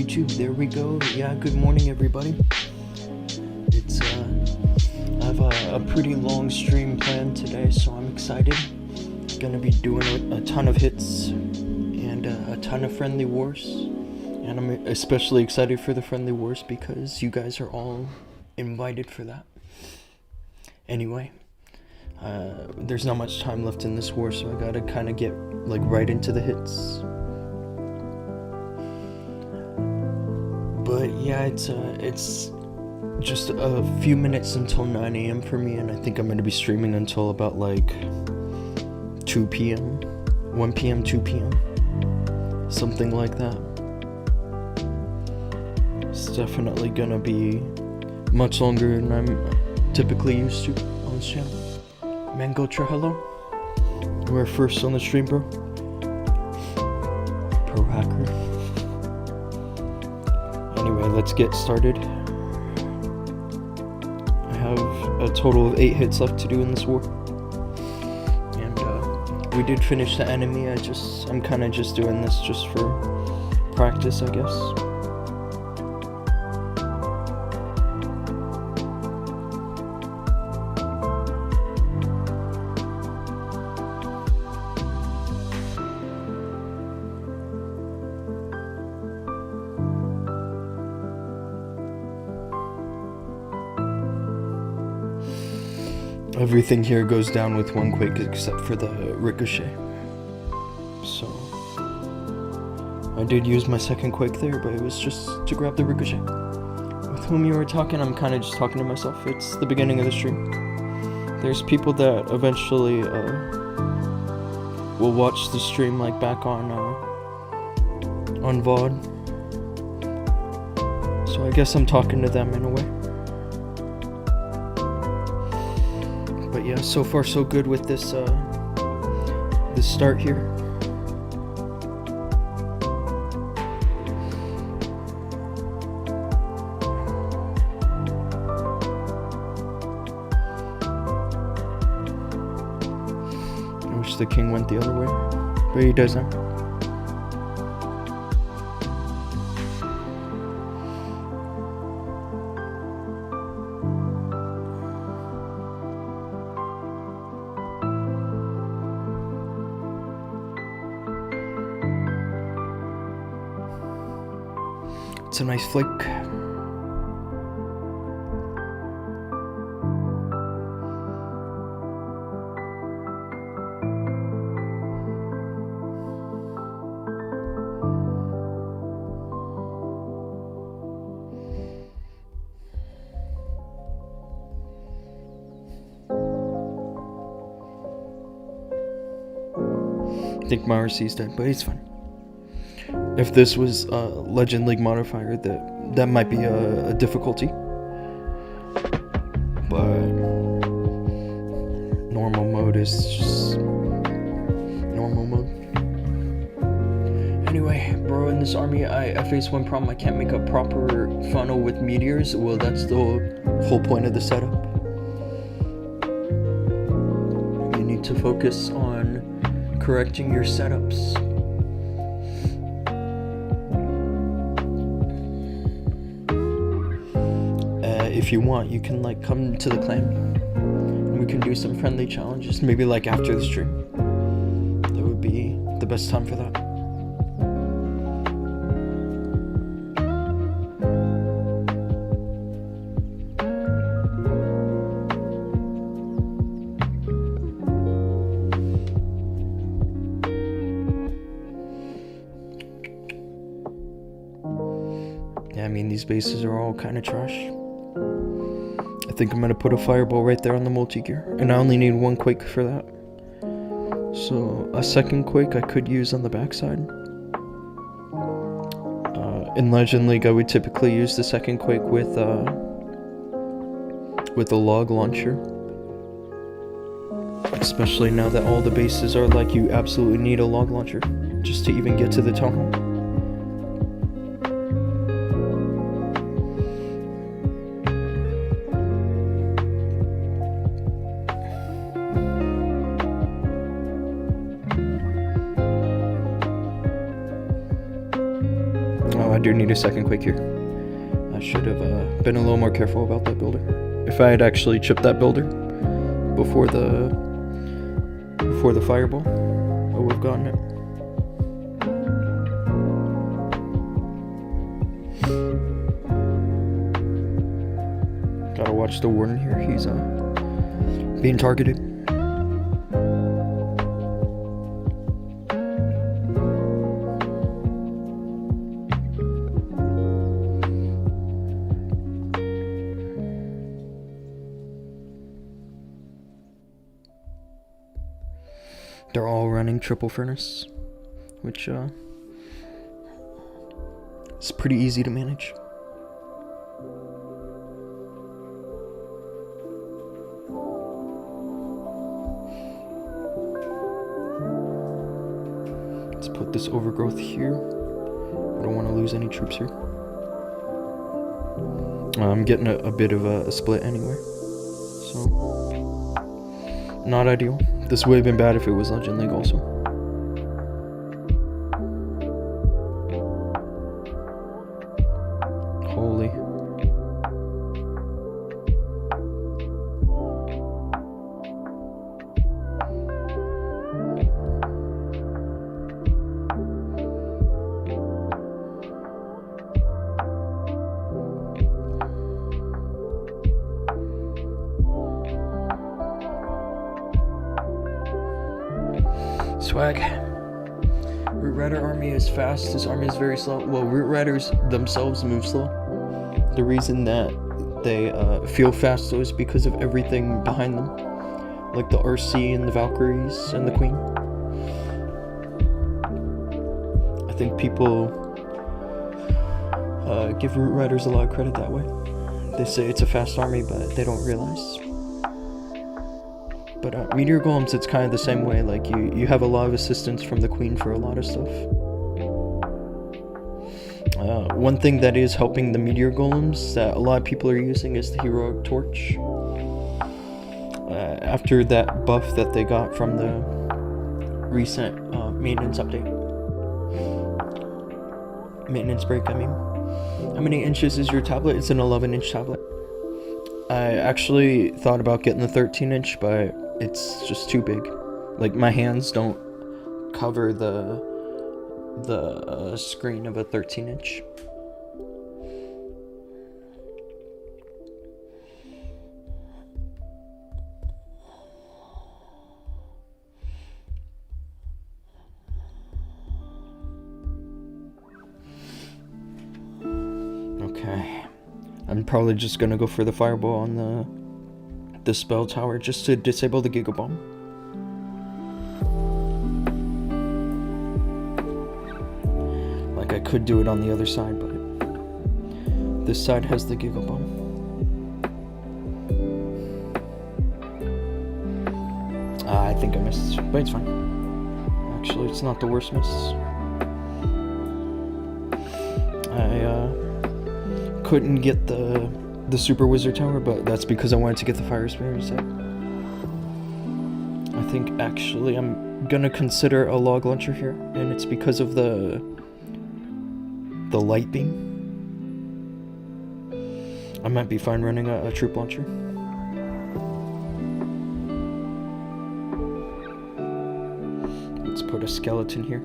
YouTube. There we go. Yeah, good morning, everybody. It's I have a pretty long stream planned today, so I'm excited. Gonna be doing a ton of hits and a ton of friendly wars, and I'm especially excited for the friendly wars because you guys are all invited for that. Anyway, there's not much time left in this war, so I gotta kind of get like right into the hits. But yeah, it's just a few minutes until 9 a.m. for me, and I think I'm gonna be streaming until about like 2 p.m., 1 p.m., 2 p.m., something like that. It's definitely gonna be much longer than I'm typically used to on this channel. Mango hello. We're first on the stream, bro. Pro hacker. Anyway, let's get started. I have a total of 8 hits left to do in this war. And we did finish the enemy. I'm kind of just doing this just for practice, I guess. Everything here goes down with one quake except for the ricochet. So I did use my second quake there, but it was just to grab the ricochet. With whom you were talking, I'm kind of just talking to myself. It's the beginning of the stream. There's people that eventually will watch the stream like back on VOD. So I guess I'm talking to them in a way. But yeah, so far so good with this this start here. I wish the king went the other way, but he doesn't. It's a nice flick. I think my RC's dead, but he's fine. If this was a Legend League modifier, that might be a difficulty. But normal mode is just normal mode. Anyway, bro, in this army, I face one problem. I can't make a proper funnel with meteors. Well, that's the whole point of the setup. You need to focus on correcting your setups. If you want, you can like come to the clan and we can do some friendly challenges, maybe like after the stream. That would be the best time for that. Yeah, I mean, these bases are all kind of trash. I think I'm gonna put a fireball right there on the multi-gear, and I only need one quake for that. So a second quake I could use on the backside. In Legend League, I would typically use the second quake with a log launcher. Especially now that all the bases are like you absolutely need a log launcher just to even get to the town hall. Oh, I do need a second quake here. I should have been a little more careful about that builder. If I had actually chipped that builder before the fireball, I would have gotten it. Gotta watch the warden here. He's being targeted. They're all running triple furnace, which is pretty easy to manage. Let's put this overgrowth here. I don't want to lose any troops here. I'm getting a bit of a split anyway, so not ideal. This would have been bad if it was Legend League also. Holy. Swag. Root Rider army is fast, his army is very slow. Well, Root Riders themselves move slow. The reason that they feel fast though is because of everything behind them. Like the RC and the Valkyries and the Queen. I think people give Root Riders a lot of credit that way. They say it's a fast army, but they don't realize. But Meteor Golems, it's kind of the same way. Like you have a lot of assistance from the Queen for a lot of stuff. One thing that is helping the Meteor Golems that a lot of people are using is the Heroic Torch. After that buff that they got from the recent maintenance update. Maintenance break, I mean. How many inches is your tablet? It's an 11-inch tablet. I actually thought about getting the 13-inch, but it's just too big. Like, my hands don't cover the screen of a 13-inch. Okay. I'm probably just gonna go for the fireball on the spell tower just to disable the Giga Bomb. Like I could do it on the other side, but this side has the Giga Bomb. I think I missed, but it's fine. Actually, it's not the worst miss. I couldn't get the Super Wizard Tower, but that's because I wanted to get the Fire Spirit set. I think actually I'm gonna consider a log launcher here, and it's because of the light beam. I might be fine running a troop launcher. Let's put a skeleton here.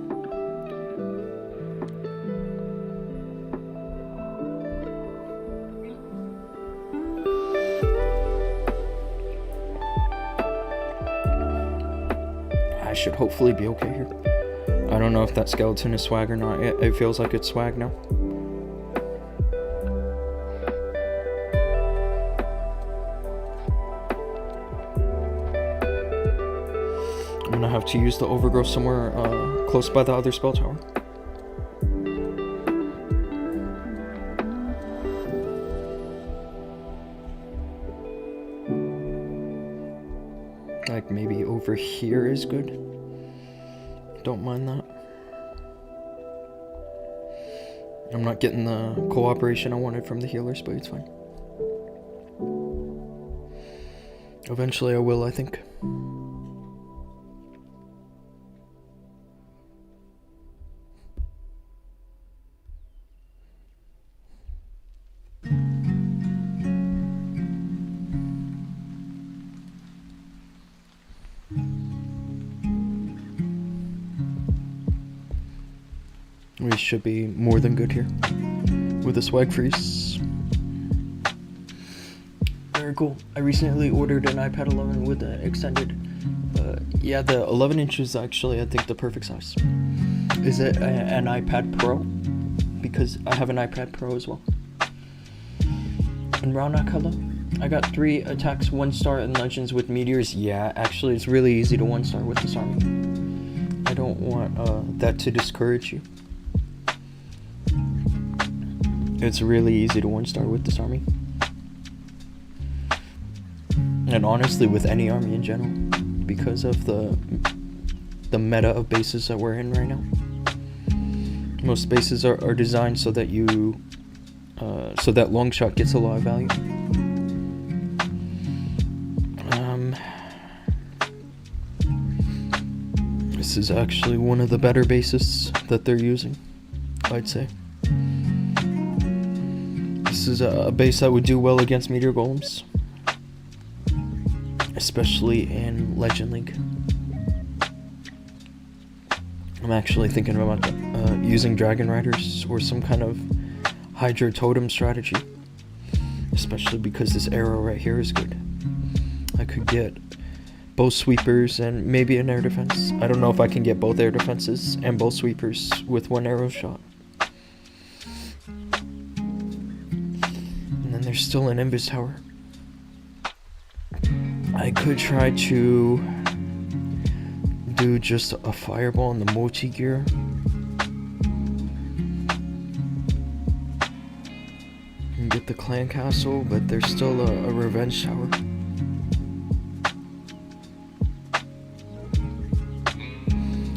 I should hopefully be okay here. I don't know if that skeleton is swag or not. It feels like it's swag now. I'm gonna have to use the overgrowth somewhere close by the other spell tower. Like maybe over here is good. Don't mind that. I'm not getting the cooperation I wanted from the healers, but it's fine. Eventually I will, I think. we should be more than good here with a swag freeze. Very cool. I recently ordered an iPad 11 with the extended. Yeah, the 11 inch is actually, I think, the perfect size. Is it an iPad Pro? Because I have an iPad Pro as well. And Rana color. I got 3 attacks, 1-star, and legends with meteors. Yeah, actually, it's really easy to 1-star with this army. I don't want that to discourage you. It's really easy to 1-star with this army. And honestly, with any army in general, because of the meta of bases that we're in right now. Most bases are designed so that you, so that long shot gets a lot of value. This is actually one of the better bases that they're using, I'd say. This is a base that would do well against meteor golems, especially in Legend League. I'm actually thinking about using Dragon Riders or some kind of Hydra Totem strategy, especially because this arrow right here is good. I could get both sweepers and maybe an air defense. I don't know if I can get both air defenses and both sweepers with 1 arrow shot. And then there's still an Invis Tower. I could try to do just a fireball in the Mochi gear. And get the clan castle, but there's still a revenge tower.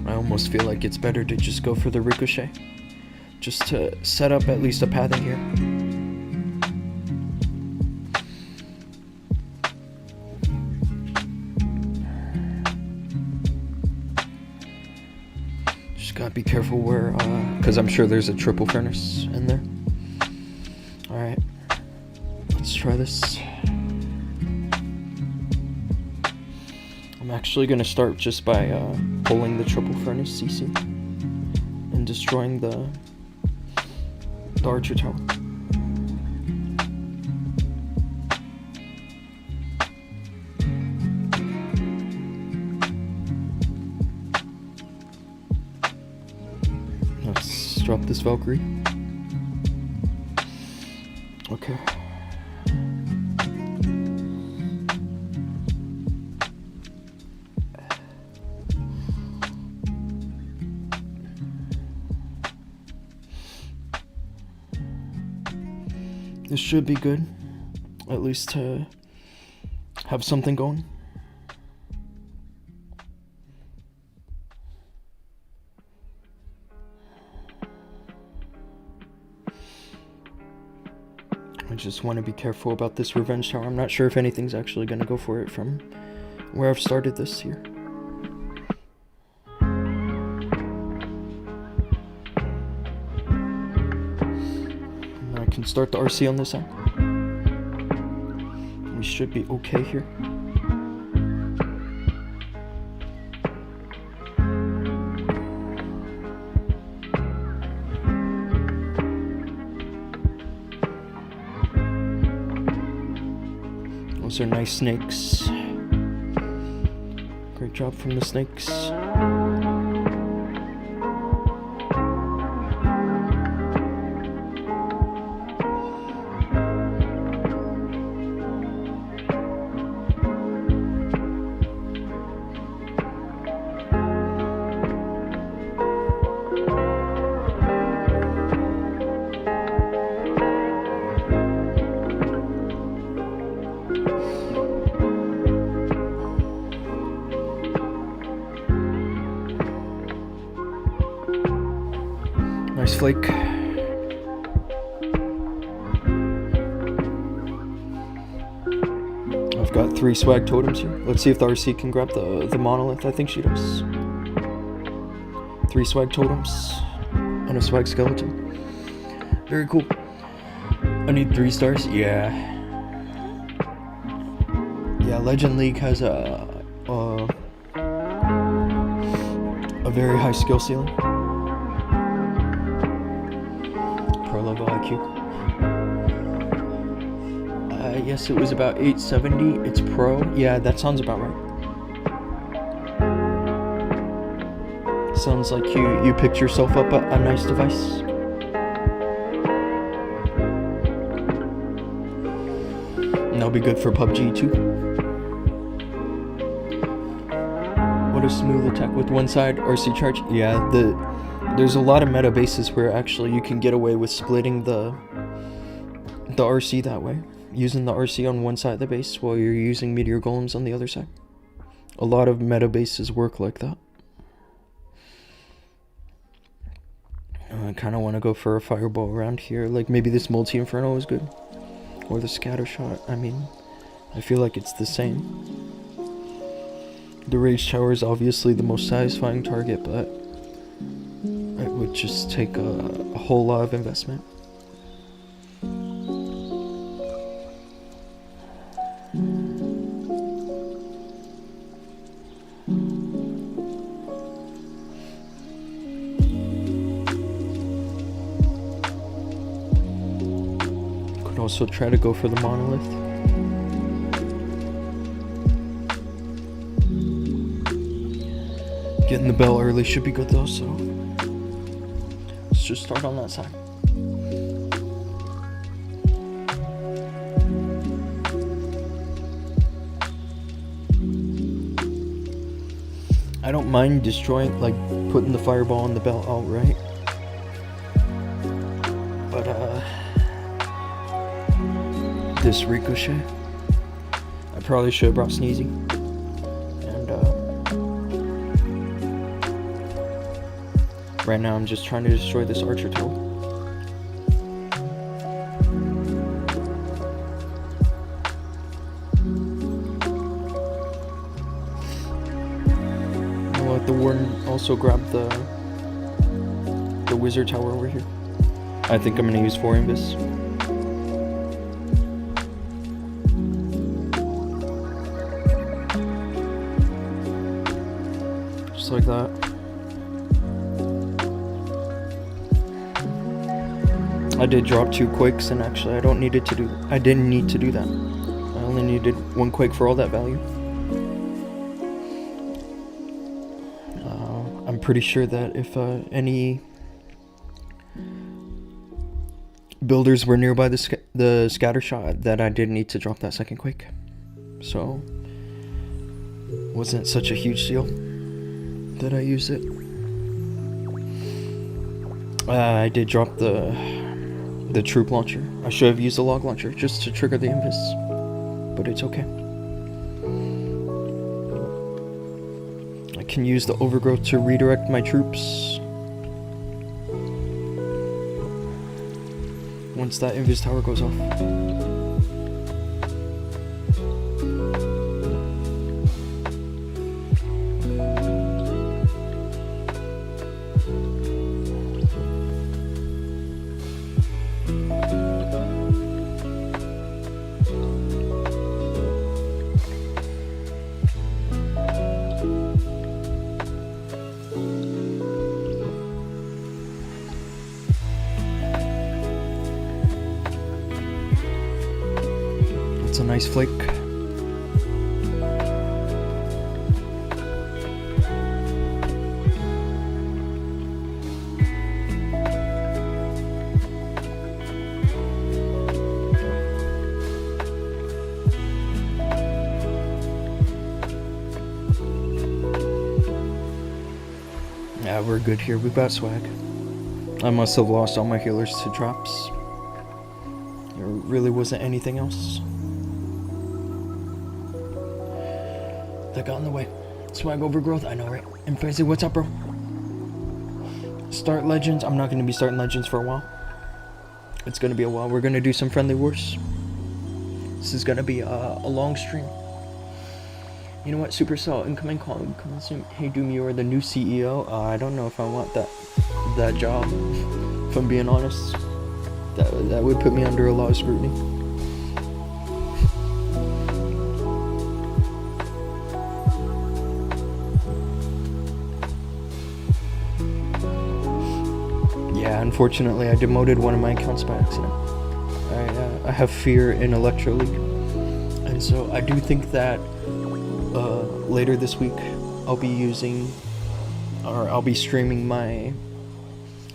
I almost feel like it's better to just go for the ricochet, just to set up at least a pathing here. Just gotta be careful where, because I'm sure there's a triple furnace in there. Alright, let's try this. I'm actually going to start just by pulling the triple furnace CC and destroying the archer tower. Let's drop this Valkyrie. Okay. This should be good, at least to have something going. I just want to be careful about this revenge tower. I'm not sure if anything's actually going to go for it from where I've started this here. Can start the RC on this end. We should be okay here. Those are nice snakes. Great job from the snakes. Nice flake. I've got 3 swag totems here. Let's see if the RC can grab the monolith. I think she does. 3 swag totems and a swag skeleton. Very cool. I need 3 stars. Yeah. Yeah, Legend League has a very high skill ceiling. pro level IQ. Yes, it was about 870. It's pro. Yeah, that sounds about right. Sounds like you picked yourself up a nice device. And that'll be good for PUBG too. What a smooth attack with one side RC charge. Yeah, there's a lot of meta bases where actually you can get away with splitting the RC that way. Using the RC on one side of the base while you're using meteor golems on the other side. A lot of meta bases work like that. I kind of want to go for a fireball around here. Like maybe this multi-inferno is good. Or the scatter shot. I mean, I feel like it's the same. The rage tower is obviously the most satisfying target, but it would just take a whole lot of investment. Could also try to go for the monolith. Getting the bell early should be good though, so let's just start on that side. I don't mind destroying, like putting the fireball on the bell outright, but this ricochet, I probably should have brought sneezing. Right now I'm just trying to destroy this archer tower. I'll let the warden also grab the wizard tower over here. I think I'm gonna use 4 Invis. Just like that. I did drop 2 quakes, and actually I didn't need to do that. I only needed 1 quake for all that value. I'm pretty sure that if any builders were nearby the scatter shot, that I did need to drop that 2nd quake. So wasn't such a huge deal that I used it. I did drop the troop launcher. I should have used the log launcher just to trigger the invis, but it's okay. I can use the overgrowth to redirect my troops once that invis tower goes off. It's a nice flake. Yeah, we're good here. We've got swag. I must have lost all my healers to drops. There really wasn't anything else that got in the way. Swag overgrowth, I know, right? And Fancy, what's up, bro? Start Legends. I'm not going to be starting Legends for a while. It's going to be a while. We're going to do some friendly wars. This is going to be a long stream. You know what, Supercell, incoming call. Come soon. Hey, Dhoom, you are the new CEO. I don't know if I want that job, if I'm being honest. That would put me under a lot of scrutiny. Yeah, and unfortunately, I demoted one of my accounts by accident. I have fear in Electro League, and so I do think that later this week I'll be streaming my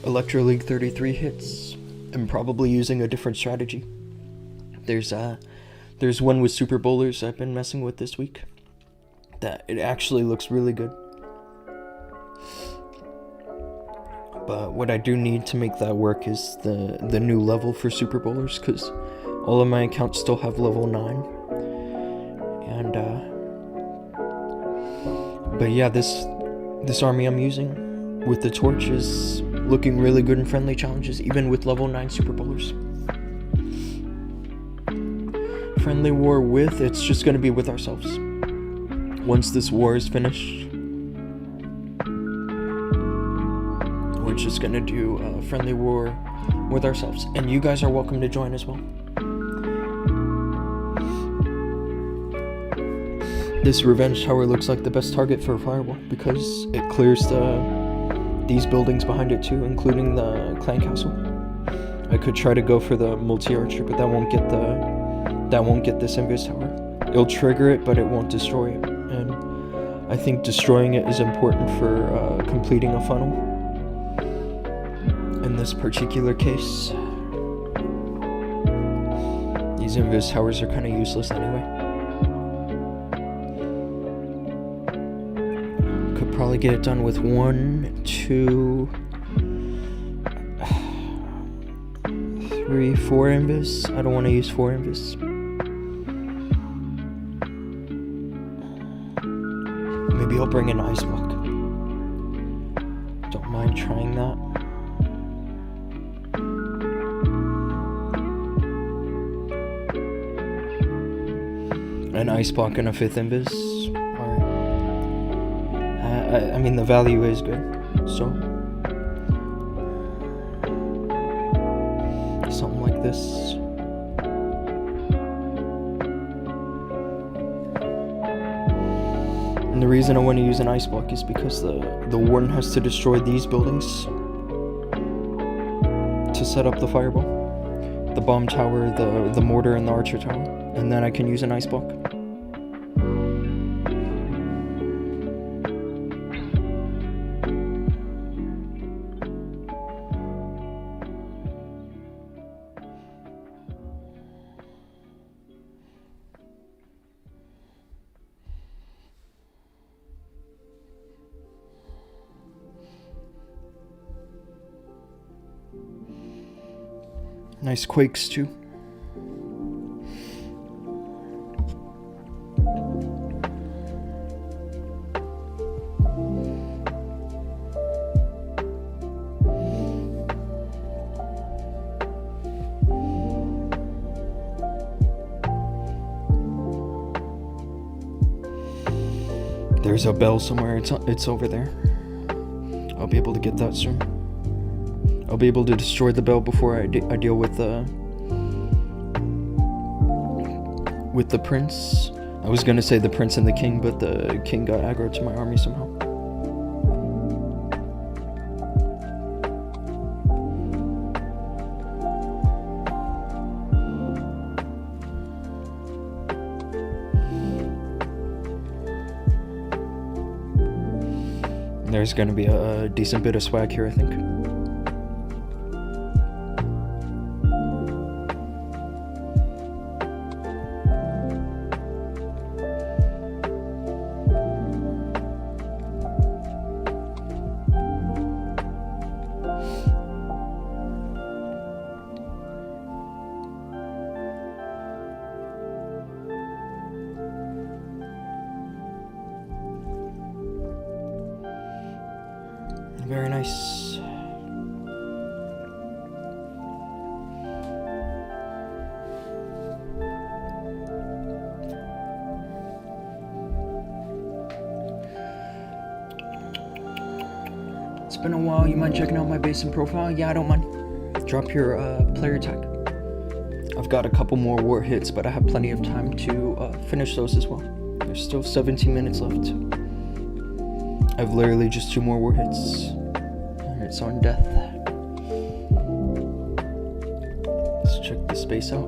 Electro League 33 hits and probably using a different strategy. There's one with Super Bowlers I've been messing with this week that it actually looks really good. But what I do need to make that work is the new level for Super Bowlers, because all of my accounts still have level 9. And but yeah, this army I'm using with the torch is looking really good in friendly challenges, even with level 9 Super Bowlers. Friendly war with, it's just going to be with ourselves. Once this war is finished, we're just going to do a friendly war with ourselves. And you guys are welcome to join as well. This revenge tower looks like the best target for a fireball because it clears these buildings behind it too, including the clan castle. I could try to go for the multi-archer, but that won't get this invis tower. It'll trigger it, but it won't destroy it. And I think destroying it is important for completing a funnel. In this particular case, these invis towers are kind of useless anyway. Could probably get it done with 1, 2, 3, 4 invis. I don't want to use 4 invis. Maybe I'll bring an ice block. Don't mind trying that. An ice block and a 5th invis. Alright. I mean, the value is good, so something like this. And the reason I want to use an ice block is because the warden has to destroy these buildings to set up the fireball. The bomb tower, the mortar, and the archer tower. And then I can use an ice block. Nice quakes too. There's a bell somewhere. It's over there. I'll be able to get that soon. I'll be able to destroy the bell before I deal with the prince. I was gonna say the prince and the king, but the king got aggro to my army somehow. There's gonna be a decent bit of swag here, I think. Very nice. It's been a while. You mind checking out my base and profile? Yeah, I don't mind. Drop your player tag. I've got a couple more war hits, but I have plenty of time to finish those as well. There's still 17 minutes left. I've literally just 2 more war hits. And it's on death. Let's check the space out.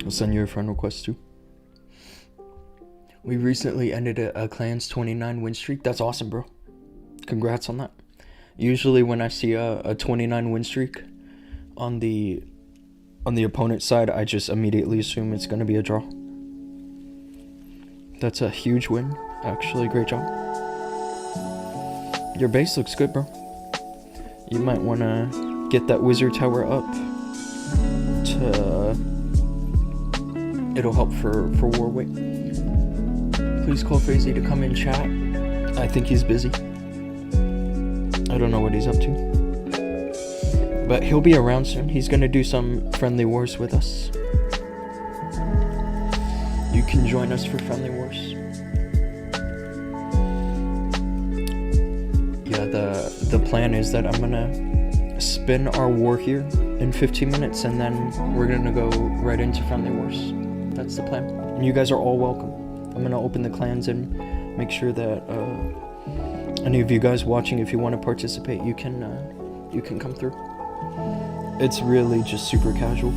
I'll send you a friend request too. We recently ended a clan's 29 win streak. That's awesome, bro. Congrats on that. Usually when I see a 29 win streak on the opponent's side, I just immediately assume it's going to be a draw. That's a huge win. Actually, great job. Your base looks good, bro. You might want to get that wizard tower up to... It'll help for war weight. Please call Fazy to come in chat. I think he's busy. I don't know what he's up to. But he'll be around soon. He's gonna do some friendly wars with us. You can join us for friendly wars. Yeah, the plan is that I'm gonna spin our war here in 15 minutes and then we're gonna go right into friendly wars. That's the plan. And you guys are all welcome. I'm gonna open the clans and make sure that any of you guys watching, if you want to participate, you can come through. It's really just super casual.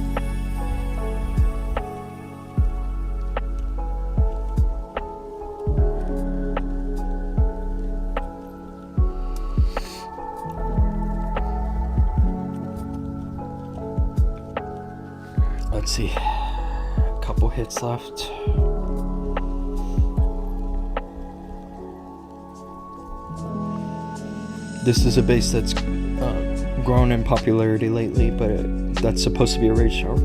Let's see. A couple hits left. This is a base that's grown in popularity lately, but that's supposed to be a raid shower.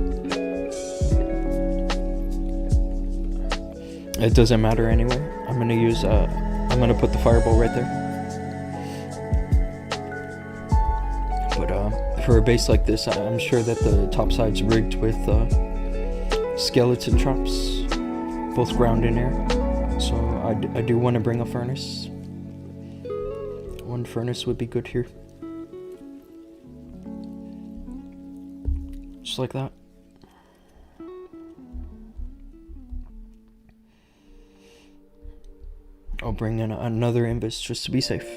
It doesn't matter anyway. I'm gonna put the fireball right there. But for a base like this, I'm sure that the top side's rigged with skeleton traps, both ground and air. So I do want to bring a furnace. One furnace would be good here. Just like that. I'll bring in another invis just to be safe.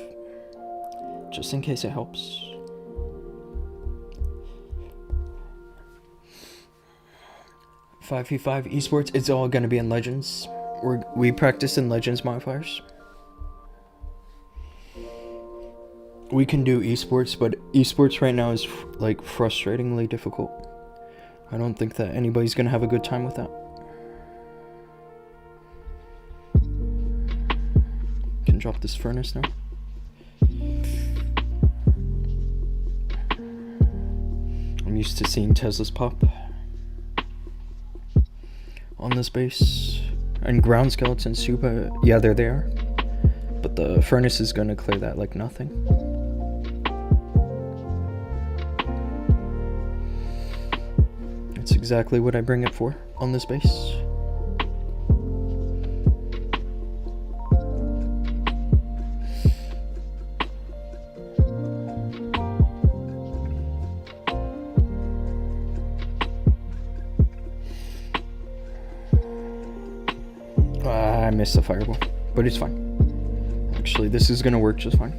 Just in case it helps. .5v5 esports, it's all gonna be in Legends. We practice in Legends modifiers. We can do esports, but esports right now is like frustratingly difficult. I don't think that anybody's gonna have a good time with that. Can drop this furnace now. I'm used to seeing Teslas pop on this base. And ground skeletons too, but yeah, they're there. But the furnace is gonna clear that like nothing. That's exactly what I bring it for on this base. I missed the fireball, but it's fine. Actually, this is gonna work just fine.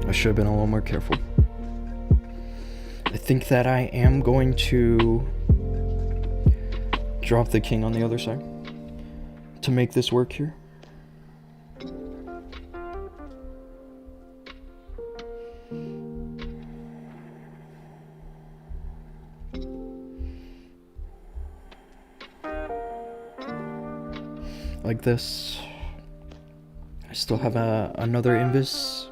I should have been a little more careful. I think that I am going to drop the king on the other side to make this work here. Like this. I still have another invis.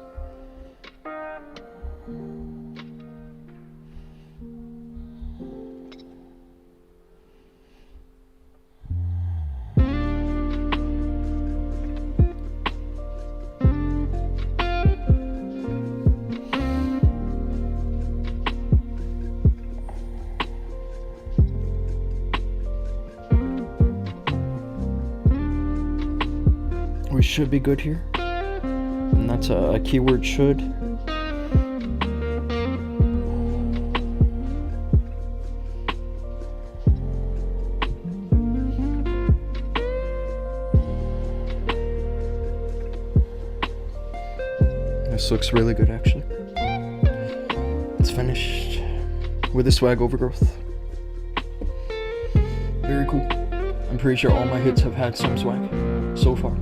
We should be good here, and that's a keyword should. This looks really good, actually. It's finished with a swag overgrowth. Very cool. I'm pretty sure all my hits have had some swag so far.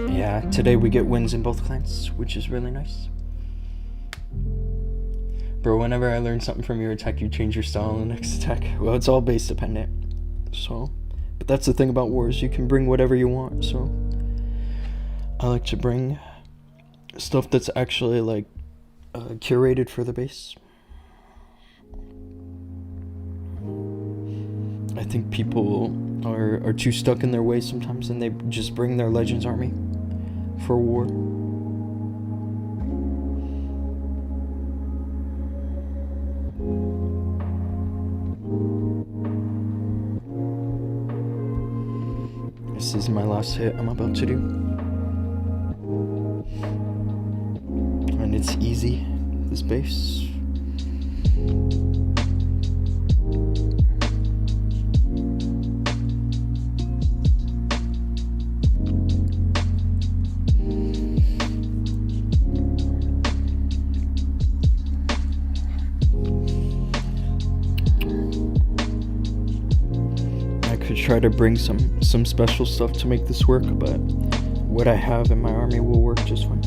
Yeah, today we get wins in both clans, which is really nice. Bro, whenever I learn something from your attack, you change your style in the next attack. Well, it's all base dependent. So, but that's the thing about wars, you can bring whatever you want. So, I like to bring stuff that's actually like curated for the base. I think people are too stuck in their ways sometimes, and they just bring their Legends army for war. This is my last hit I'm about to do. And it's easy, this base. Try to bring some special stuff to make this work, but what I have in my army will work just fine.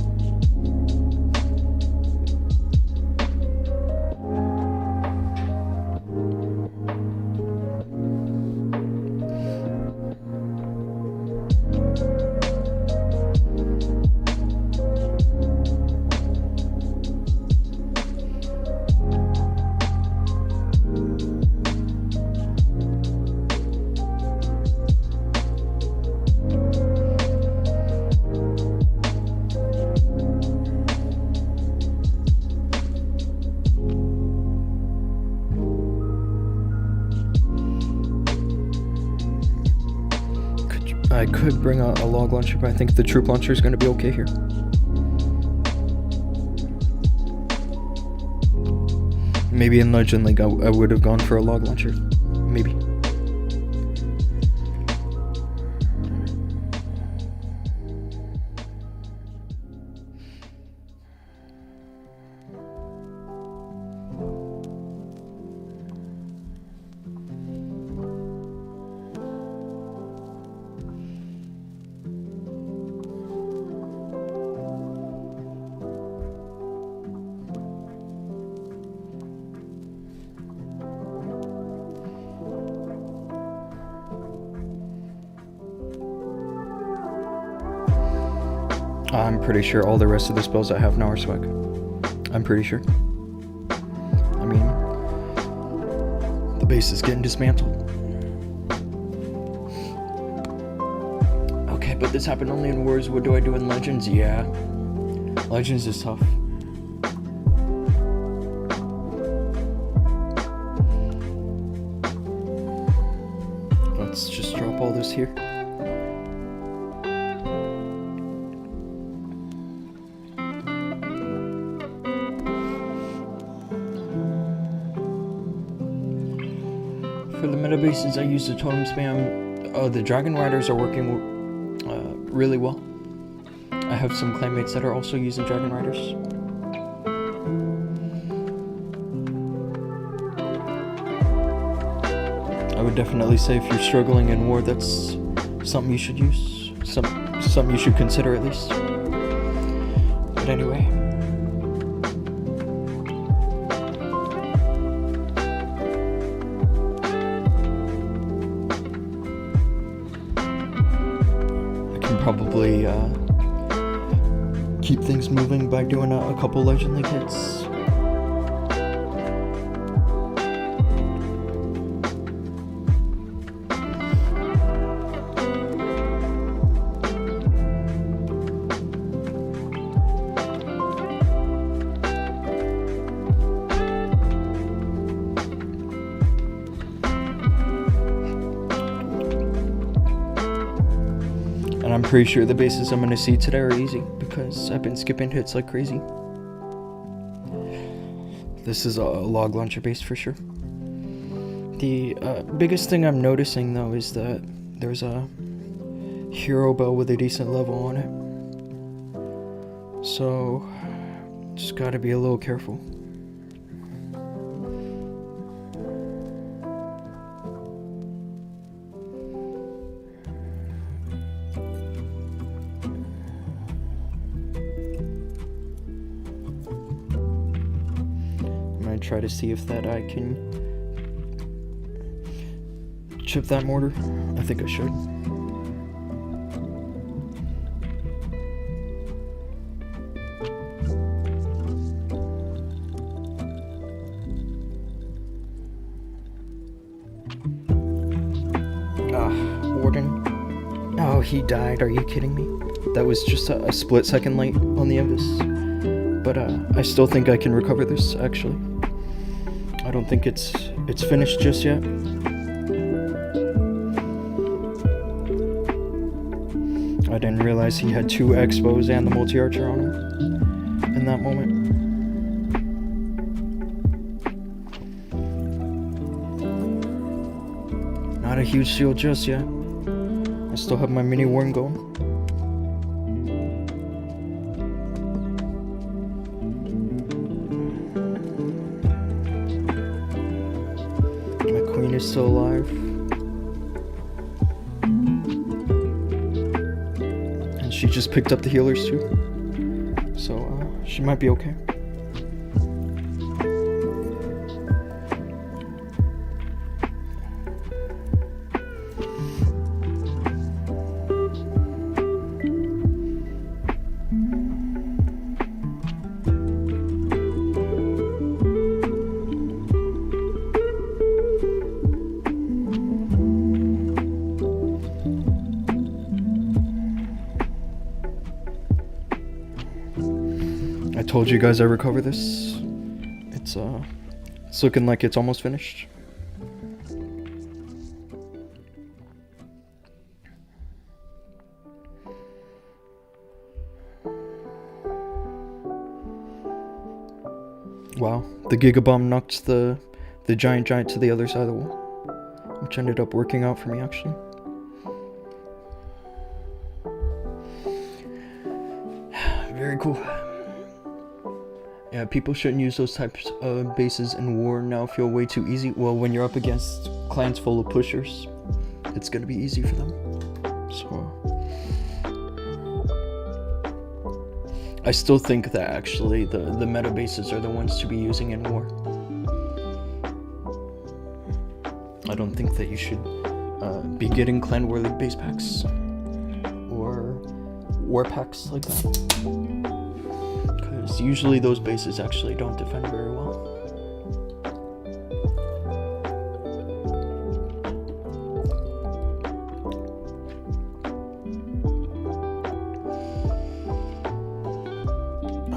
I could bring a log launcher, but I think the troop launcher is going to be okay here. Maybe in Legend League I would have gone for a log launcher. Maybe. I'm pretty sure all the rest of the spells I have now are swag. I'm pretty sure. I mean, the base is getting dismantled. Okay, but this happened only in Wars. What do I do in Legends? Yeah. Legends is tough. Let's just drop all this here. For the meta bases, I use the totem spam. The Dragon Riders are working really well. I have some clanmates that are also using Dragon Riders. I would definitely say if you're struggling in war, that's something you should use. Something you should consider at least. But anyway. Probably keep things moving by doing a couple Legend League hits. And I'm pretty sure the bases I'm going to see today are easy because I've been skipping hits like crazy. This is a log launcher base for sure. The biggest thing I'm noticing though is that there's a hero bell with a decent level on it. So just gotta be a little careful. I'm gonna try to see if that I can chip that mortar. I think I should. Warden. Oh, he died. Are you kidding me? That was just a split second late on the Invis. But I still think I can recover this, actually. I don't think it's finished just yet. I didn't realize he had 2 Expos and the multi-archer on him in that moment. Not a huge shield just yet. I still have my mini worm going. My queen is still alive. And she just picked up the healers too. So she might be okay. I told you guys I recover this. It's looking like it's almost finished. Wow, the Giga Bomb knocked the giant to the other side of the wall, which ended up working out for me actually. Very cool. Yeah, people shouldn't use those types of bases in war now. Feel way too easy. Well, when you're up against clans full of pushers, it's gonna be easy for them. So I still think that actually the meta bases are the ones to be using in war. I don't think that you should be getting clan war league base packs or war packs like that. Usually those bases actually don't defend very well.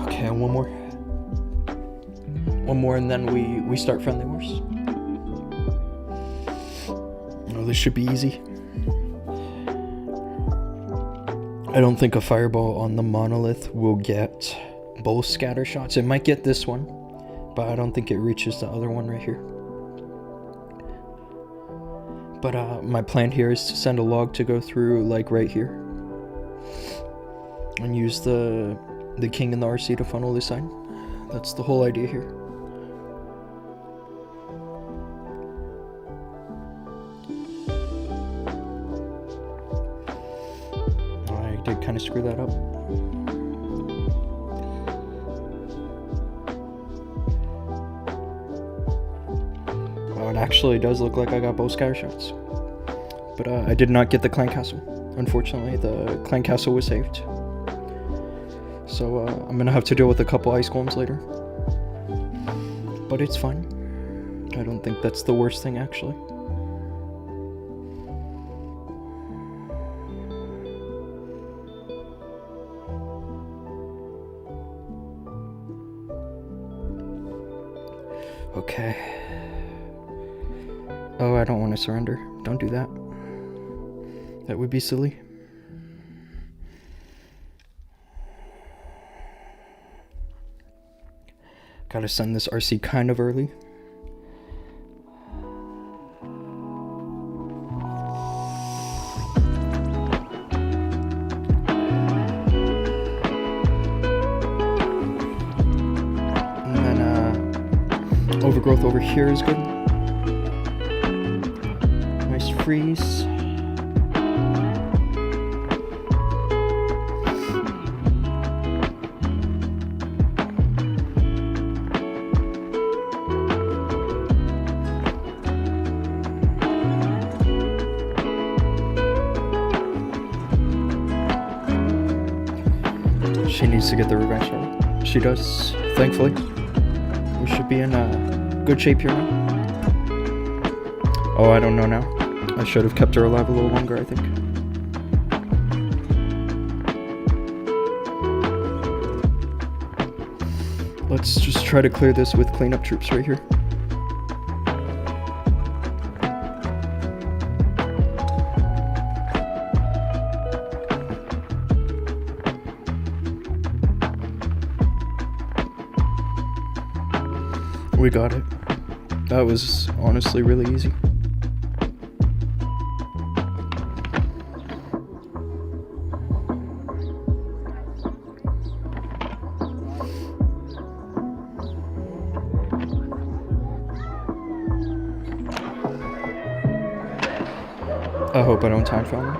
Okay, one more and then we start friendly wars. Oh, this should be easy. I don't think a fireball on the monolith will get both scatter shots. It might get this one, but I don't think it reaches the other one right here. But my plan here is to send a log to go through like right here and use the king and the RC to funnel this side. That's the whole idea here. I did kind of screw that up. It actually does look like I got both scatter shots. But I did not get the clan castle. Unfortunately, the clan castle was saved. So I'm gonna have to deal with a couple ice golems later. But it's fine. I don't think that's the worst thing actually. Okay. Oh, I don't want to surrender. Don't do that. That would be silly. Gotta send this RC kind of early. And then overgrowth over here is good. Nice freeze. She needs to get the revenge shot. She does, thankfully. We should be in good shape here now. Oh, I don't know now. I should have kept her alive a little longer, I think. Let's just try to clear this with cleanup troops right here. We got it. That was honestly really easy. I hope I don't time foul her.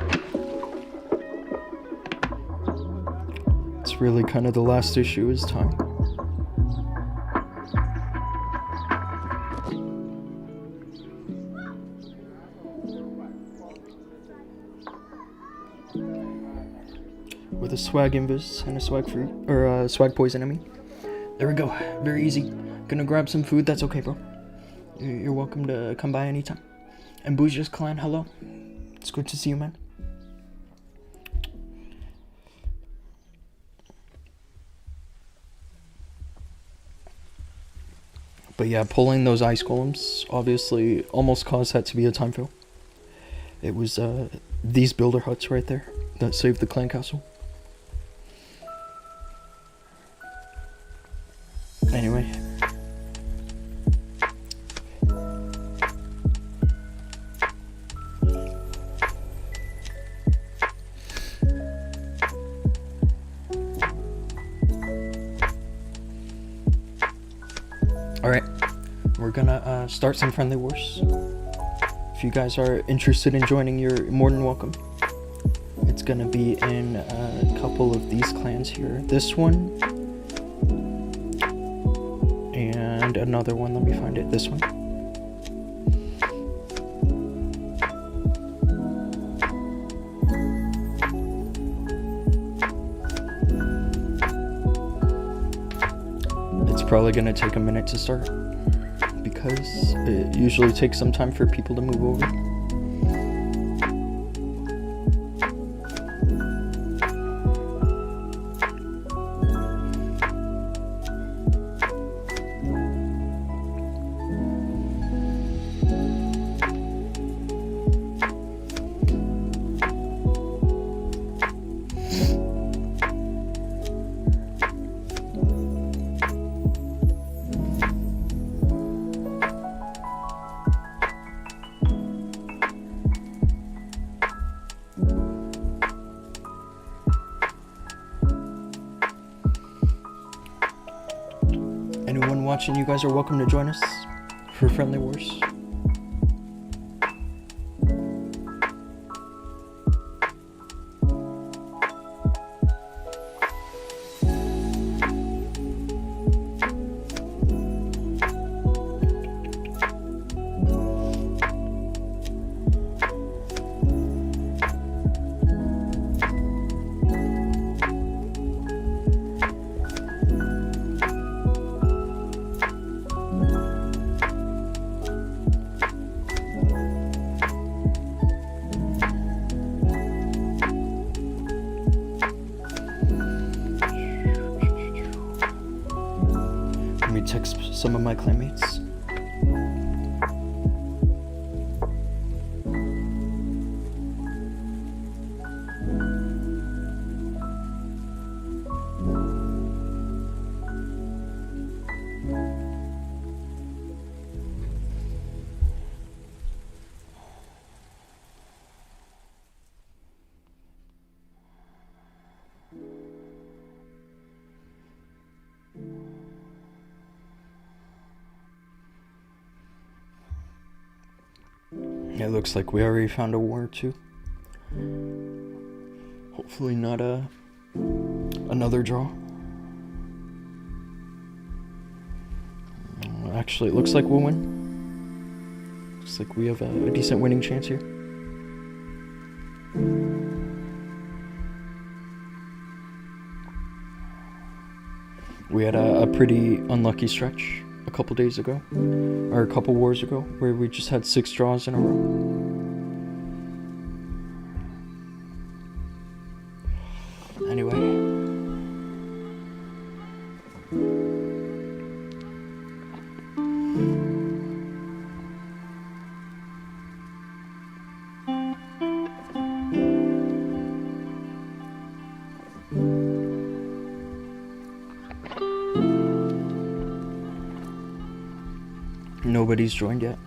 It's really kind of the last issue is time. With a swag invis and a swag free or swag poison enemy. There we go. Very easy. Gonna grab some food. That's okay, bro. You're welcome to come by anytime. And Bhujia's clan, hello. It's good to see you, man. But yeah, pulling those ice golems obviously almost caused that to be a time fail. It was these builder huts right there that saved the clan castle. Anyway. Alright, we're gonna start some friendly wars. If you guys are interested in joining, you're more than welcome. It's gonna be in a couple of these clans here. This one. And another one, let me find it. This one. It's probably gonna take a minute to start because it usually takes some time for people to move over. Anyone watching, you guys are welcome to join us for Friendly Wars. Let me text some of my clanmates. It looks like we already found a war too. Hopefully not another draw. Actually, it looks like we'll win. Looks like we have a decent winning chance here. We had a pretty unlucky stretch a couple days ago, or a couple wars ago, where we just had 6 draws in a row. Anyway. Nobody's joined yet.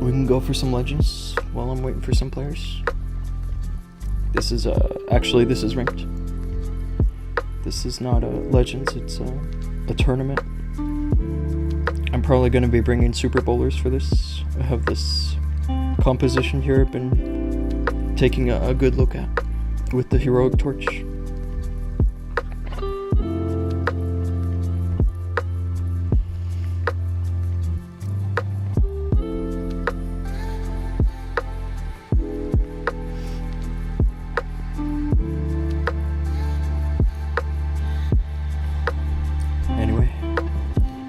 We can go for some legends while I'm waiting for some players. This is actually this is ranked. This is not a Legends, it's a tournament. I'm probably going to be bringing Super Bowlers for this. I have this composition here I've been taking a good look at with the Heroic Torch.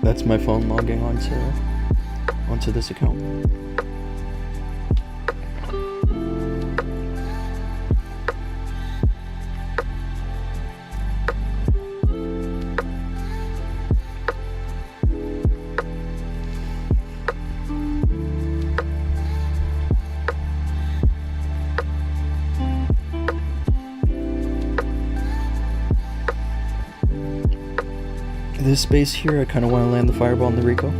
That's my phone logging onto this account. This space here, I kind of want to land the fireball in the Rico.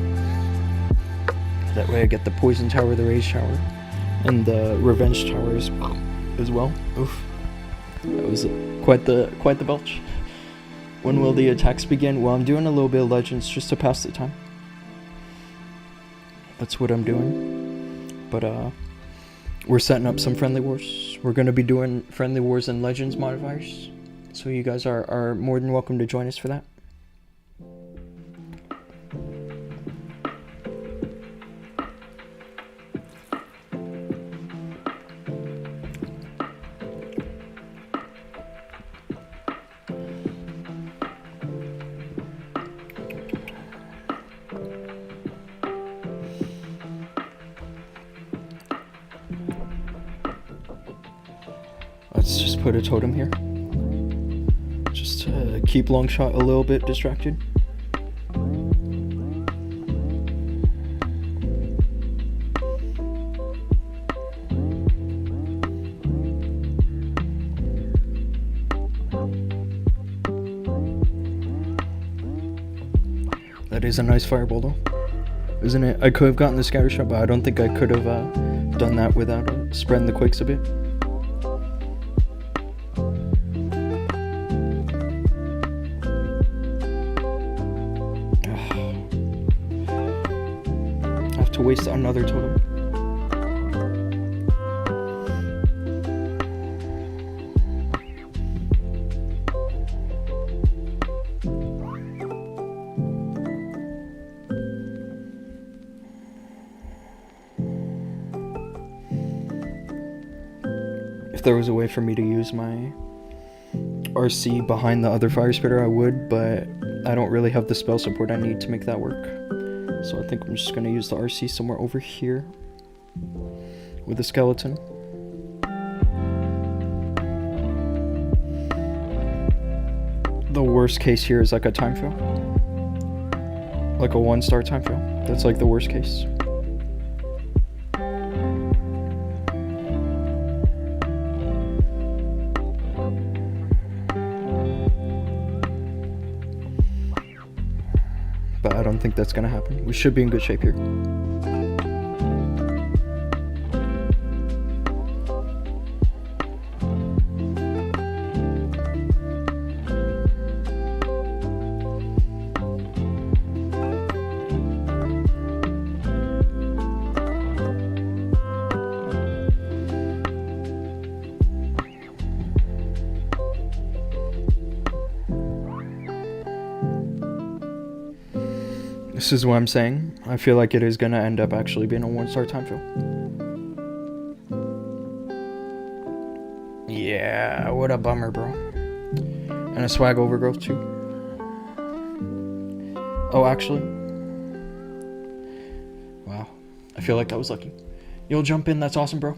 That way I get the poison tower, the rage tower, and the revenge towers as well. Oof, that was quite the belch. When will the attacks begin? Well, I'm doing a little bit of legends just to pass the time. That's what I'm doing. But we're setting up some friendly wars. We're going to be doing friendly wars and legends modifiers. So you guys are more than welcome to join us for that. Let's just put a totem here. Just to keep Longshot a little bit distracted. That is a nice fireball though, isn't it? I could have gotten the scatter shot, but I don't think I could have done that without spreading the quakes a bit. To waste another totem. If there was a way for me to use my RC behind the other fire spitter, I would, but I don't really have the spell support I need to make that work. So I think I'm just going to use the RC somewhere over here with a skeleton. The worst case here is like a time fail. Like a 1-star time fail. That's like the worst case. But I don't don't think that's gonna happen. We should be in good shape here. This is what I'm saying. I feel like it is gonna end up actually being a 1-star time fill. Yeah, what a bummer, bro. And a swag overgrowth too. Oh, actually. Wow. I feel like I was lucky. You'll jump in, that's awesome, bro.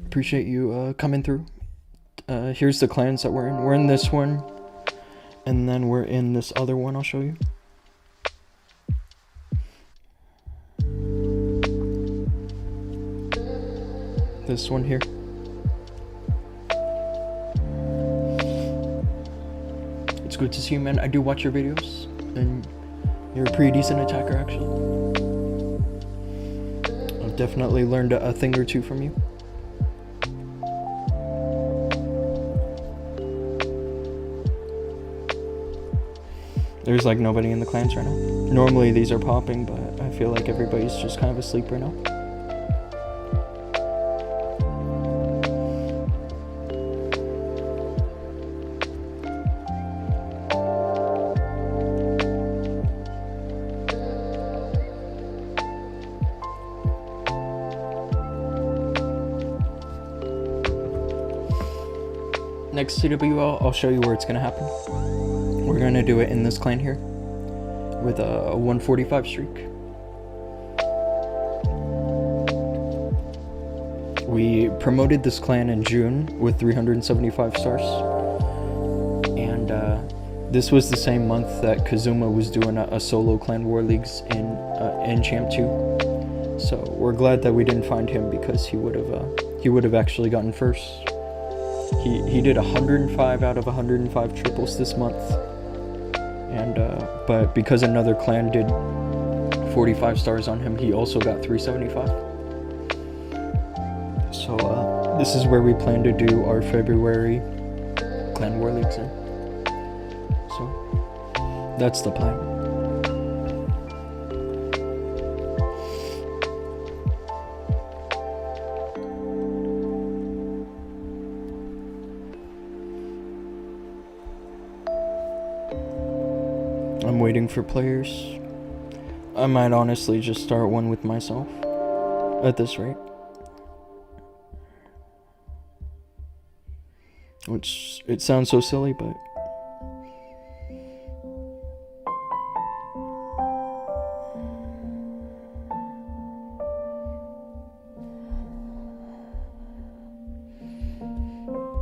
Appreciate you coming through. Here's the clans that we're in. We're in this one. And then we're in this other one I'll show you. This one here. It's good to see you, man. I do watch your videos, and you're a pretty decent attacker, actually. I've definitely learned a thing or two from you. There's like nobody in the clans right now. Normally these are popping, but I feel like everybody's just kind of asleep right now. Next CWL, I'll show you where it's gonna happen. We're gonna do it in this clan here with a 145 streak. We promoted this clan in June with 375 stars, and this was the same month that Kazuma was doing a solo clan war leagues in Champ 2. So we're glad that we didn't find him, because he would have actually gotten first. He did 105 out of 105 triples this month, and but because another clan did 45 stars on him, he also got 375. So this is where we plan to do our February clan war leagues in. So that's the plan. I'm waiting for players. I might honestly just start one with myself at this rate. Which, it sounds so silly, but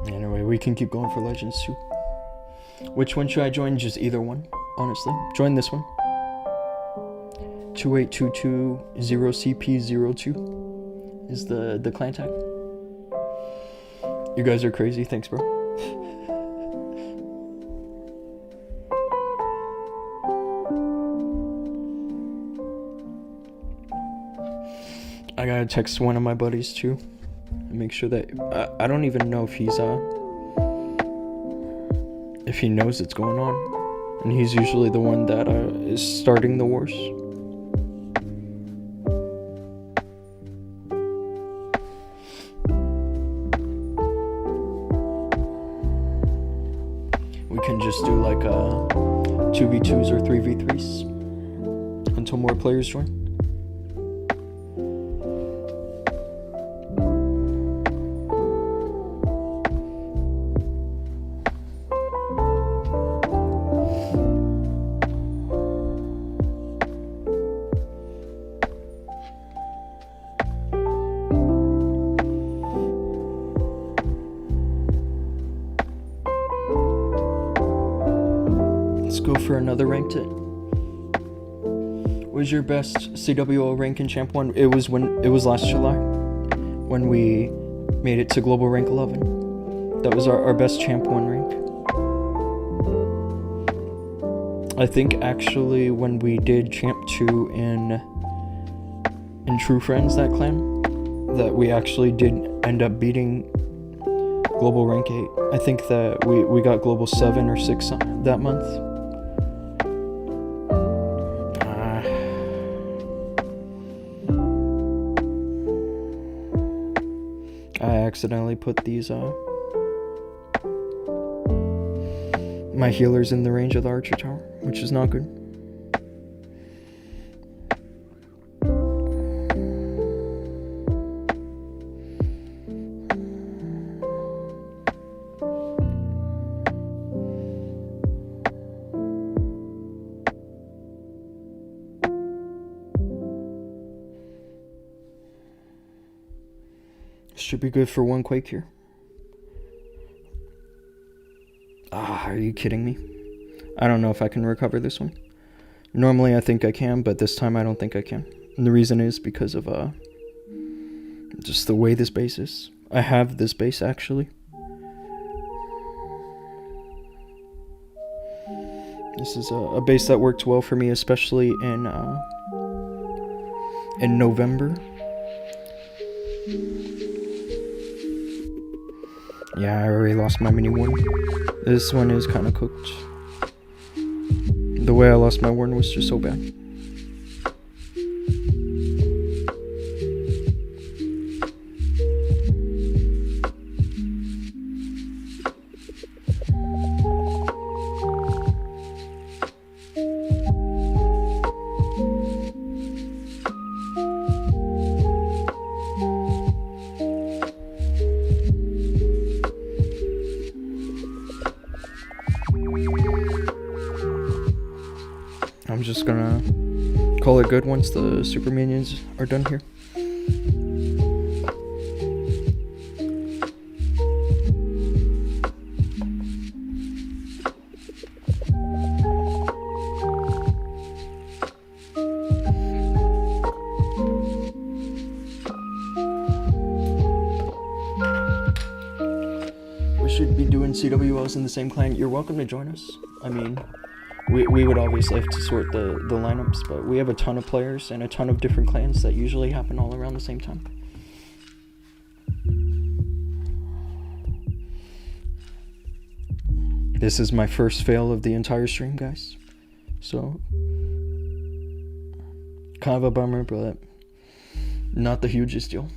anyway, we can keep going for Legends too. Which one should I join? Just either one, honestly. Join this one. 28220CP02 is the clan tag. You guys are crazy. Thanks, bro. I gotta text one of my buddies too and make sure that I don't even know if he knows it's going on, and he's usually the one that is starting the wars. We can just do like 2v2s or 3v3s until more players join. Go for another ranked hit. What was your best CWO rank in Champ 1? It was last July when we made it to global rank 11. That was our best Champ 1 rank. I think actually when we did Champ 2 in True Friends, that clan, that we actually did end up beating Global Rank 8. I think that we got Global 7 or 6 that month. I accidentally put these my healers in the range of the archer tower, which is not good. Should be good for one Quake here. Are you kidding me? I don't know if I can recover this one. Normally I think I can, but this time I don't think I can. And the reason is because of just the way this base is. I have this base actually. This is a base that worked well for me, especially in November. Yeah, I already lost my mini warden. This one is kind of cooked. The way I lost my warden was just so bad. I'm just gonna call it good once the super minions are done here. We should be doing CWLs in the same clan. You're welcome to join us. I mean, we would obviously have to sort the lineups, but we have a ton of players and a ton of different clans that usually happen all around the same time. This is my first fail of the entire stream, guys. So, kind of a bummer, but not the hugest deal.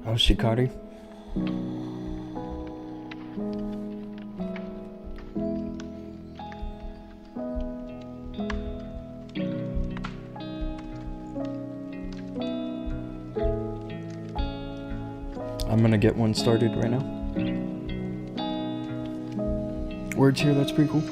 Oh, Shikari. I'm gonna get one started right now. Words here, that's pretty cool.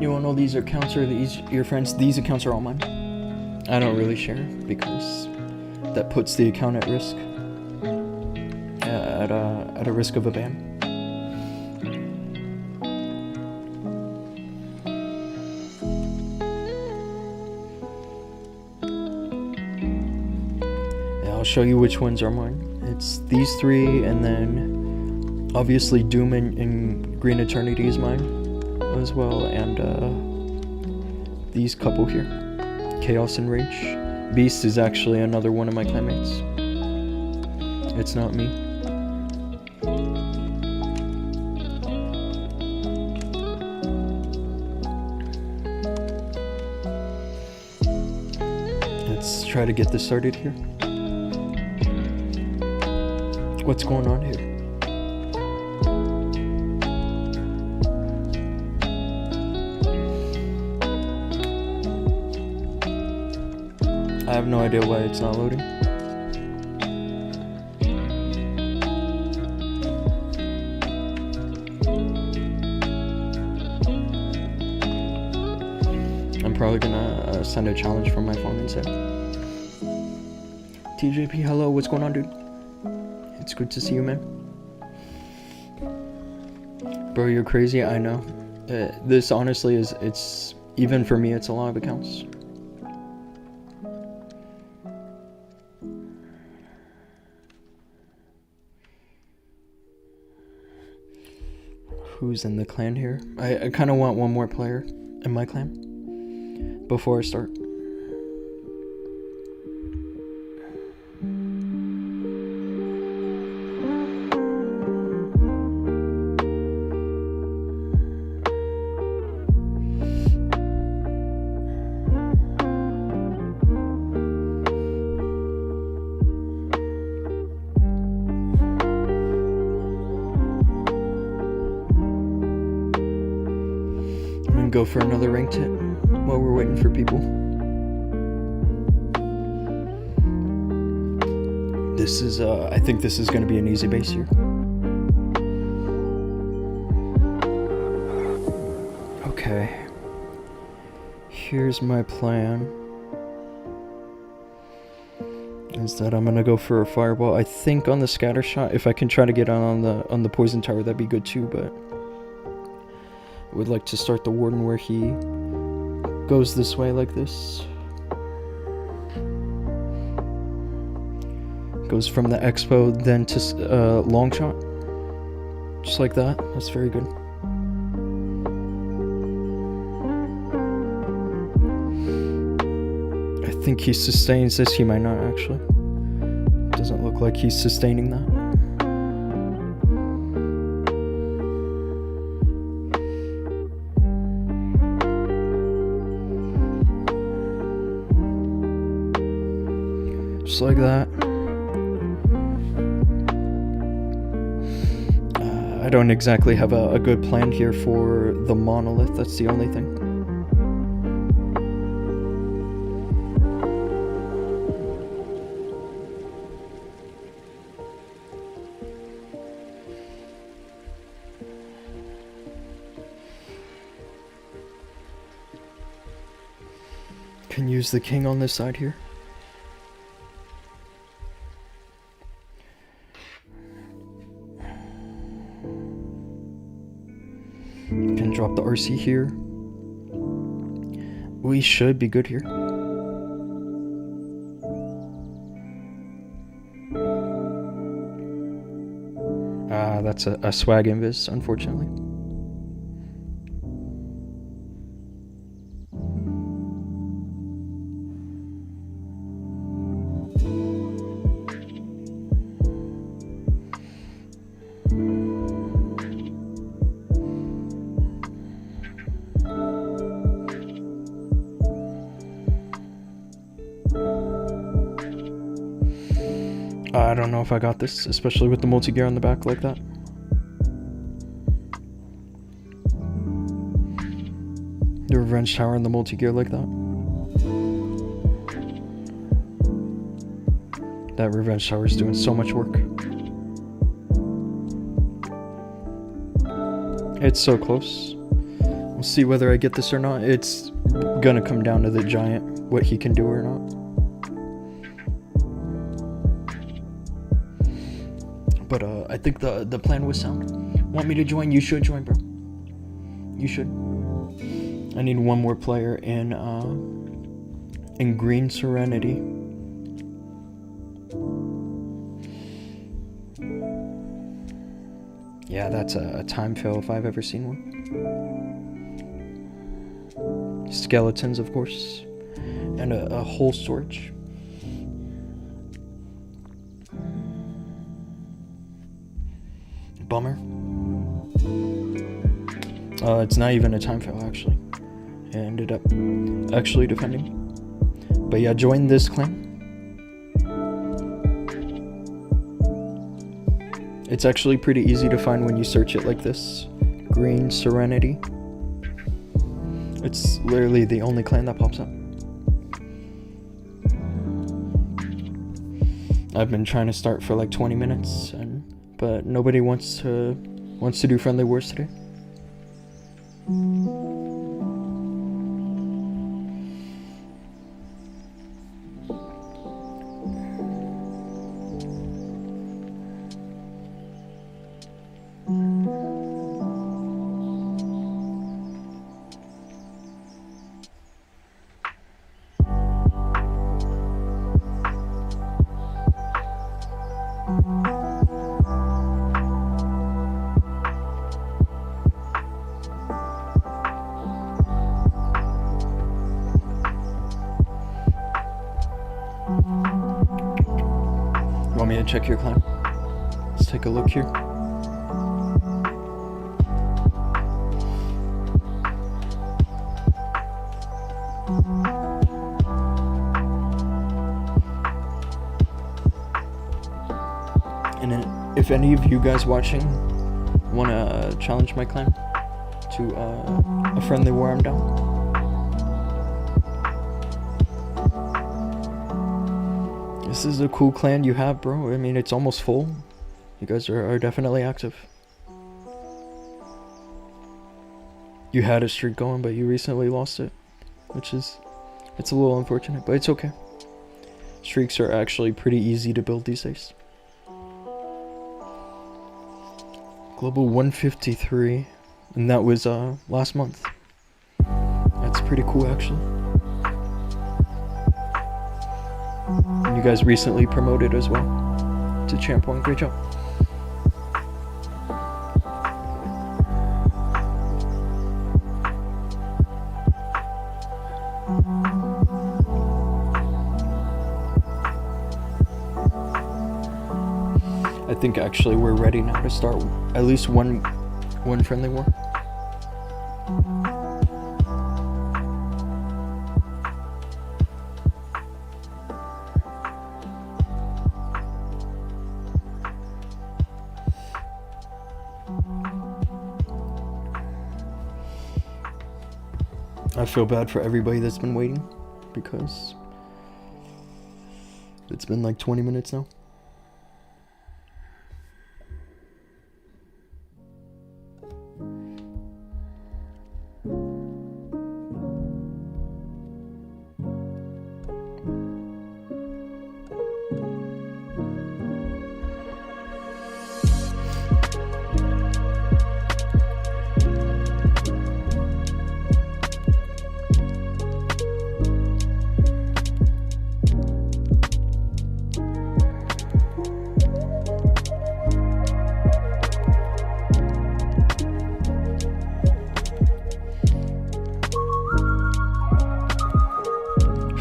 You want all these accounts or these your friends? These accounts are all mine. I don't really share because that puts the account at risk. At a risk of a ban. Yeah, I'll show you which ones are mine. It's these three, and then obviously Dhoom and Green Eternity is mine as well, and these couple here, Chaos and Rage. Beast is actually another one of my clanmates. It's not me. Let's try to get this started here. What's going on here? I have no idea why it's not loading. I'm probably gonna send a challenge from my phone instead. TJP, hello, what's going on, dude? It's good to see you, man. Bro, you're crazy, I know. This honestly it's even for me, it's a lot of accounts. Who's in the clan here? I kind of want one more player in my clan before I start. Go for another ranked hit while we're waiting for people. This is I think this is going to be an easy base here. Okay, here's my plan, is that I'm going to go for a fireball. I think on the scatter shot, if I can try to get on the poison tower, that'd be good too, but would like to start the warden where he goes this way like this. Goes from the expo then to long shot. Just like that. That's very good. I think he sustains this. He might not actually. Doesn't look like he's sustaining that. Just like that. I don't exactly have a good plan here for the monolith, that's the only thing. Can use the king on this side here. Can drop the RC here. We should be good here. That's a swag invis, unfortunately. I don't know if I got this, especially with the multi-gear on the back like that. The revenge tower and the multi-gear like that. That revenge tower is doing so much work. It's so close. We'll see whether I get this or not. It's gonna come down to the giant, what he can do or not. But I think the plan was sound. Want me to join? You should join, bro. You should. I need one more player in Green Serenity. Yeah, that's a time fail if I've ever seen one. Skeletons, of course, and a whole storage. Bummer. It's not even a time fail, actually. I ended up actually defending. But yeah, join this clan. It's actually pretty easy to find when you search it like this. Green Serenity. It's literally the only clan that pops up. I've been trying to start for like 20 minutes, but nobody wants to do friendly wars today. Want me to check your clan? Let's take a look here. And if any of you guys watching want to challenge my clan to a friendly war, I'm down. This is a cool clan you have, bro. I mean, it's almost full. You guys are definitely active. You had a streak going, but you recently lost it, it's a little unfortunate, but it's okay. Streaks are actually pretty easy to build these days. Global 153, and that was last month. That's pretty cool, actually. And you guys recently promoted as well to Champ 1. Great job. I think actually we're ready now to start at least one friendly war. I feel bad for everybody that's been waiting because it's been like 20 minutes now.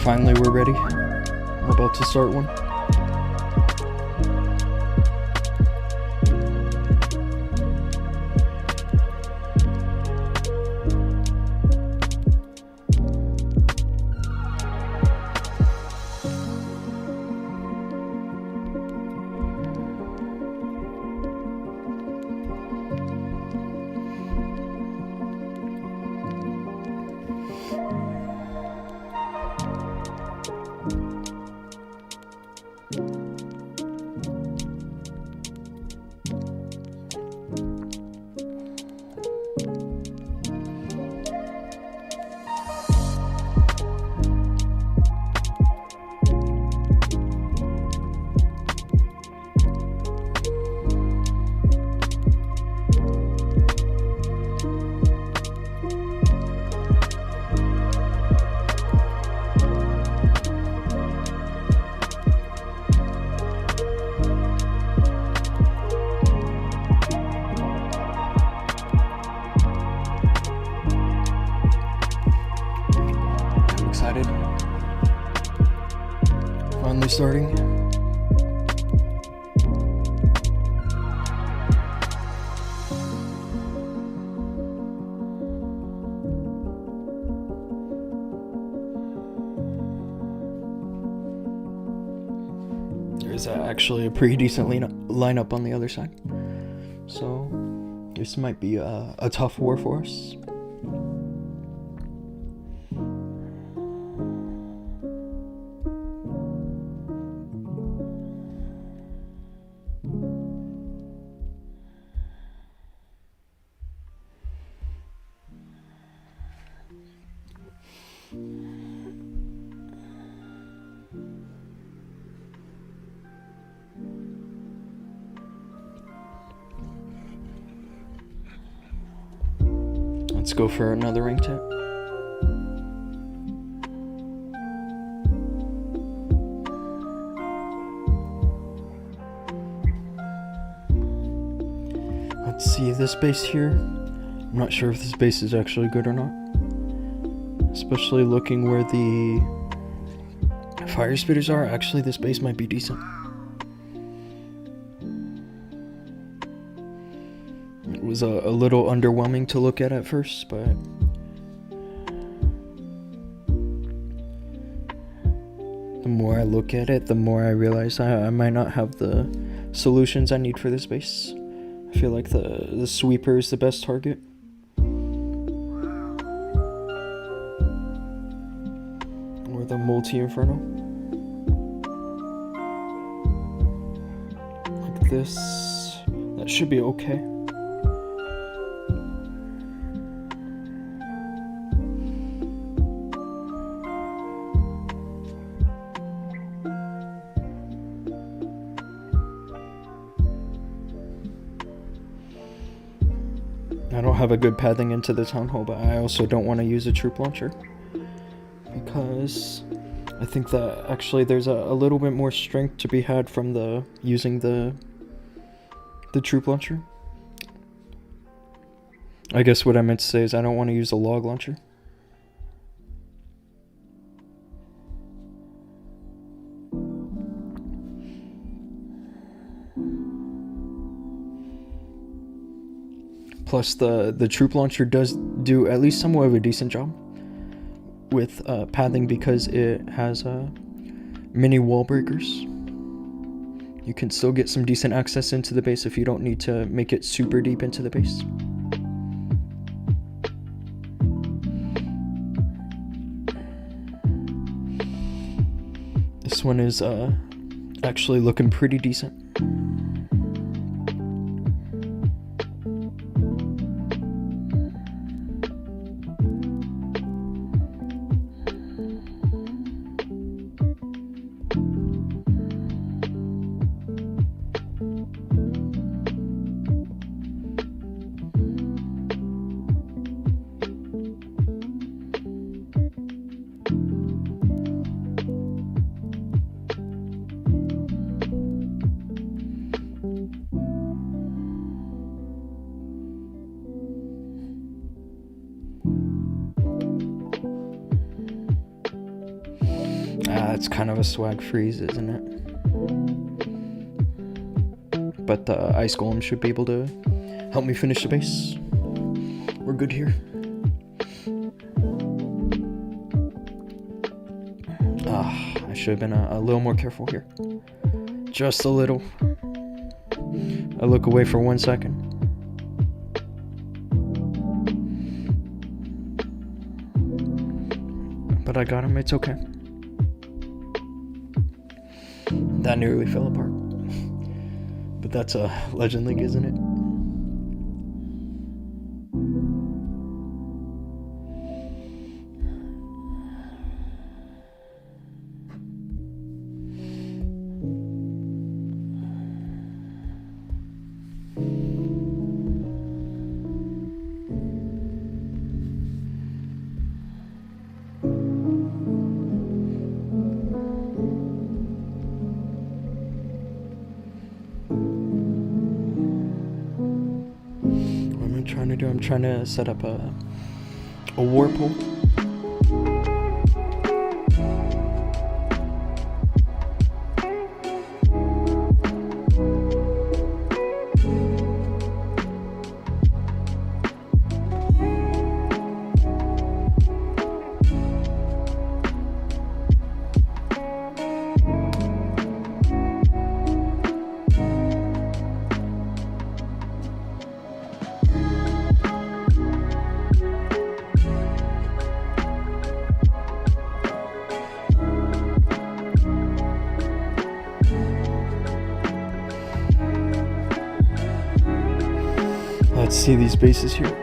Finally, we're ready. I'm about to start one. Finally starting. is actually a pretty decent lineup on the other side. So this might be a tough war for us. Let's go for another ring tap. Let's see this base here. I'm not sure if this base is actually good or not. Especially looking where the fire spitters are. Actually, this base might be decent. It was a little underwhelming to look at first, but the more I look at it, the more I realize I might not have the solutions I need for this base. I feel like the sweeper is the best target. Or the multi-inferno. Like this. That should be okay. I don't have a good pathing into the town hall, but I also don't want to use a troop launcher because I think that actually there's a little bit more strength to be had from using the troop launcher. I guess what I meant to say is I don't want to use a log launcher. Plus, the troop launcher does do at least somewhat of a decent job with pathing because it has mini wall breakers. You can still get some decent access into the base if you don't need to make it super deep into the base. This one is actually looking pretty decent. It's kind of a swag freeze, isn't it? But the ice golem should be able to help me finish the base. We're good here. I should have been a little more careful here. Just a little. I look away for 1 second. But I got him, it's okay. That nearly fell apart. But that's a Legend League, isn't it? I'm trying to set up a war pool. see these bases here?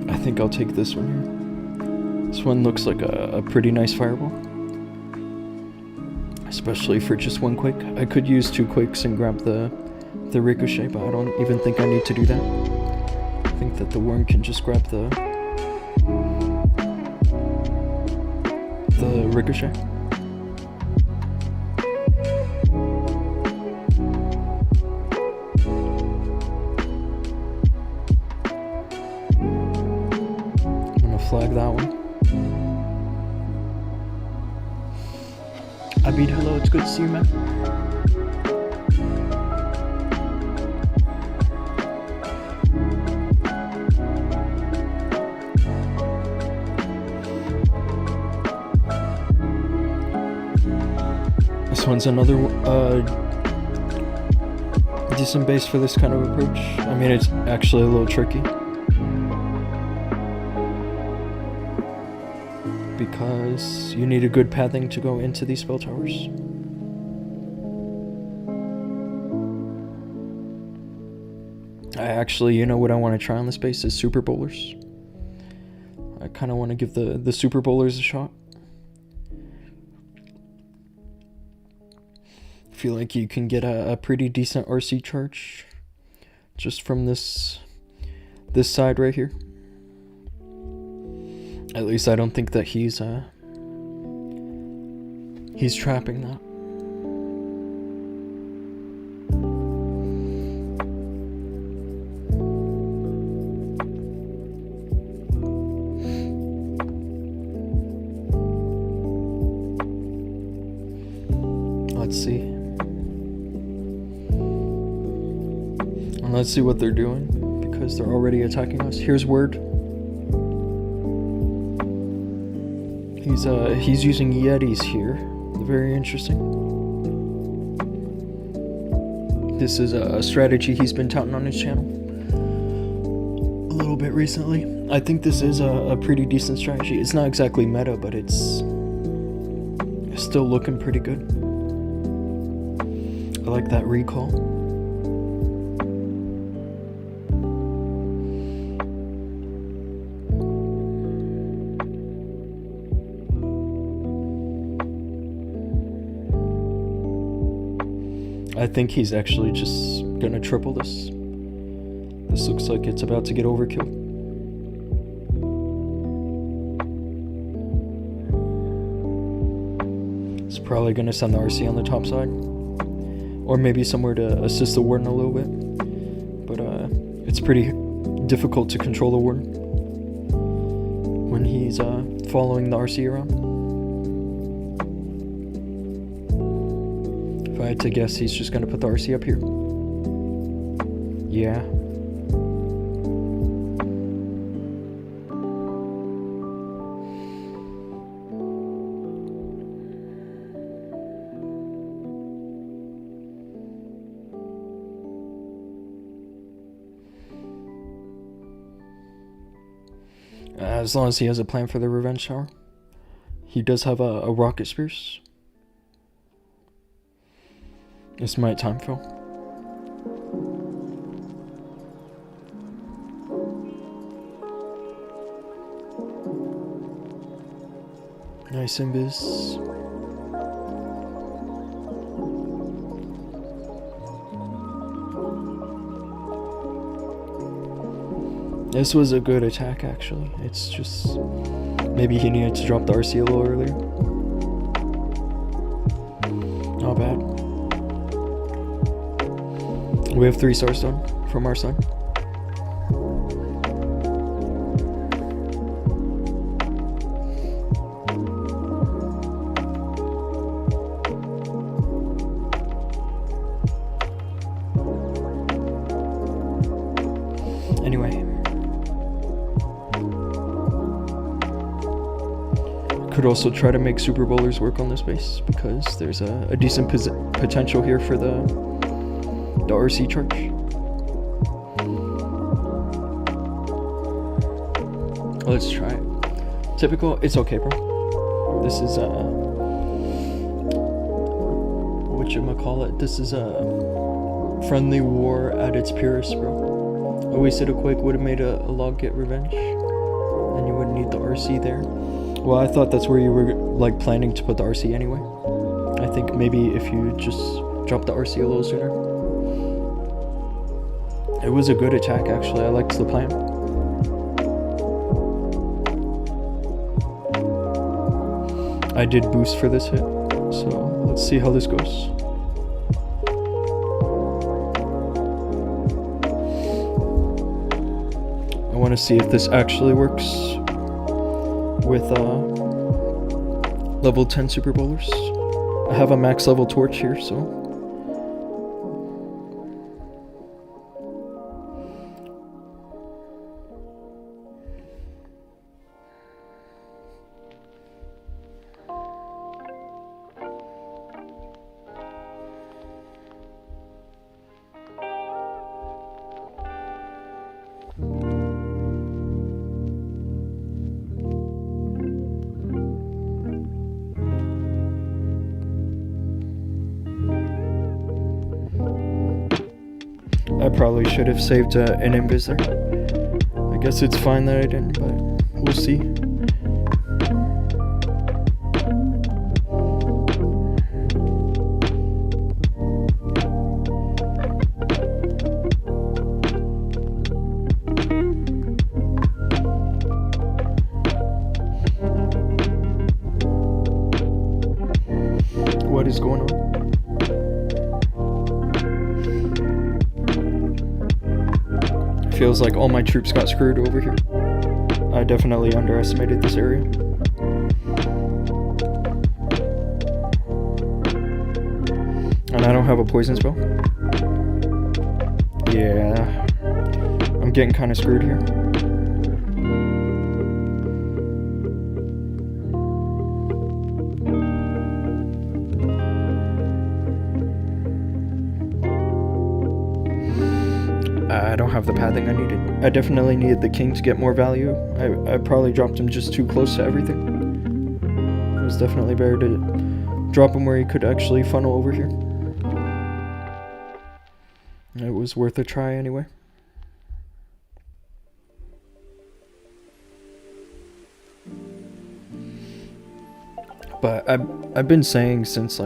I think I'll take this one here. This one looks like a pretty nice fireball. Especially for just one quake. I could use 2 quakes and grab the ricochet, but I don't even think I need to do that. I think that the worm can just grab the ricochet. Flag that one. Abid, hello, it's good to see you, man. This one's another decent base for this kind of approach. I mean, it's actually a little tricky, because you need a good pathing to go into these spell towers. You know what I want to try on this base is super bowlers. I kind of want to give the super bowlers a shot. I feel like you can get a pretty decent RC charge just from this side right here. At least I don't think that he's trapping that. Let's see. And let's see what they're doing, because they're already attacking us. Here's word. He's using Yetis here. Very interesting. This is a strategy he's been touting on his channel a little bit recently. I think this is a pretty decent strategy. It's not exactly meta, but it's still looking pretty good. I like that recall. I think he's actually just gonna triple this. This looks like it's about to get overkill. It's probably gonna send the RC on the top side, or maybe somewhere to assist the warden a little bit. But it's pretty difficult to control the warden when he's following the RC around. If I had to guess, he's just gonna put the RC up here. Yeah. As long as he has a plan for the revenge tower. He does have a rocket spears. This might time fill. Nice invis. This was a good attack, actually. It's just maybe he needed to drop the RC a little earlier. Not bad. We have 3 stars done from our side. Anyway. also try to make super bowlers work on this base because there's a decent potential here for the RC charge. Let's try it. Typical, it's okay, bro. This is whatchamacallit, this is a friendly war at its purest, bro. I wasted a Quake, would have made a log get revenge. Then you wouldn't need the RC there. Well, I thought that's where you were like planning to put the RC anyway. I think maybe if you just drop the RC a little sooner. It was a good attack, actually. I liked the plan. I did boost for this hit, so let's see how this goes. I want to see if this actually works with level 10 super bowlers. I have a max level torch here, so I probably should have saved an invis there. I guess it's fine that I didn't, but we'll see. What is going on? Feels like all my troops got screwed over here. I definitely underestimated this area. And I don't have a poison spell. Yeah. I'm getting kind of screwed here. I don't have the pathing I needed. I definitely needed the king to get more value. I probably dropped him just too close to everything. It was definitely better to drop him where he could actually funnel over here. It was worth a try anyway. But I've been saying since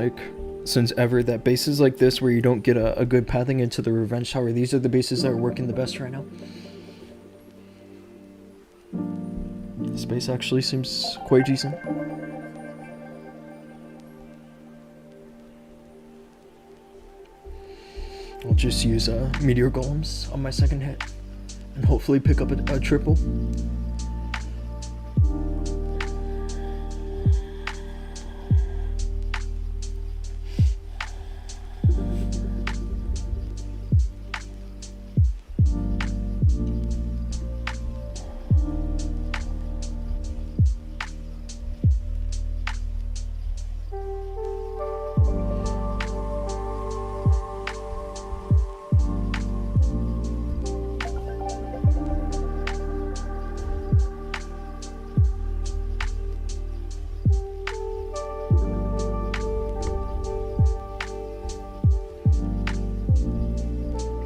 ever that bases like this where you don't get a good pathing into the revenge tower, these are the bases that are working the best right now. This base actually seems quite decent. I'll just use meteor golems on my second hit and hopefully pick up a triple.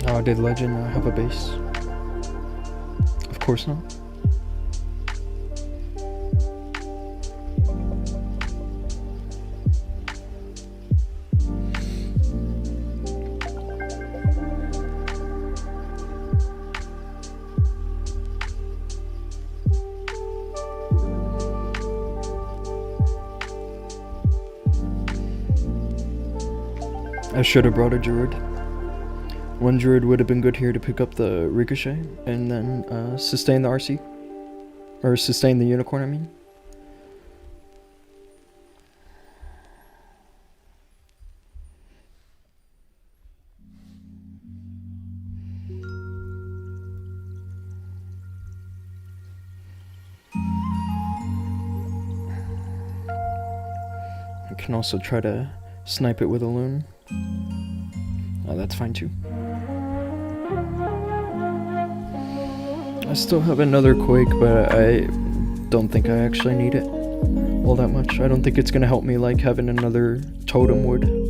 Oh, did Legend have a base? Of course not. I should have brought a druid. One druid would have been good here to pick up the ricochet and then sustain the RC. Or sustain the unicorn, I mean. I can also try to snipe it with a loon. Oh, that's fine too. I still have another Quake, but I don't think I actually need it all that much. I don't think it's gonna help me like having another totem would.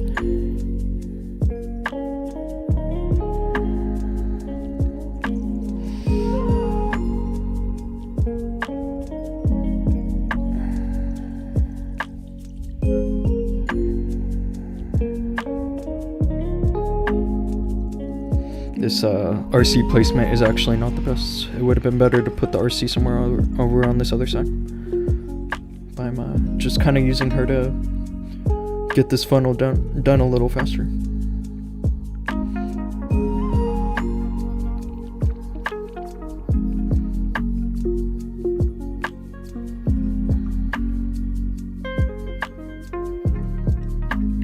This RC placement is actually not the best. It would have been better to put the RC somewhere over on this other side. But I'm just kind of using her to get this funnel done a little faster.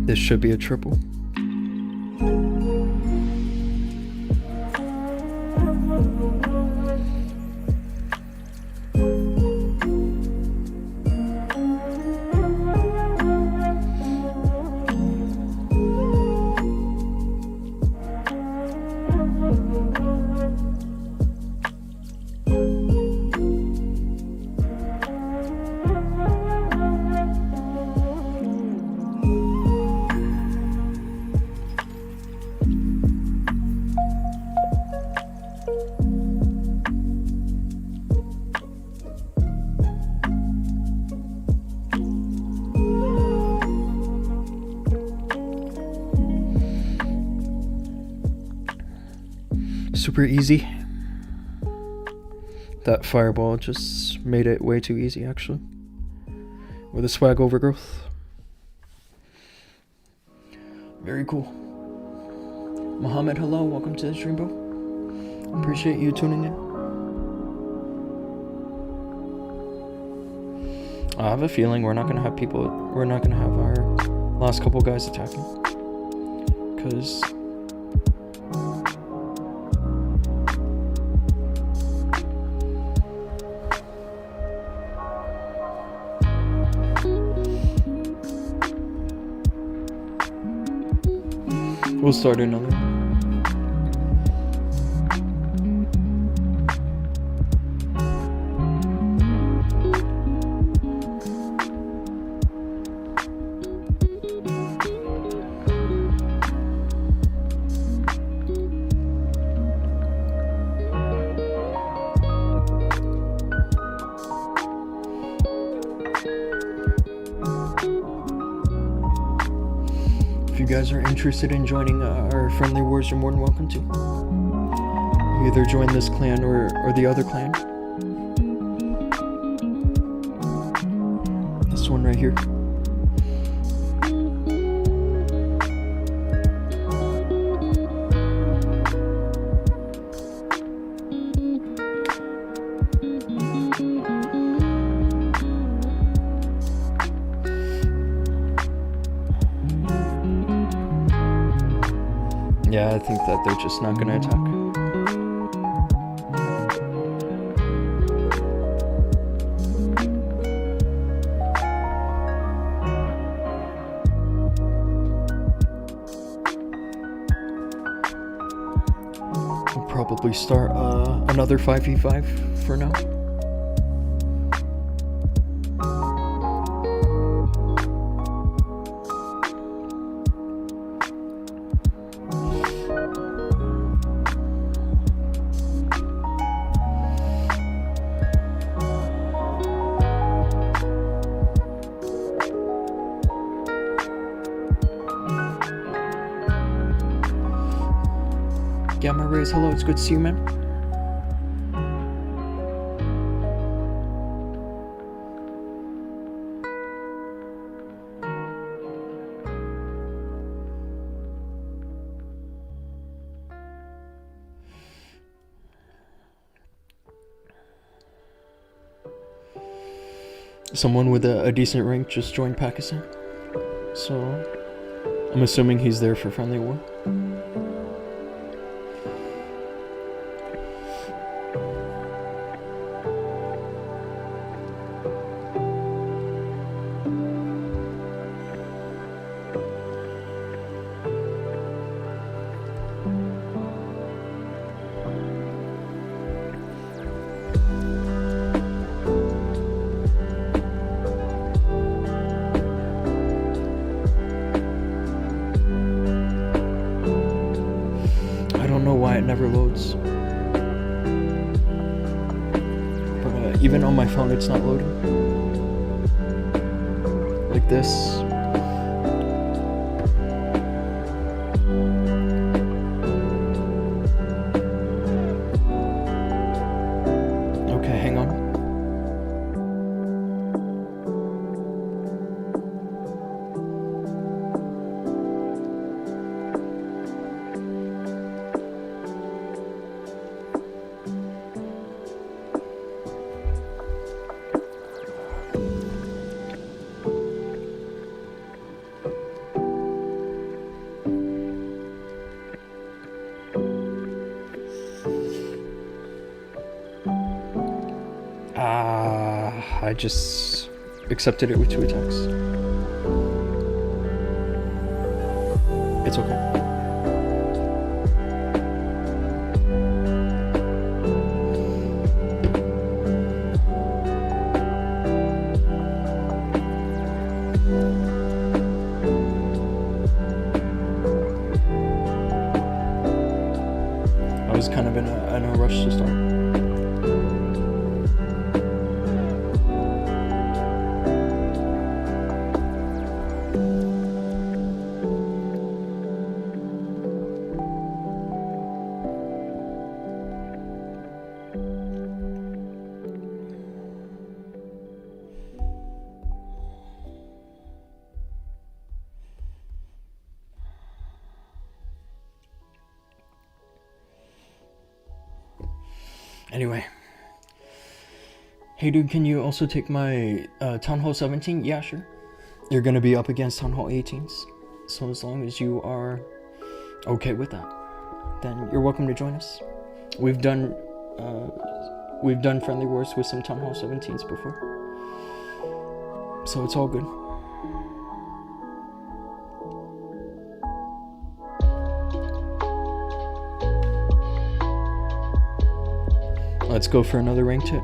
This should be a triple. Super easy. That fireball just made it way too easy, actually. With a swag overgrowth. Very cool. Mohammed, hello, welcome to the stream, bro. Appreciate you tuning in. I have a feeling we're not gonna have our last couple guys attacking. Cause we'll start another. If you guys are interested in joining our friendly wars, you're more than welcome to. Either join this clan or the other clan. This one right here. Yeah, I think that they're just not gonna attack. We'll probably start another 5v5 for now. Gamma Rays, hello, it's good to see you, man. Someone with a decent rank just joined Pakistan, so I'm assuming he's there for friendly war. it never loads. But even on my phone, it's not loading. Like this. Okay, hang on. I just accepted it with 2 attacks. It's okay. I was kind of in a rush to start. Anyway. Hey dude, can you also take my Town Hall 17? Yeah, sure. You're gonna be up against Town Hall 18s. So as long as you are okay with that, then you're welcome to join us. We've done friendly wars with some Town Hall 17s before. So it's all good. Let's go for another rank tip.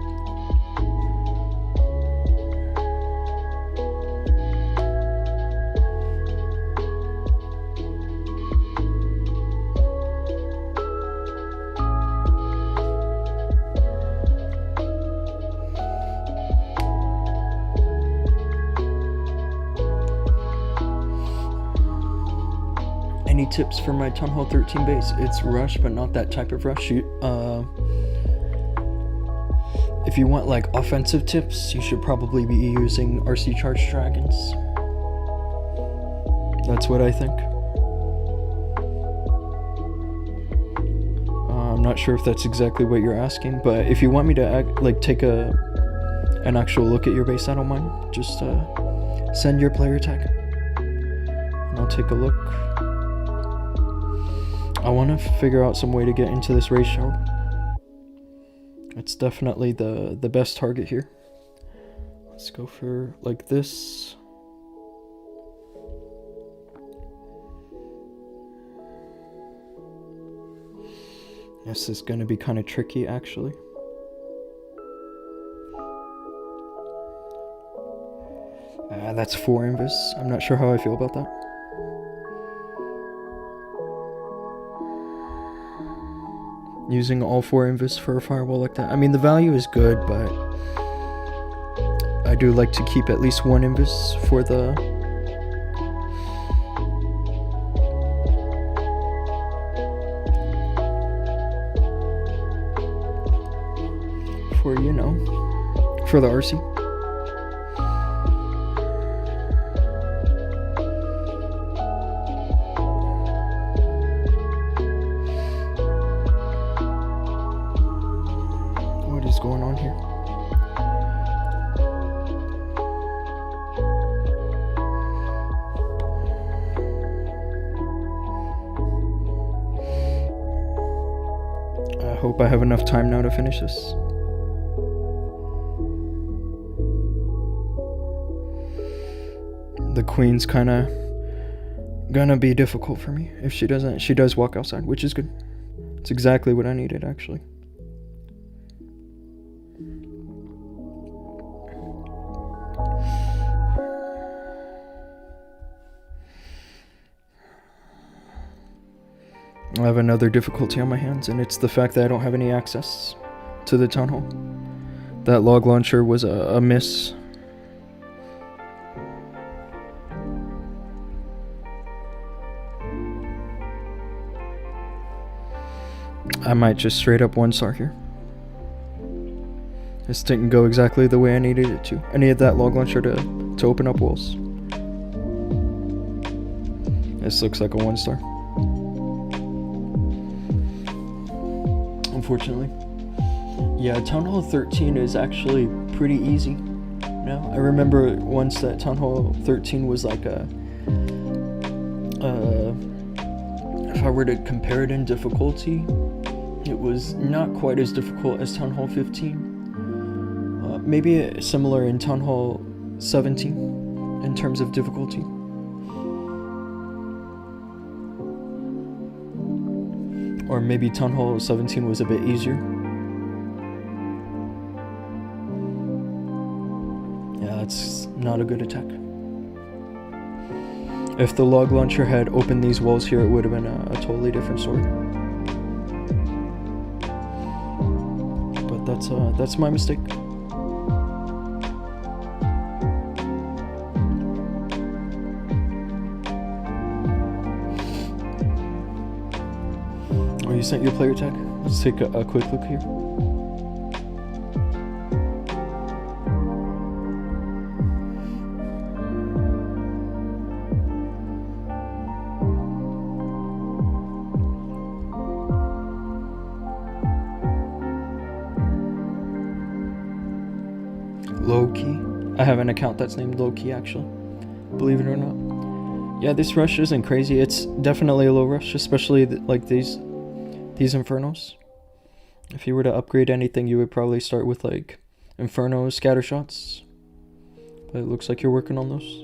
Any tips for my Town Hall 13 base? It's rush, but not that type of rush. If you want like offensive tips, you should probably be using RC Charged Dragons. That's what I think. I'm not sure if that's exactly what you're asking, but if you want me to take an actual look at your base, I don't mind. Just send your player tag, and I'll take a look. I want to figure out some way to get into this race show. It's definitely the best target here. Let's go for like this. This is going to be kind of tricky actually. That's 4 invis. I'm not sure how I feel about that. Using all 4 invis for a firewall like that. I mean, the value is good, but I do like to keep at least 1 invis for for the RC. Going on here. I hope I have enough time now to finish this. The queen's kind of gonna be difficult for me. If she does walk outside, which is good. It's exactly what I needed actually. I have another difficulty on my hands, and it's the fact that I don't have any access to the town hall. That log launcher was a miss. I might just straight up 1-star here. This didn't go exactly the way I needed it to. I needed that log launcher to open up walls. This looks like a 1-star. Unfortunately. Yeah, Town Hall 13 is actually pretty easy now. I remember once that Town Hall 13 was like a... if I were to compare it in difficulty, it was not quite as difficult as Town Hall 15. Maybe similar in Town Hall 17 in terms of difficulty. Or maybe Town Hall 17 was a bit easier. Yeah, that's not a good attack. If the log launcher had opened these walls here, it would have been a totally different story. But that's my mistake. Oh, you sent your player tag? Let's take a quick look here. Low key. I have an account that's named Low Key, actually. Believe it or not. Yeah, this rush isn't crazy. It's definitely a low rush, especially like these Infernos. If you were to upgrade anything, you would probably start with like Inferno scatter shots. But it looks like you're working on those.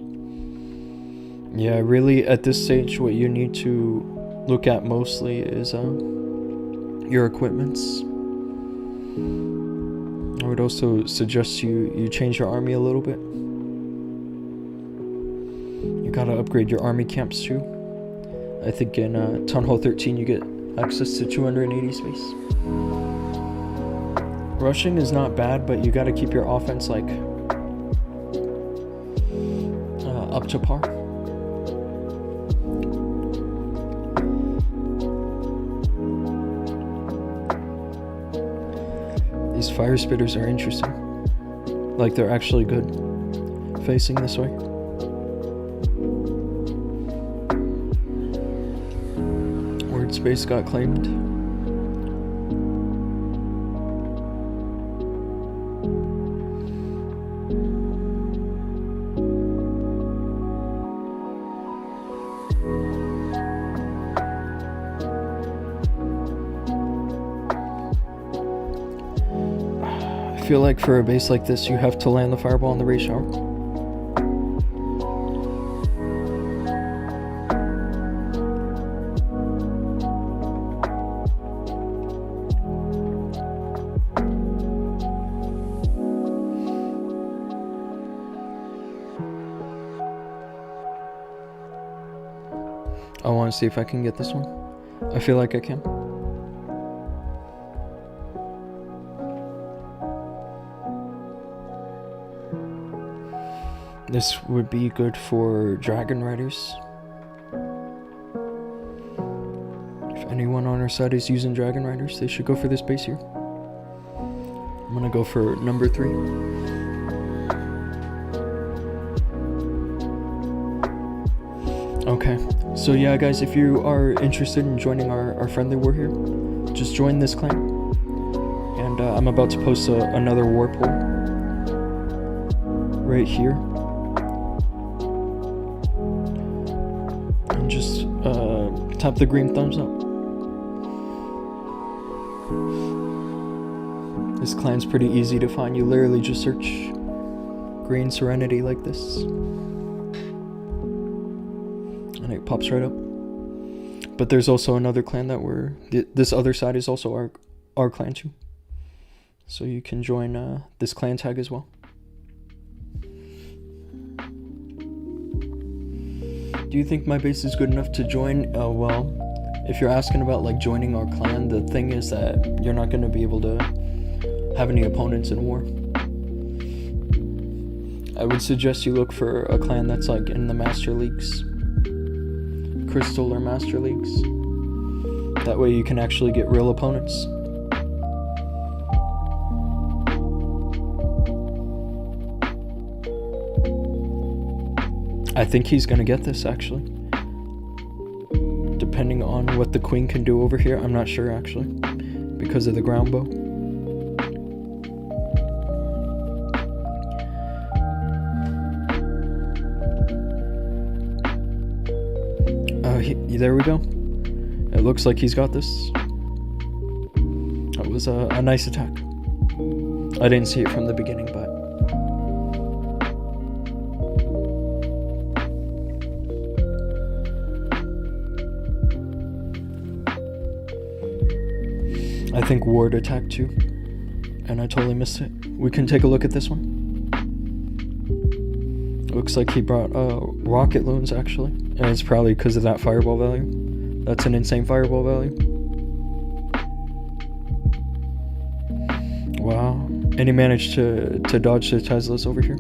Yeah, really at this stage, what you need to look at mostly is your equipments. I would also suggest you change your army a little bit. You gotta upgrade your army camps too. I think in Town Hall 13 you get access to 280 space. Rushing is not bad, but you gotta keep your offense like up to par. These fire spitters are interesting. Like they're actually good facing this way. Word space got claimed. I feel like for a base like this, you have to land the fireball on the ray shower. I want to see if I can get this one. I feel like I can. This would be good for Dragon Riders. If anyone on our side is using Dragon Riders, they should go for this base here. I'm gonna go for number 3. Okay, so yeah guys, if you are interested in joining our friendly war here, just join this clan. And I'm about to post another war poll right here. And just tap the green thumbs up. This clan's pretty easy to find. You literally just search Green Serenity like this. And it pops right up. But there's also another clan that this other side is also our clan too. So you can join this clan tag as well. Do you think my base is good enough to join? Well, if you're asking about like joining our clan, the thing is that you're not going to be able to have any opponents in war. I would suggest you look for a clan that's like in the Master Leagues, Crystal or Master Leagues. That way you can actually get real opponents. I think he's gonna get this, actually. Depending on what the queen can do over here, I'm not sure, actually, because of the ground bow. There we go. It looks like he's got this. That was a nice attack. I didn't see it from the beginning, but... I think Ward attacked too, and I totally missed it. We can take a look at this one. Looks like he brought rocket loons, actually, and it's probably because of that fireball value. That's an insane fireball value. Wow. And he managed to dodge the Teslas over here.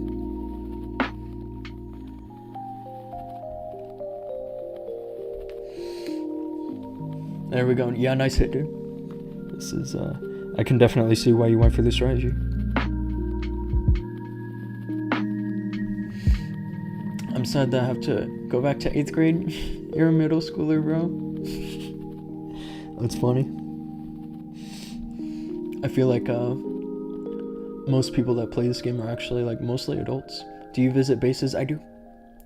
There we go. Yeah, nice hit, dude. This is, I can definitely see why you went for this strategy. I'm sad that I have to go back to 8th grade. You're a middle schooler, bro. That's funny. I feel like most people that play this game are actually like mostly adults. Do you visit bases? I do.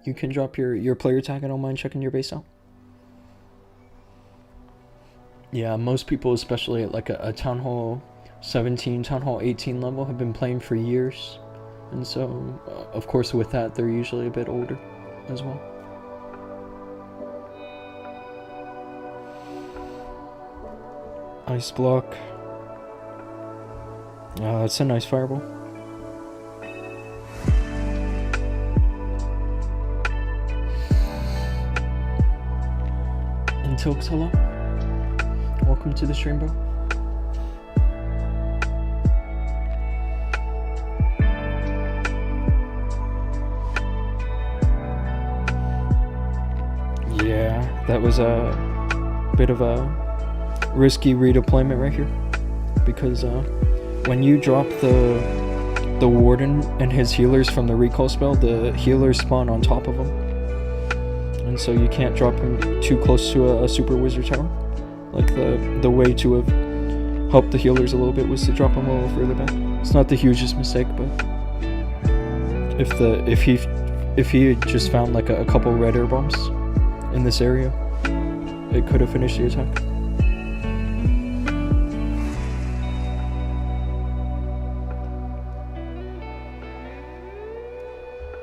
You can drop your player tag. I don't mind checking your base out. Yeah, most people, especially at like a Town Hall 17, Town Hall 18 level, have been playing for years. And so, of course, with that, they're usually a bit older as well. Ice block. It's a nice fireball. And Tilks, hello. Welcome to the stream, bro. Yeah, that was a bit of a risky redeployment right here, because when you drop the warden and his healers from the recall spell, the healers spawn on top of him, and so you can't drop him too close to a super wizard tower. Like the way to have helped the healers a little bit was to drop him a little further back. It's not the hugest mistake, but if he had just found like a couple red air bombs in this area, it could have finished the attack.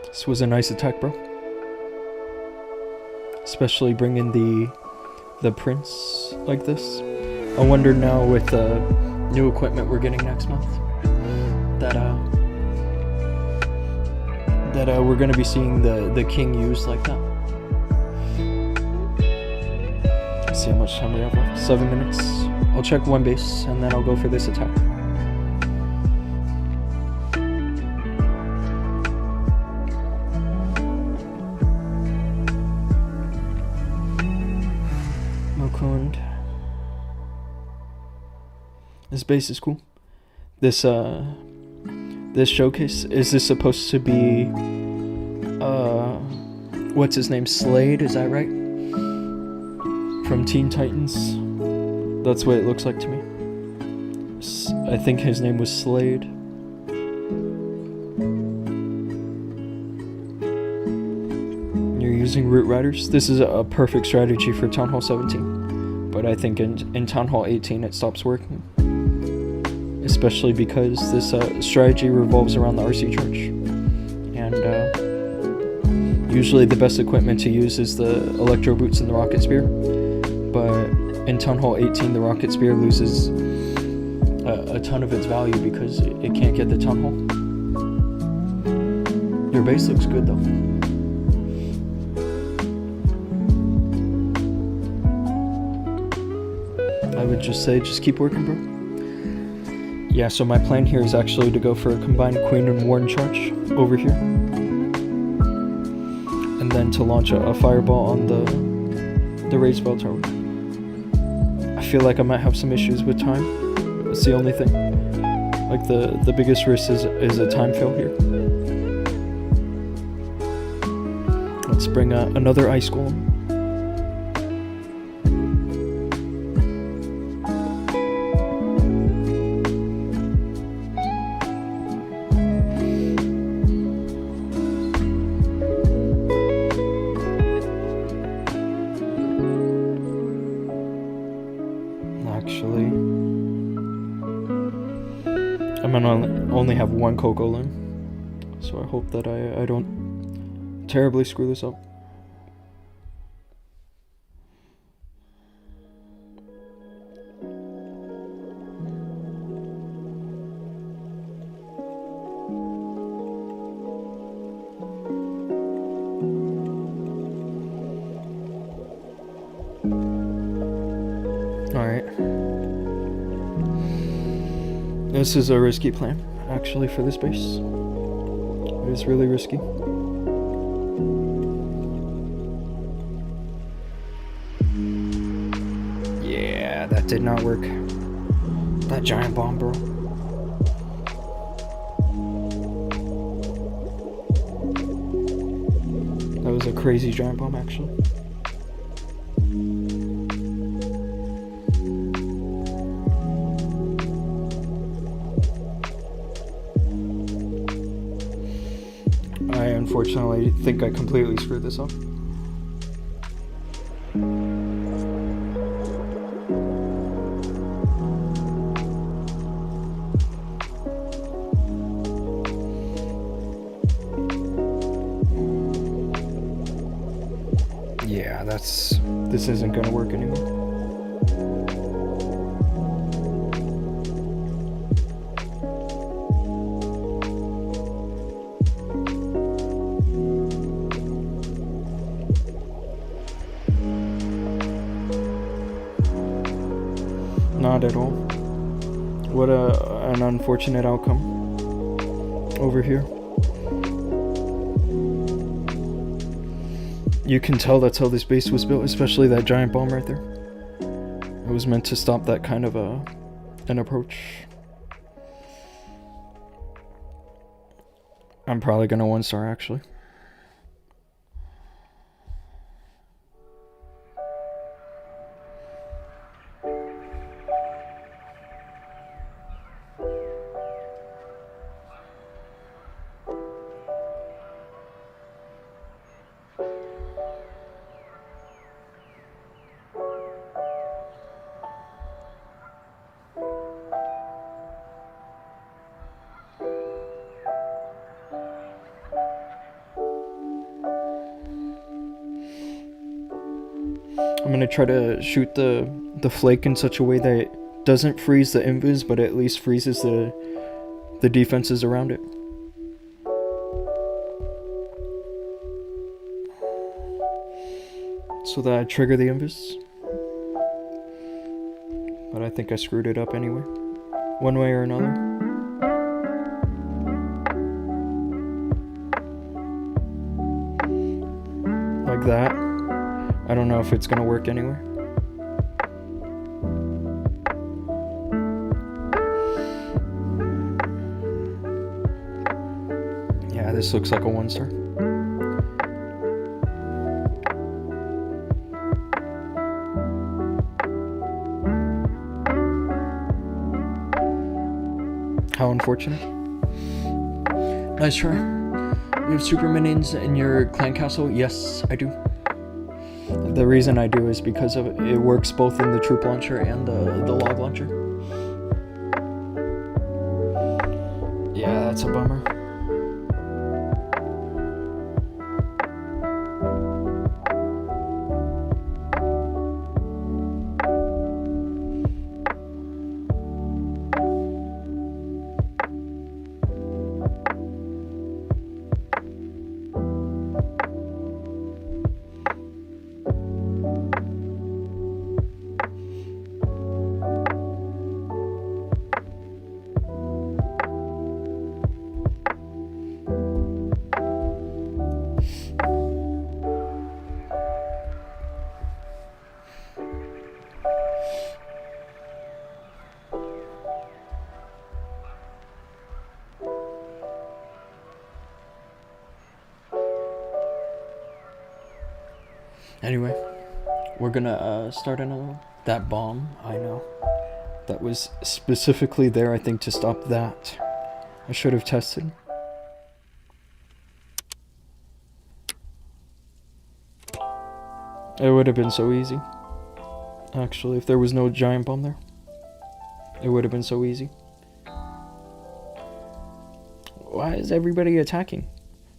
This was a nice attack, bro. Especially bringing the prince like this. I wonder now with the new equipment we're getting next month that we're gonna be seeing the king used like that. Let's see how much time we have left. 7 minutes. I'll check one base and then I'll go for this attack. This base is cool. This showcase, is this supposed to be what's his name, Slade, is that right? From Teen Titans. That's what it looks like to me. I think his name was Slade. You're using Root Riders. This is a perfect strategy for Town Hall 17, but I think in Town Hall 18 it stops working. Especially because this strategy revolves around the RC charge. And usually the best equipment to use is the Electro Boots and the Rocket Spear. But in Town Hall 18, the Rocket Spear loses a ton of its value because it can't get the Town Hall. Your base looks good though. would just say, just keep working, bro. Yeah, so my plan here is actually to go for a combined Queen and Warden charge over here. And then to launch a fireball on the raised bell tower. I feel like I might have some issues with time. That's the only thing. Like the biggest risk is a time fail here. Let's bring another ice golem. Actually, I'm gonna only have one Coco so I hope that I don't terribly screw this up. Alright. This is a risky plan, actually, for this base. It is really risky. Yeah, that did not work. That giant bomb, bro. That was a crazy giant bomb, actually. I unfortunately think I completely screwed this up. Yeah, this isn't gonna work anymore. Not at all. What an unfortunate outcome over here. You can tell that's how this base was built, especially that giant bomb right there. It was meant to stop that kind of an approach. I'm probably gonna 1-star actually. I'm gonna try to shoot the flake in such a way that it doesn't freeze the invis, but at least freezes the defenses around it. So that I trigger the invis. But I think I screwed it up anyway, one way or another. Like that. I don't know if it's gonna work anywhere. Yeah, this looks like a 1-star. How unfortunate. Nice try. You have super minions in your clan castle? Yes, I do. The reason I do is because of it works both in the troop launcher and the log launcher. Yeah, that's a bummer. Anyway, we're gonna start another. That bomb, I know. That was specifically there, I think, to stop that. I should have tested. It would have been so easy. Actually, if there was no giant bomb there, it would have been so easy. Why is everybody attacking?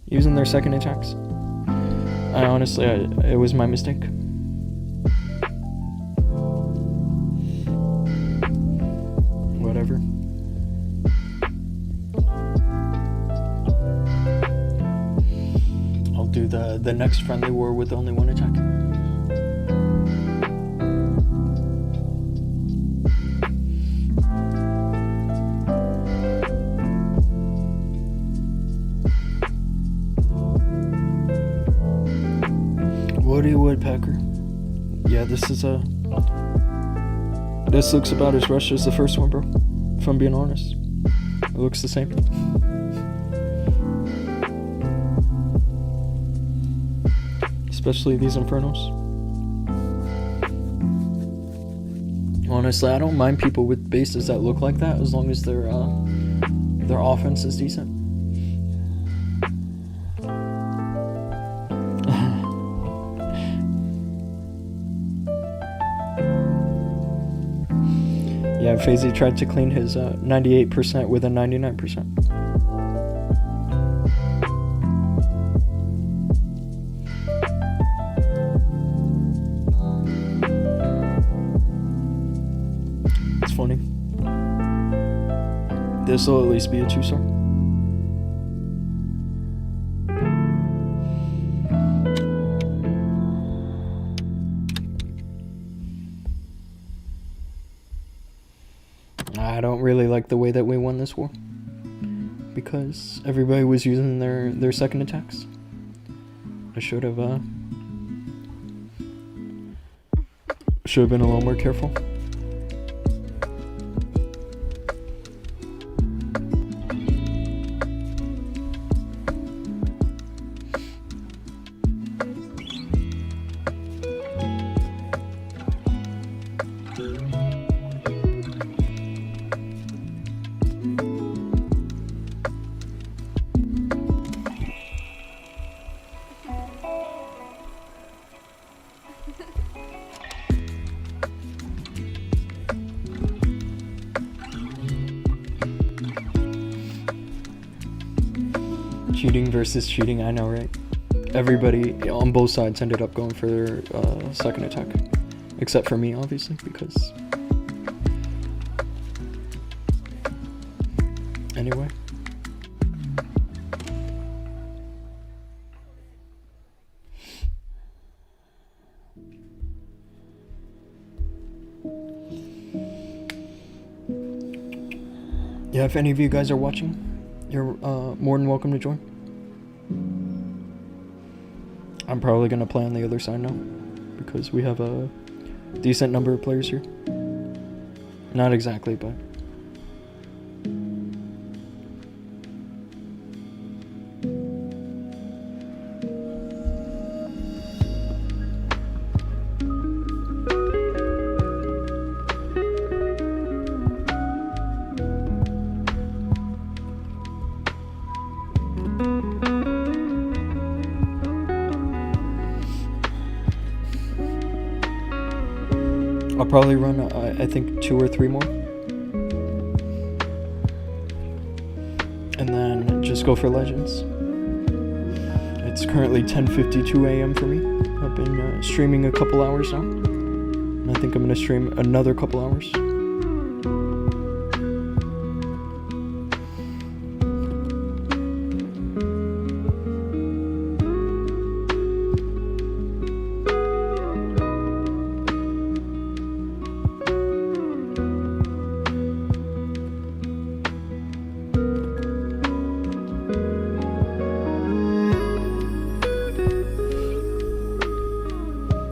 Using their second attacks? It was my mistake. Whatever. I'll do the next friendly war with only one attack. Woody Woodpecker. Yeah, this looks about as rushed as the first one, bro. If I'm being honest. It looks the same. Especially these Infernos. Honestly, I don't mind people with bases that look like that as long as their offense is decent. Yeah, FaZe tried to clean his 98% with a 99%. It's funny. This will at least be a 2-star. I don't really like the way that we won this war because everybody was using their second attacks. I should have been a little more careful. Cheating versus cheating, I know, right? Everybody on both sides ended up going for their second attack. Except for me, obviously, because... Anyway. Yeah, if any of you guys are watching, you're more than welcome to join. I'm probably going to play on the other side now, because we have a decent number of players here. Not exactly, but... I'll probably run, I think, 2 or 3 more. And then just go for Legends. It's currently 10:52 a.m. for me. I've been streaming a couple hours now. And I think I'm going to stream another couple hours.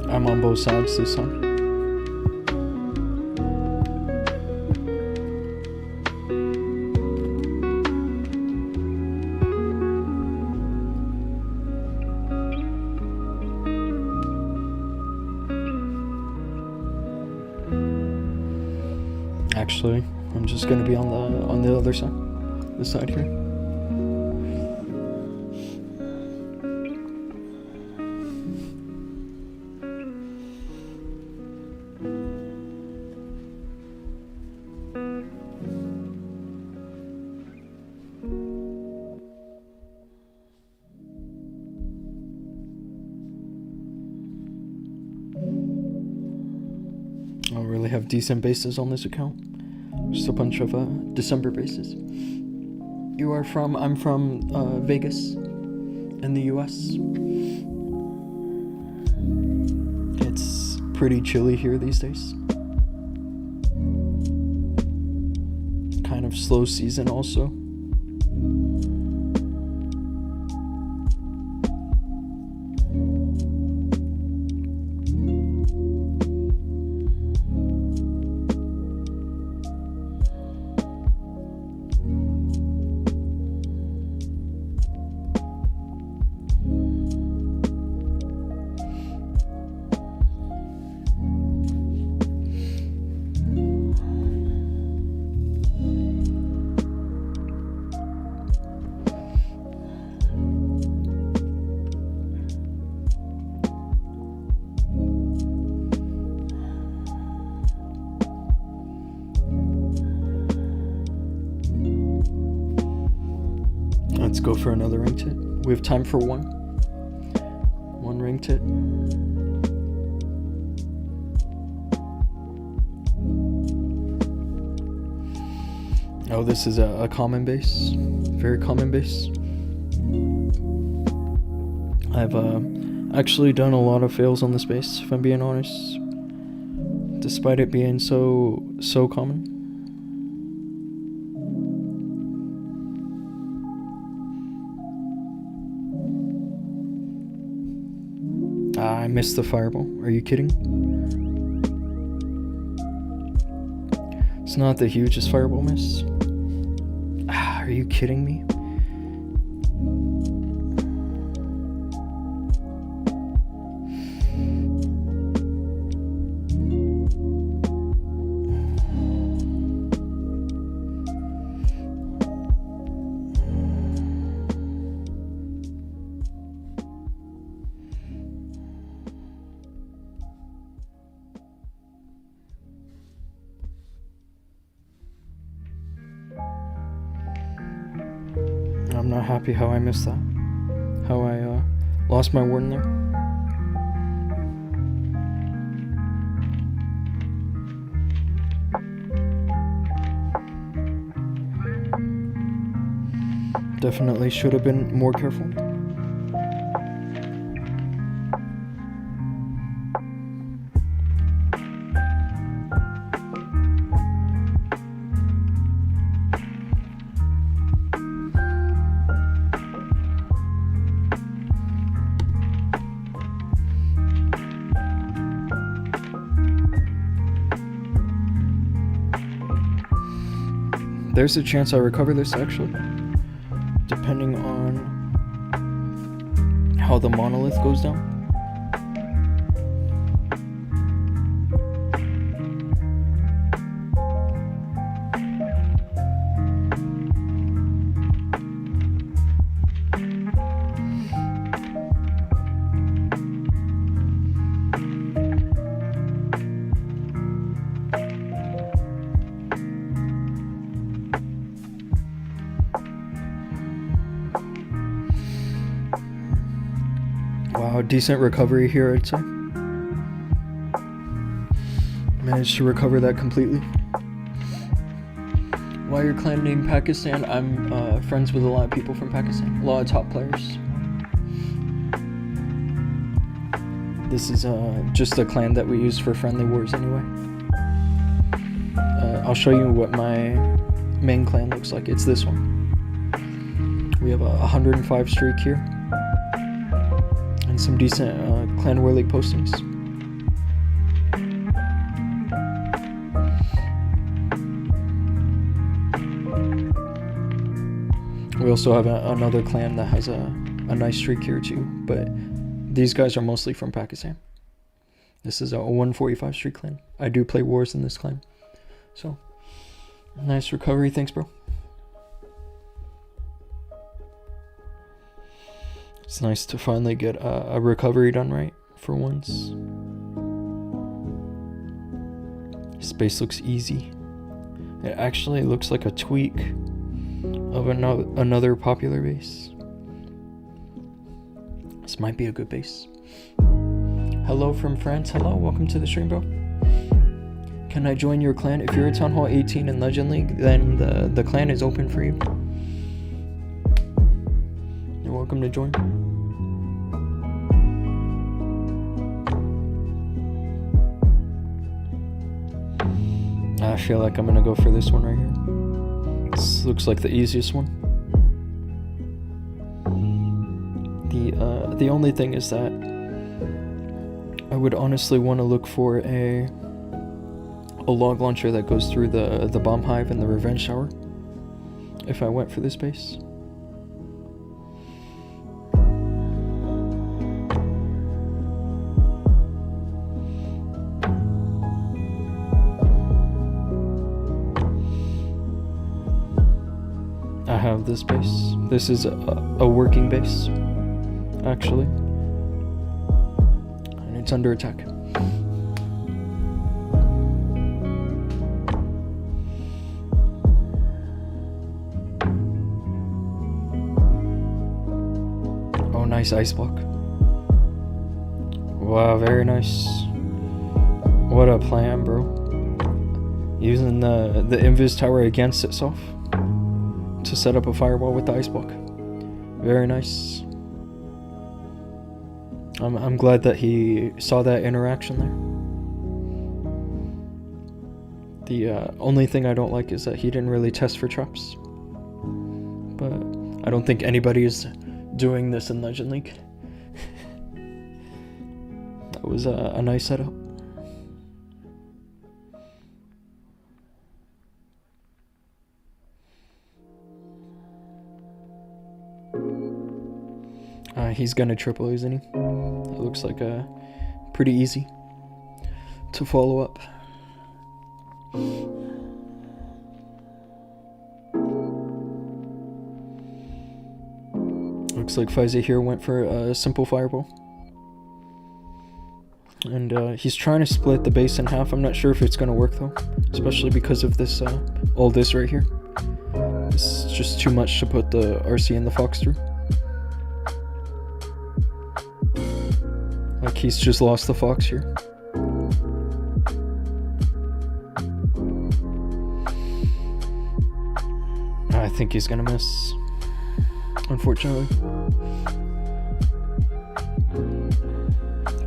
I'm on both sides this time. Actually, I'm just gonna be on the other side, this side here. I don't really have decent bases on this account. Just a bunch of December bases. You are from? I'm from Vegas, in the US. It's pretty chilly here these days. Kind of slow season also. Let's go for another ring tit. We have time for one ring tit. Oh, this is a common base. Very common base. I've actually done a lot of fails on this base, if I'm being honest. Despite it being so common. I missed the fireball. Are you kidding? It's not the hugest fireball miss. Are you kidding me? I'm not happy how I missed that. How I lost my warden there. Definitely should have been more careful. There's a chance I recover this actually, depending on how the monolith goes down. Wow, decent recovery here, I'd say. Managed to recover that completely. Why your clan named Pakistan? I'm friends with a lot of people from Pakistan. A lot of top players. This is just a clan that we use for friendly wars anyway. I'll show you what my main clan looks like. It's this one. We have a 105 streak here. And some decent clan war league postings. We also have another clan that has a nice streak here too, but these guys are mostly from Pakistan. This is a 145 streak clan. I do play wars in this clan, so Nice recovery, thanks, bro. It's nice to finally get a recovery done right for once. Space looks easy. It actually looks like a tweak of another popular base. This might be a good base. Hello from France. Hello, welcome to the stream, bro. Can I join your clan? If you're a Town Hall 18 in Legend League, then the clan is open for you. You're welcome to join. I feel like I'm gonna go for this one right here. This looks like the easiest one. The only thing is that I would honestly want to look for a log launcher that goes through the bomb hive and the revenge tower if I went for this base. I have this base. This is a working base, actually, and it's under attack. Oh, nice ice block. Wow, very nice. What a plan, bro. Using the invis tower against itself to set up a firewall with the ice block. Very nice. I'm glad that he saw that interaction there. The only thing I don't like is that he didn't really test for traps. But I don't think anybody is doing this in Legend League. That was a nice setup. He's gonna triple, isn't he? It looks like pretty easy to follow up. Looks like Faiza here went for a simple fireball. And he's trying to split the base in half. I'm not sure if it's gonna work though, especially because of this, all this right here. It's just too much to put the RC and the Fox through. Like, he's just lost the Fox here. I think he's gonna miss, unfortunately.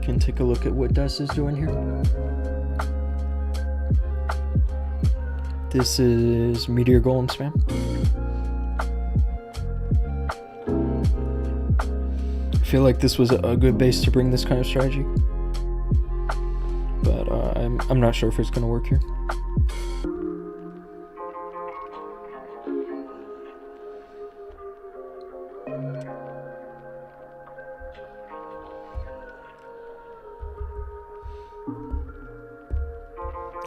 Can take a look at what Des is doing here. This is Meteor Golem spam. I feel like this was a good base to bring this kind of strategy, but I'm not sure if it's gonna work here.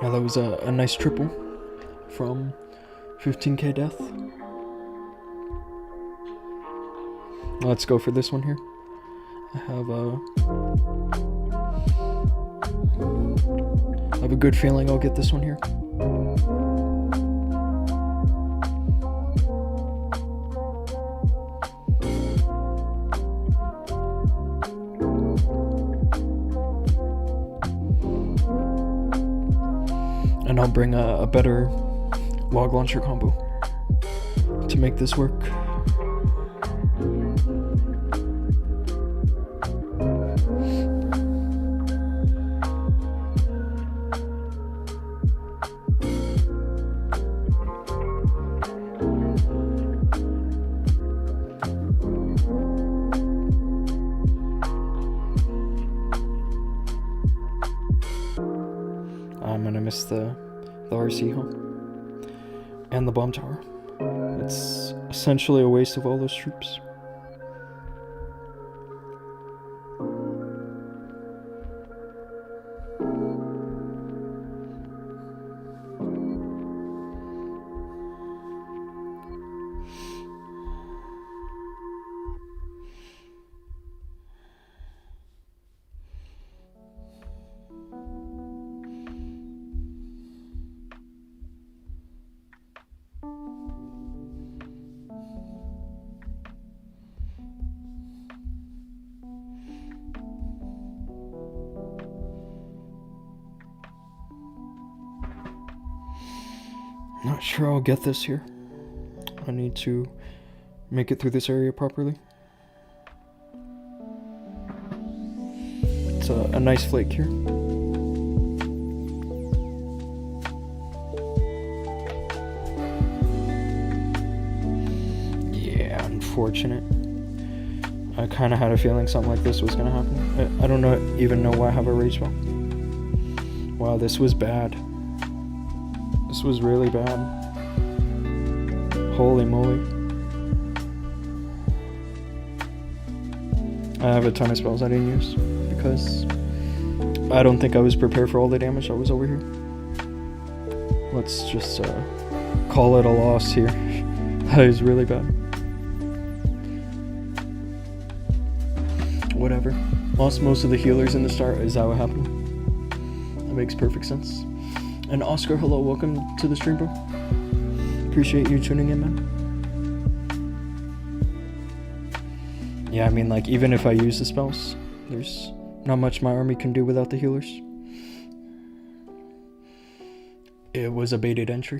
Now that was a nice triple from 15k death. Let's go for this one here. I have a good feeling I'll get this one here. And I'll bring a better log launcher combo to make this work. I'm gonna miss the RC home and the bomb tower. It's essentially a waste of all those troops. Not sure I'll get this here. I need to make it through this area properly. It's a nice flake here. Yeah, unfortunate. I kind of had a feeling something like this was gonna happen. I don't even know why I have a rage ball. Wow, this was bad. This was really bad. Holy moly. I have a ton of spells I didn't use because I don't think I was prepared for all the damage that was over here. Let's just call it a loss here. That is really bad. Whatever. Lost most of the healers in the start. Is that what happened? That makes perfect sense. And Oscar, hello, welcome to the stream, bro. Appreciate you tuning in, man. Yeah, I mean, like, even if I use the spells, there's not much my army can do without the healers. It was a baited entry.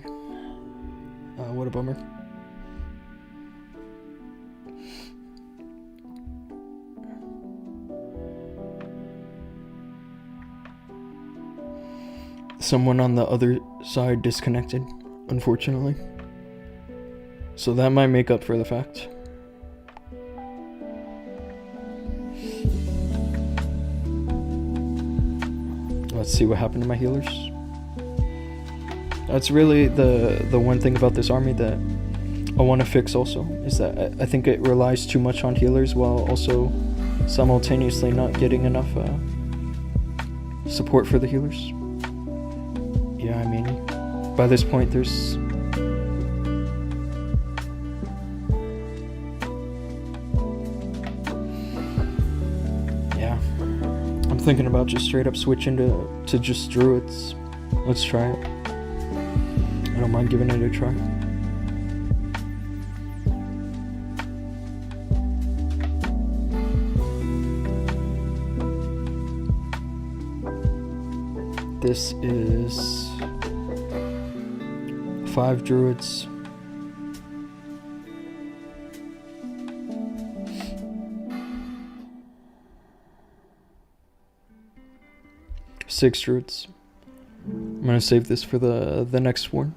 What a bummer. Someone on the other side disconnected, unfortunately. So that might make up for the fact. Let's see what happened to my healers. That's really the one thing about this army that I want to fix also, is that I think it relies too much on healers while also simultaneously not getting enough support for the healers. Yeah, I mean, by this point there's... Yeah. I'm thinking about just straight up switching to just druids. Let's try it. I don't mind giving it a try. This is 5 druids. Six druids. I'm gonna save this for the next one.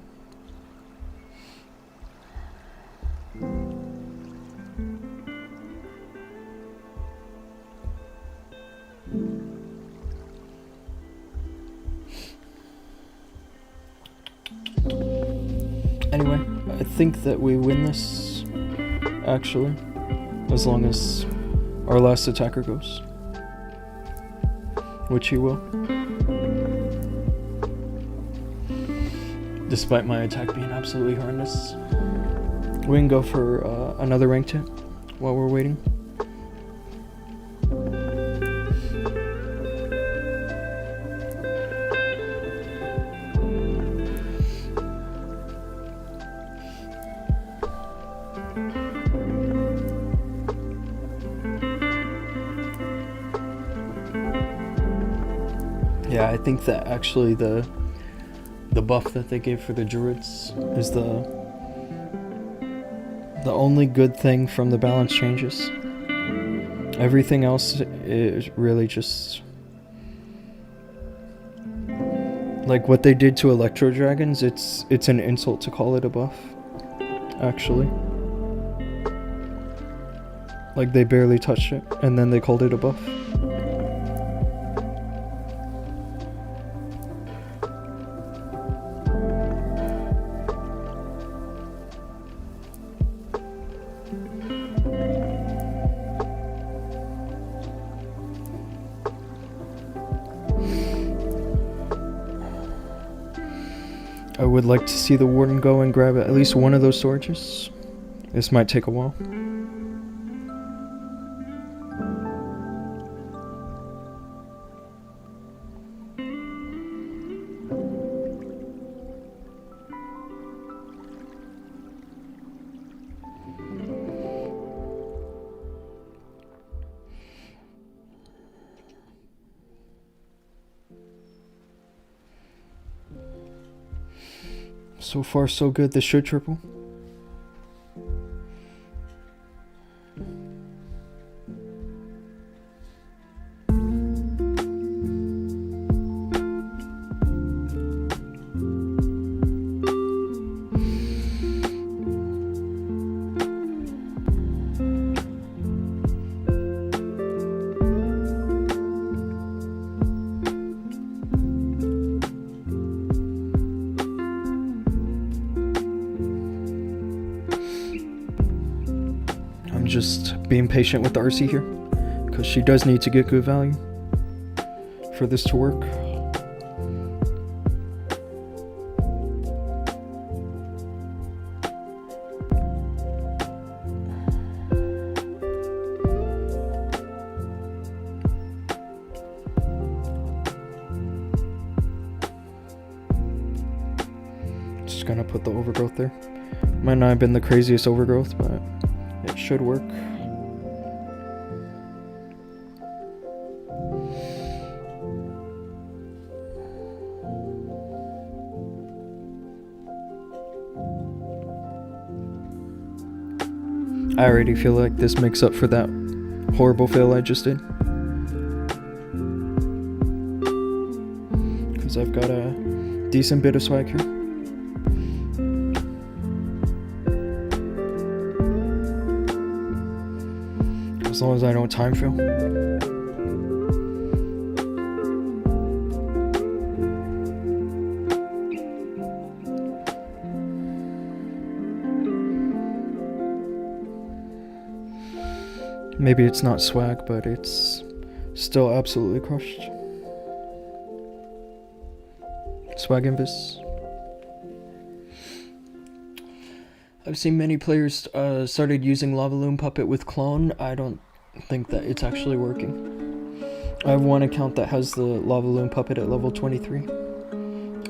Anyway, I think that we win this, actually, as long as our last attacker goes, which he will. Despite my attack being absolutely horrendous. We can go for another ranked hit while we're waiting. Yeah, I think that actually the buff that they gave for the druids is the only good thing from the balance changes. Everything else is really just like what they did to Electro Dragons. It's an insult to call it a buff, actually. Like, they barely touched it and then they called it a buff. I would like to see the warden go and grab at least one of those storages. This might take a while. So far, so good. This should triple. Just being patient with the RC here, because she does need to get good value for this to work. Just gonna put the overgrowth there. Might not have been the craziest overgrowth, but it should work. I already feel like this makes up for that horrible fail I just did, because I've got a decent bit of swag here. As long as I don't time fail. Maybe it's not swag, but it's still absolutely crushed. Swag Invis. I've seen many players started using Lava Loom Puppet with clone. I don't think that it's actually working. I have one account that has the Lava Loom Puppet at level 23,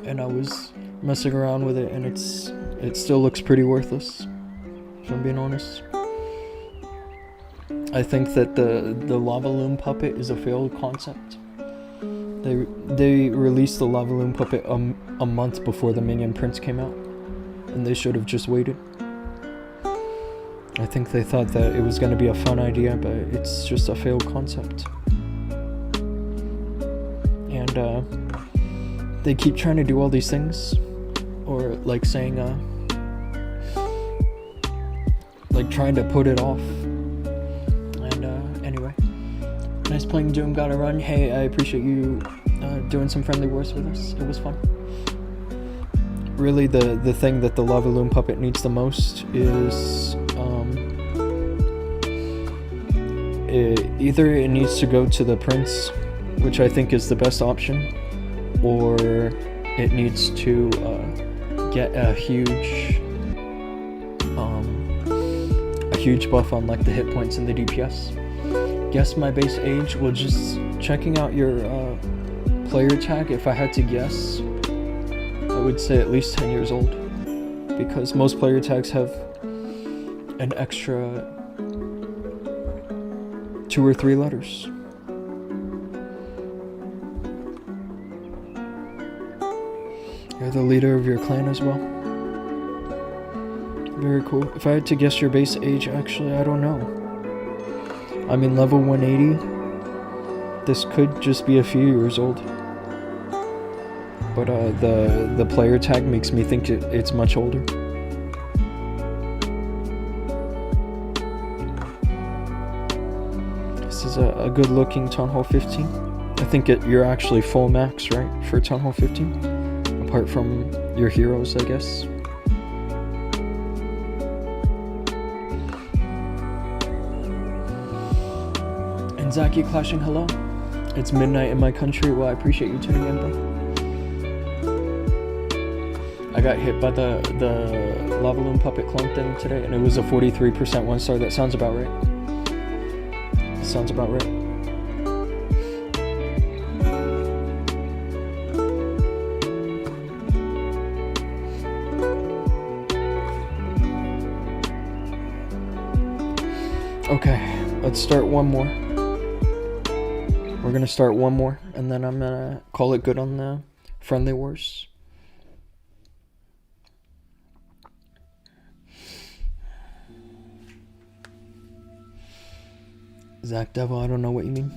and I was messing around with it, and it still looks pretty worthless, if I'm being honest. I think that the Lava Loom Puppet is a failed concept. They released the Lava Loom Puppet a month before the Minion Prince came out, and they should have just waited. I think they thought that it was going to be a fun idea, but it's just a failed concept. And they keep trying to do all these things, or like saying, like trying to put it off. And anyway, nice playing Doom, gotta run. Hey, I appreciate you doing some friendly wars with us. It was fun. Really, the thing that the Lava Loom Puppet needs the most is either it needs to go to the Prince, which I think is the best option, or it needs to get a huge buff on like the hit points and the DPS. Guess my base age. Well, just checking out your player tag, if I had to guess, I would say at least 10 years old, because most player tags have an extra 2 or 3 letters. You're the leader of your clan as well. Very cool. If I had to guess your base age, actually, I don't know. I'm in level 180. This could just be a few years old. But the player tag makes me think it's much older. This is a good looking Town Hall 15. I think you're actually full max, right, for Town Hall 15? Apart from your heroes, I guess. And Zaki clashing, hello. It's midnight in my country. Well, I appreciate you tuning in, bro. I got hit by the Lava Loom Puppet clone thing today, and it was a 43% 1-star. That sounds about right. Sounds about right. Okay, let's start one more. We're gonna start one more, and then I'm gonna call it good on the friendly wars. Zach Devil, I don't know what you mean.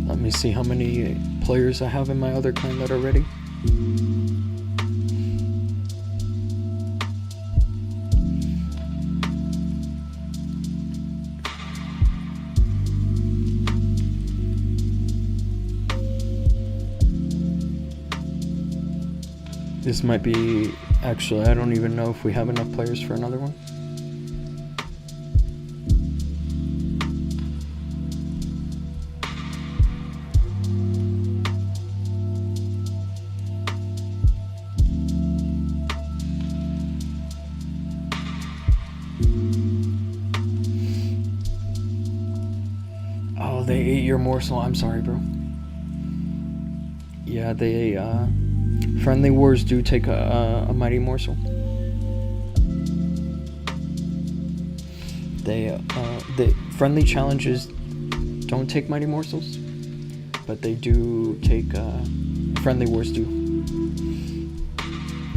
Let me see how many players I have in my other clan that are ready. This might be, actually, I don't even know if we have enough players for another one. Oh, they ate your morsel. I'm sorry, bro. Yeah, they friendly wars do take a mighty morsel. The friendly challenges don't take mighty morsels, but they do take friendly wars do.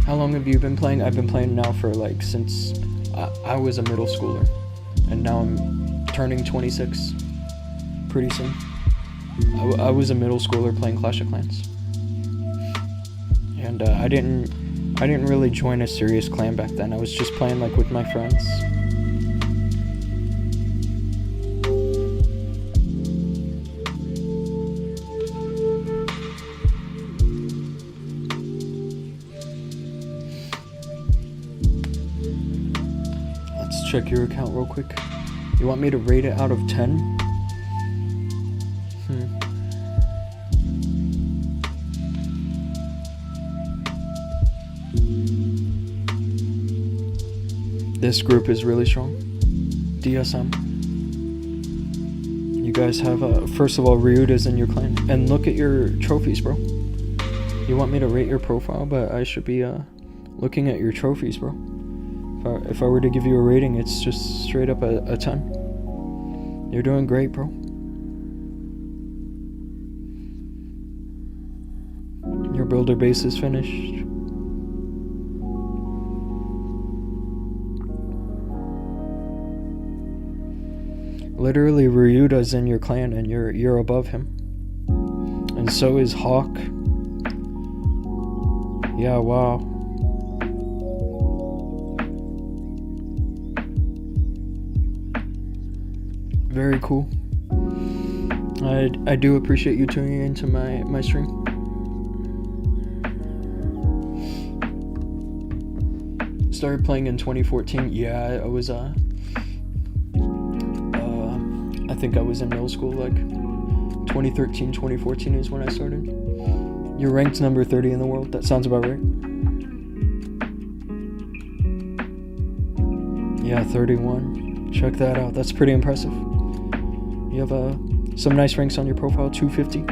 How long have you been playing? I've been playing now for like since I was a middle schooler, and now I'm turning 26 pretty soon. I was a middle schooler playing Clash of Clans. And I didn't really join a serious clan back then. I was just playing like with my friends. Let's check your account real quick. You want me to rate it out of 10? This group is really strong. DSM. You guys have, first of all, Ryuta's in your clan. And look at your trophies, bro. You want me to rate your profile, but I should be looking at your trophies, bro. If I were to give you a rating, it's just straight up a 10. You're doing great, bro. Your builder base is finished. Literally, Ryuta's in your clan, and you're above him. And so is Hawk. Yeah, wow. Very cool. I do appreciate you tuning into my stream. Started playing in 2014. Yeah, I was I think I was in middle school, like 2013, 2014 is when I started. You're ranked number 30 in the world. That sounds about right. Yeah, 31. Check that out. That's pretty impressive. You have some nice ranks on your profile. 250.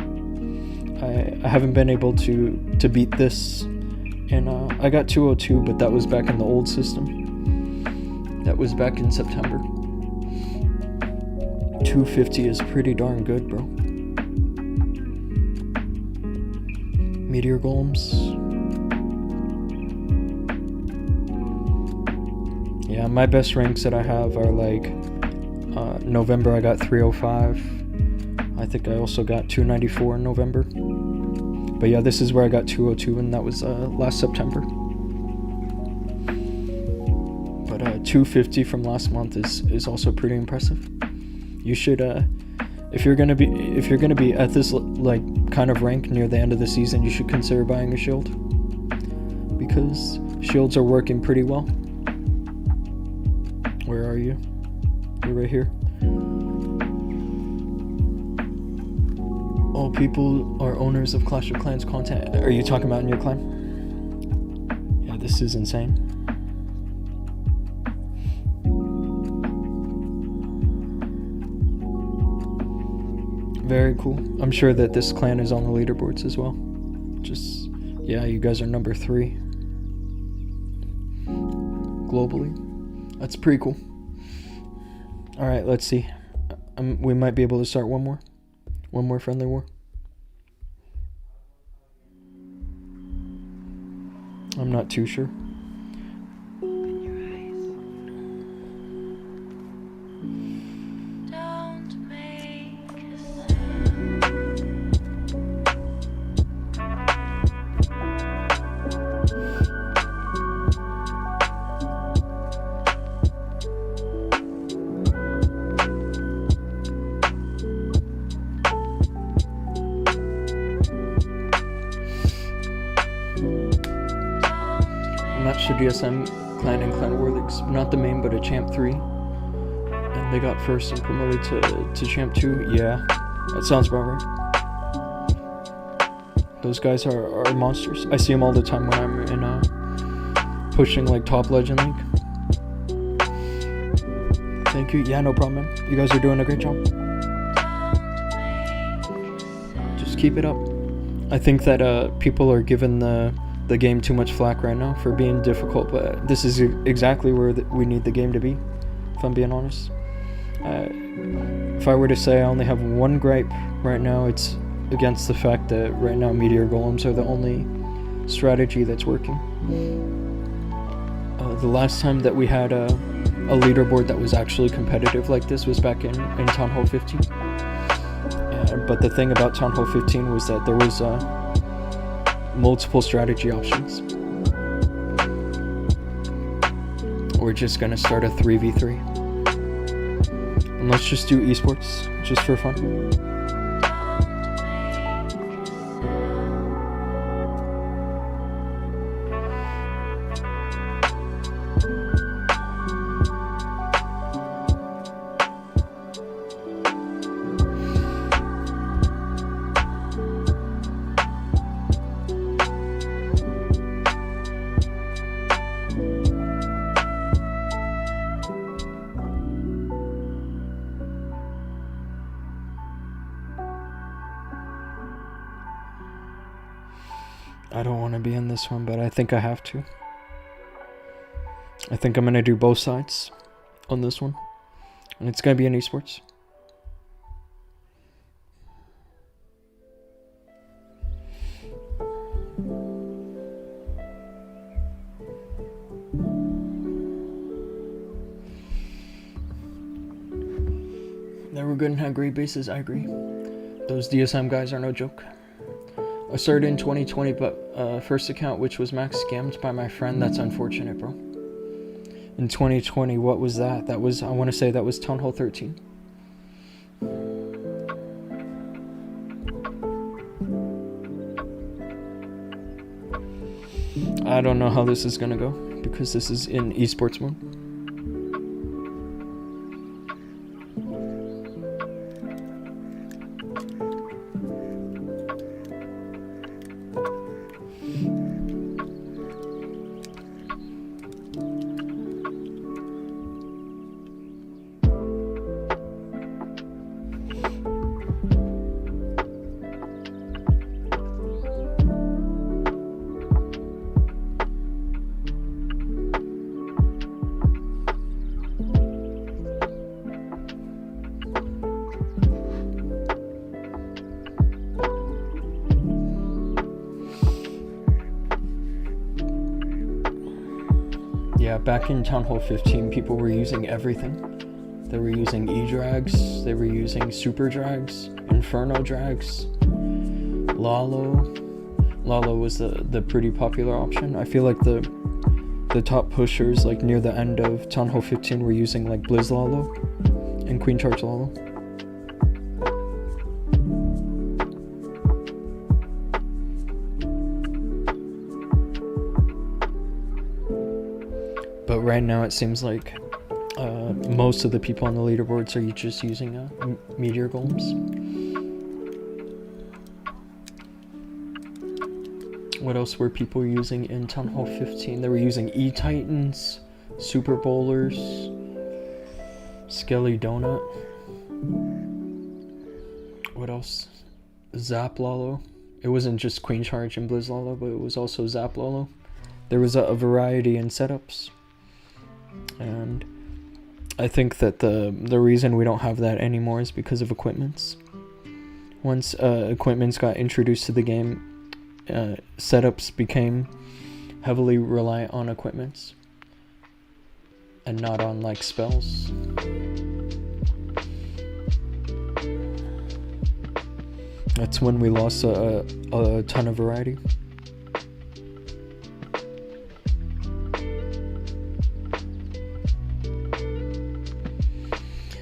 I haven't been able to beat this, and I got 202, but that was back in the old system. That was back in September. 250 is pretty darn good, bro. Meteor golems. Yeah, my best ranks that I have are like November I got 305. I think I also got 294 in November. But yeah, this is where I got 202, and that was last September. But 250 from last month is also pretty impressive. You should if you're gonna be at this like kind of rank near the end of the season, you should consider buying a shield, because shields are working pretty well. Where are you? You're right here. All people are owners of Clash of Clans content. Are you talking about in your clan? Yeah, this is insane. Very cool. I'm sure that this clan is on the leaderboards as well. Just, yeah, you guys are number 3 globally. That's pretty cool. All right, let's see. We might be able to start one more friendly war. I'm not too sure. Match to DSM Clan and Clan Warleagues, not the main but a Champ 3, and they got first and promoted to Champ 2. Yeah, that sounds about right. Those guys are monsters. I see them all the time when I'm in pushing like top Legend League. Thank you. Yeah, no problem, man. You guys are doing a great job. Just keep it up. I think that people are giving the game too much flack right now for being difficult, but this is exactly where we need the game to be, if I'm being honest. If I were to say I only have one gripe right now, it's against the fact that right now Meteor Golems are the only strategy that's working. The last time that we had a leaderboard that was actually competitive like this was back in Town Hall 15. But the thing about Town Hall 15 was that there was multiple strategy options. We're just gonna start a 3v3. And let's just do esports, just for fun. I don't want to be in this one, but I think I have to. I think I'm going to do both sides on this one. And it's going to be in esports. They were good and had great bases, I agree. Those DSM guys are no joke. I started in 2020, but first account, which was max scammed by my friend. That's unfortunate, bro. In 2020, what was that? That was, I want to say that was Town Hall 13. I don't know how this is gonna go, because this is in esports mode. Yeah, back in Town Hall 15, people were using everything. They were using E-Drags, they were using Super Drags, Inferno Drags, Lalo. Lalo was the pretty popular option. I feel like the top pushers, like near the end of Town Hall 15, were using like Blizz Lalo and Queen Charge Lalo. But right now it seems like most of the people on the leaderboards are just using Meteor Golems. What else were people using in Town Hall 15? They were using E-Titans, Super Bowlers, Skelly Donut. What else? Zap Lalo. It wasn't just Queen Charge and Blizz Lalo, but it was also Zap Lalo. There was a variety in setups. And I think that the reason we don't have that anymore is because of equipments. Once equipments got introduced to the game, setups became heavily rely on equipments and not on like spells. That's when we lost a ton of variety.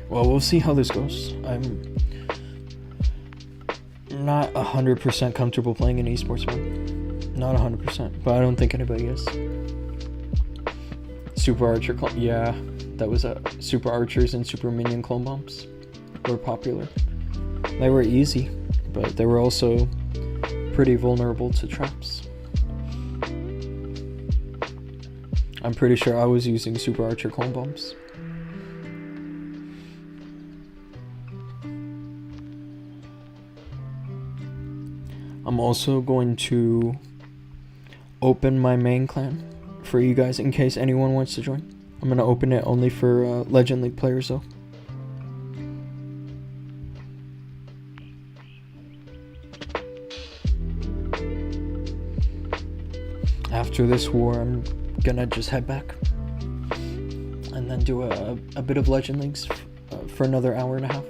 Well, we'll see how this goes. I'm not 100% comfortable playing in esports mode. Not 100%, but I don't think anybody is. Super Archer yeah, that was Super Archers and Super Minion clone bombs were popular. They were easy, but they were also pretty vulnerable to traps. I'm pretty sure I was using Super Archer clone bombs. I'm also going to open my main clan for you guys in case anyone wants to join. I'm going to open it only for Legend League players though. After this war, I'm gonna just head back and then do a bit of Legend Leagues for another hour and a half.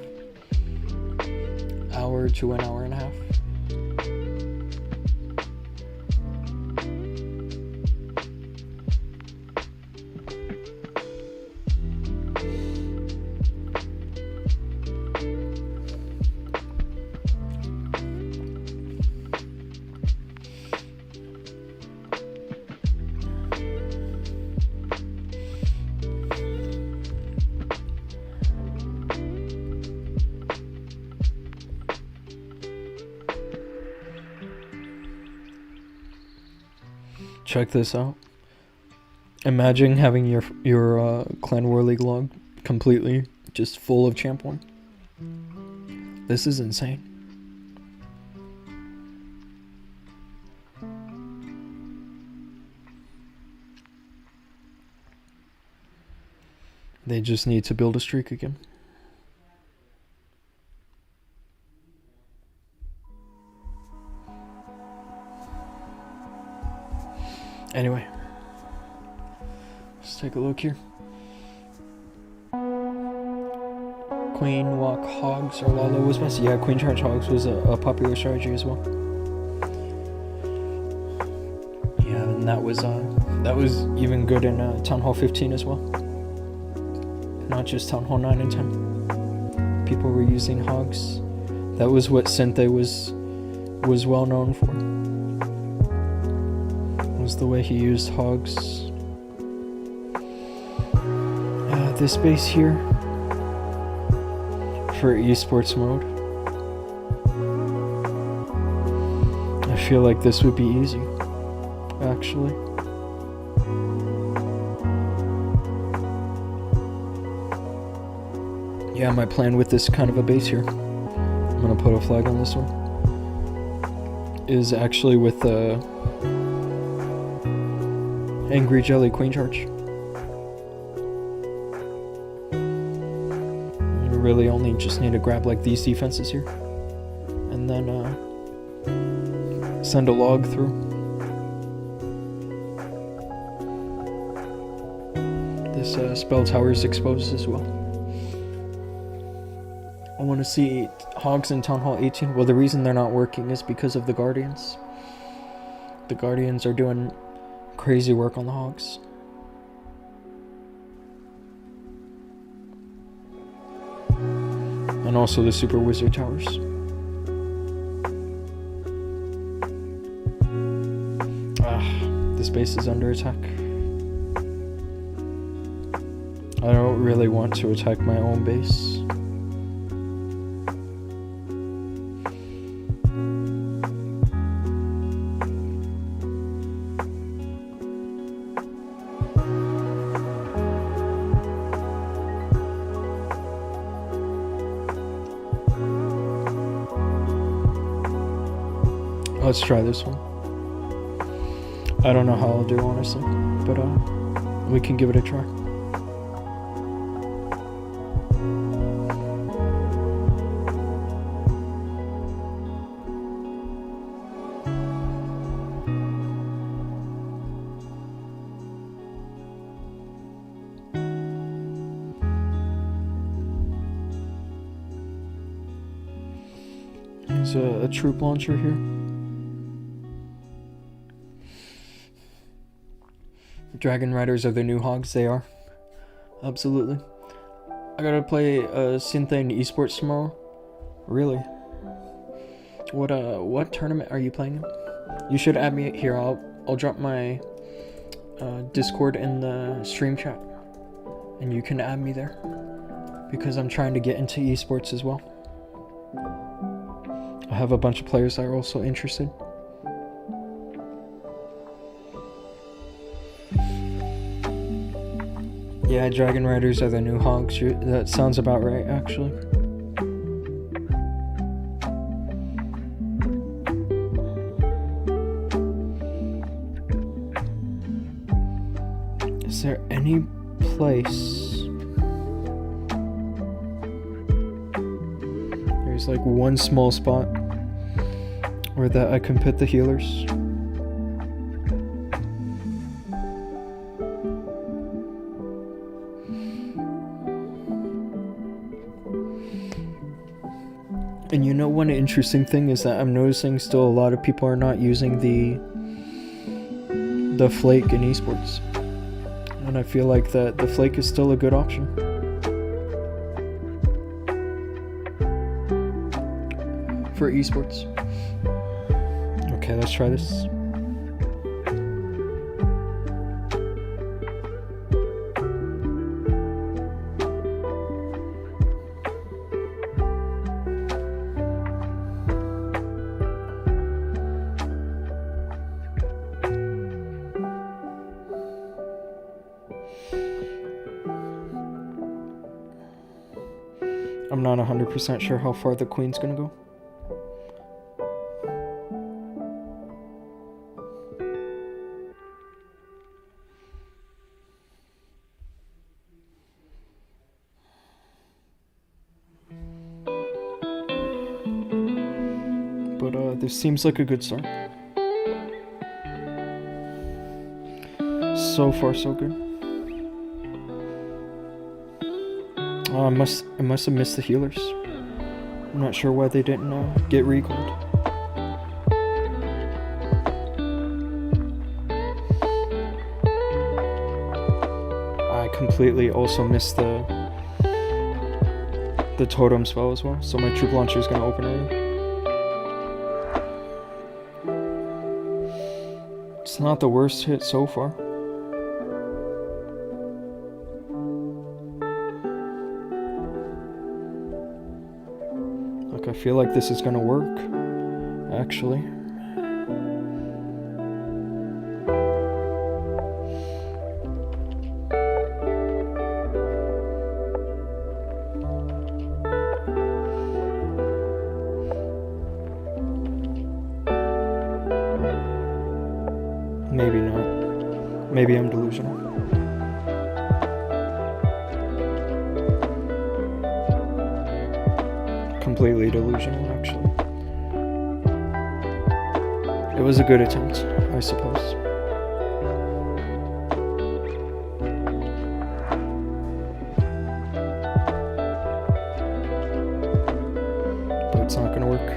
Hour to an hour and a half. Check this out. Imagine having your Clan War League log completely just full of Champ 1. This is insane. They just need to build a streak again. Anyway, let's take a look here. Queen walk hogs or Lalo was best. Yeah, Queen charge hogs was a popular strategy as well. Yeah, and that was even good in Town Hall 15 as well. Not just Town Hall 9 and 10. People were using hogs. That was what Sente was well known for. Was the way he used hogs. This base here for esports mode. I feel like this would be easy, actually. Yeah, my plan with this kind of a base here, I'm gonna put a flag on this one, is actually with the Angry Jelly Queen Charge. You really only just need to grab like these defenses here and then send a log through. This spell tower is exposed as well. I want to see hogs in Town Hall 18. Well, the reason they're not working is because of the Guardians. The Guardians are doing crazy work on the hogs. And also the Super Wizard Towers. This base is under attack. I don't really want to attack my own base. Let's try this one. I don't know how I'll do, honestly, but we can give it a try. There's a troop launcher here. Dragon Riders are the new hogs. They are. Absolutely. I gotta play Synthane esports tomorrow. Really? What tournament are you playing in? You should add me here. I'll drop my Discord in the stream chat, and you can add me there because I'm trying to get into esports as well. I have a bunch of players that are also interested. Yeah, Dragon Riders are the new hogs. That sounds about right, actually. Is there any place? There's like one small spot where that I can put the healers. And you know, one interesting thing is that I'm noticing still a lot of people are not using the flake in esports. And I feel like that the flake is still a good option. For esports. Okay, let's try this. I'm not 100% sure how far the queen's gonna go. But this seems like a good start. So far, so good. Oh, I must have missed the healers. I'm not sure why they didn't get recalled. I completely also missed the totem spell as well, so my troop launcher is gonna open early. It's not the worst hit so far. I feel like this is gonna work, actually. Maybe not. Maybe I'm delusional. Completely delusional, actually. It was a good attempt, I suppose. But it's not gonna work.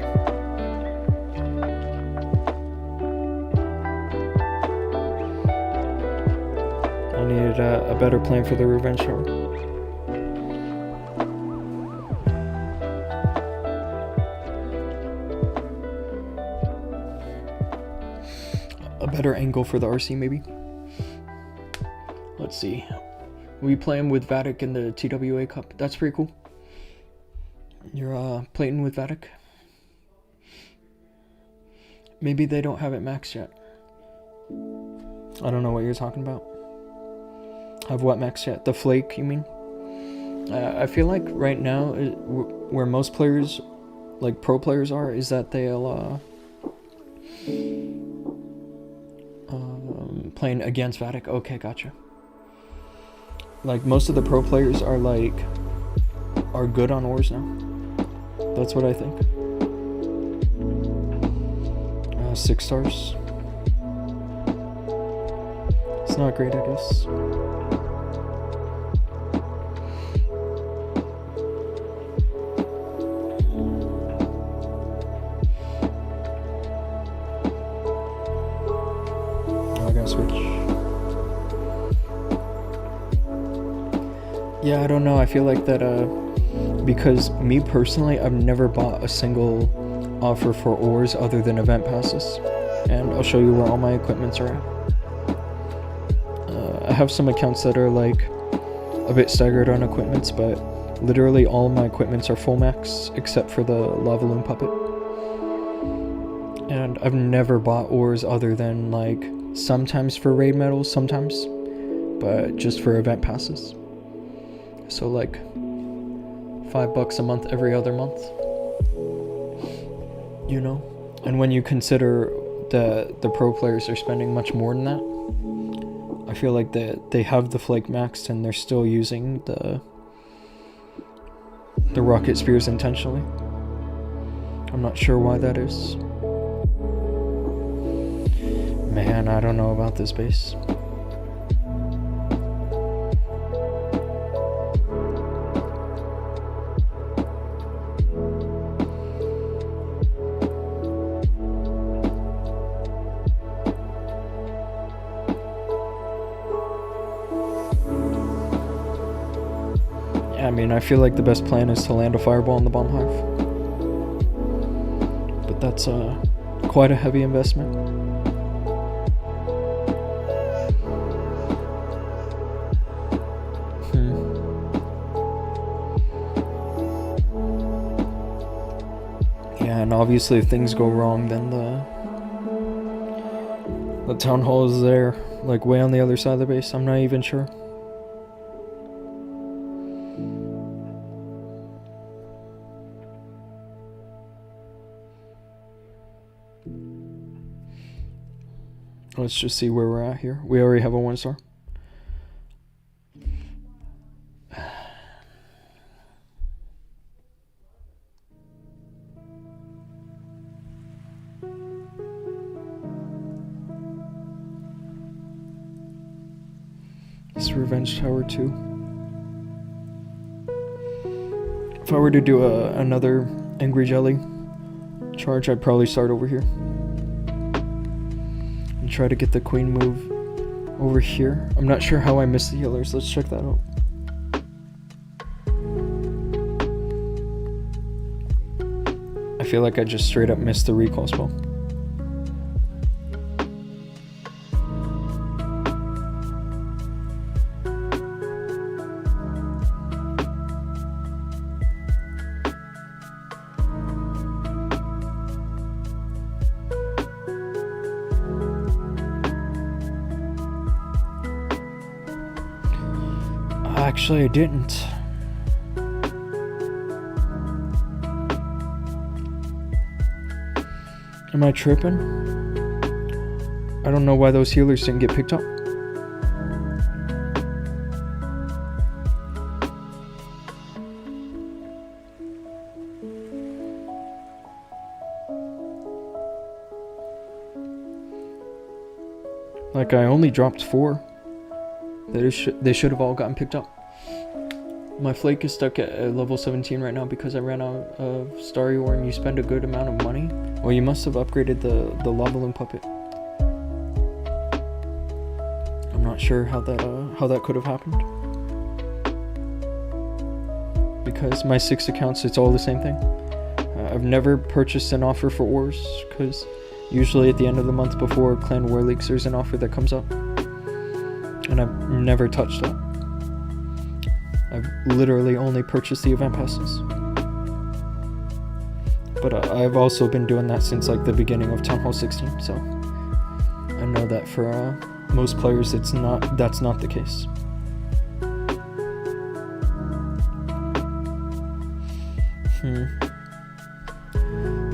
I needed a better plan for the revenge tower. Better angle for the RC, maybe. Let's see. We play him with Vatic in the TWA Cup. That's pretty cool. You're playing with Vatic. Maybe they don't have it maxed yet. I don't know what you're talking about. Have what maxed yet? The flake, you mean? I feel like right now, where most players, like pro players are, is that they'll playing against Vatic. Okay, gotcha. Like most of the pro players are good on ores now. That's what I think. 6 stars. It's not great, I guess. Yeah, I don't know. I feel like that, because me personally, I've never bought a single offer for ores other than event passes. And I'll show you where all my equipments are at. I have some accounts that are like a bit staggered on equipments, but literally all my equipments are full max except for the lava loon puppet. And I've never bought ores other than like sometimes for raid medals, sometimes, but just for event passes. So like $5 a month every other month, you know. And when you consider that the pro players are spending much more than that, I feel like that they have the flake maxed and they're still using the rocket spears intentionally. I'm not sure why that is. Man, I don't know about this base. I mean, I feel like the best plan is to land a fireball in the bomb hive. But that's quite a heavy investment. Yeah, and obviously if things go wrong, then the town hall is there, like way on the other side of the base. I'm not even sure. Let's just see where we're at here. We already have a 1-star. It's Revenge Tower 2. If I were to do another Angry Jelly charge, I'd probably start over here. And try to get the queen move over here. I'm not sure how I missed the healers. Let's check that out. I feel like I just straight up missed the recall spell. Actually, I didn't. Am I tripping? I don't know why those healers didn't get picked up. Like, I only dropped 4. They should have all gotten picked up. My flake is stuck at level 17 right now because I ran out of Starry Ore, and you spend a good amount of money. Well, you must have upgraded the lava loon puppet. I'm not sure how that could have happened. Because my 6 accounts, it's all the same thing. I've never purchased an offer for ores because usually at the end of the month before Clan War Leaks, there's an offer that comes up. And I've never touched that. I've literally only purchased the event passes. But I've also been doing that since like the beginning of Town Hall 16, so I know that for most players that's not the case.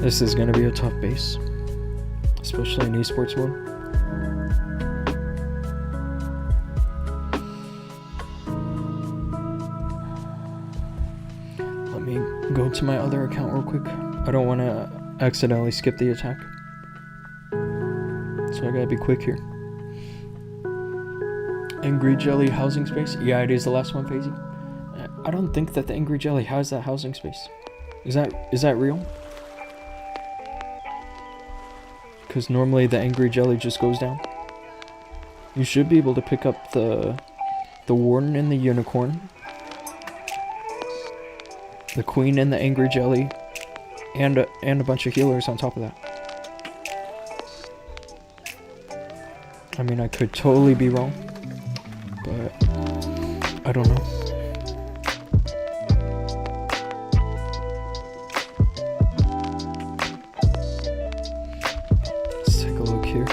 This is gonna be a tough base, especially in esports mode. Go to my other account real quick. I don't want to accidentally skip the attack, so I gotta be quick here. Angry Jelly housing space? Yeah, it is the last one, Phasey. I don't think that the Angry Jelly has that housing space. Is that real? Because normally the Angry Jelly just goes down. You should be able to pick up the Warden and the Unicorn the queen and the angry jelly, and a bunch of healers on top of that. I mean, I could totally be wrong, but I don't know. Let's take a look here.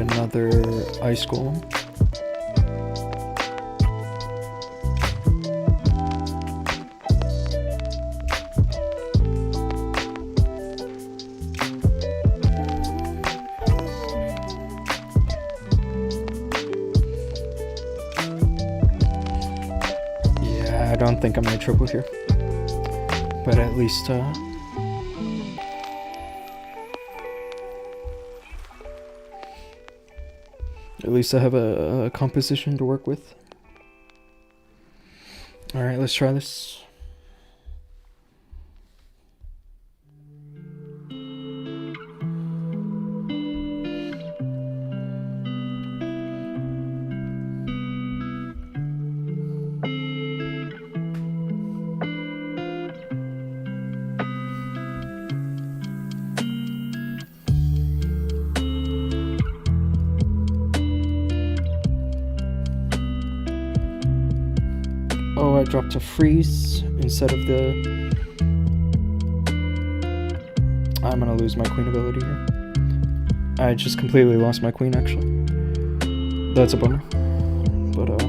Another ice golem. Yeah, I don't think I'm gonna triple here, but at least I have a composition to work with. Alright, let's try this. Oh, I dropped a freeze instead of the... I'm gonna lose my queen ability here. I just completely lost my queen, actually. That's a bummer. But,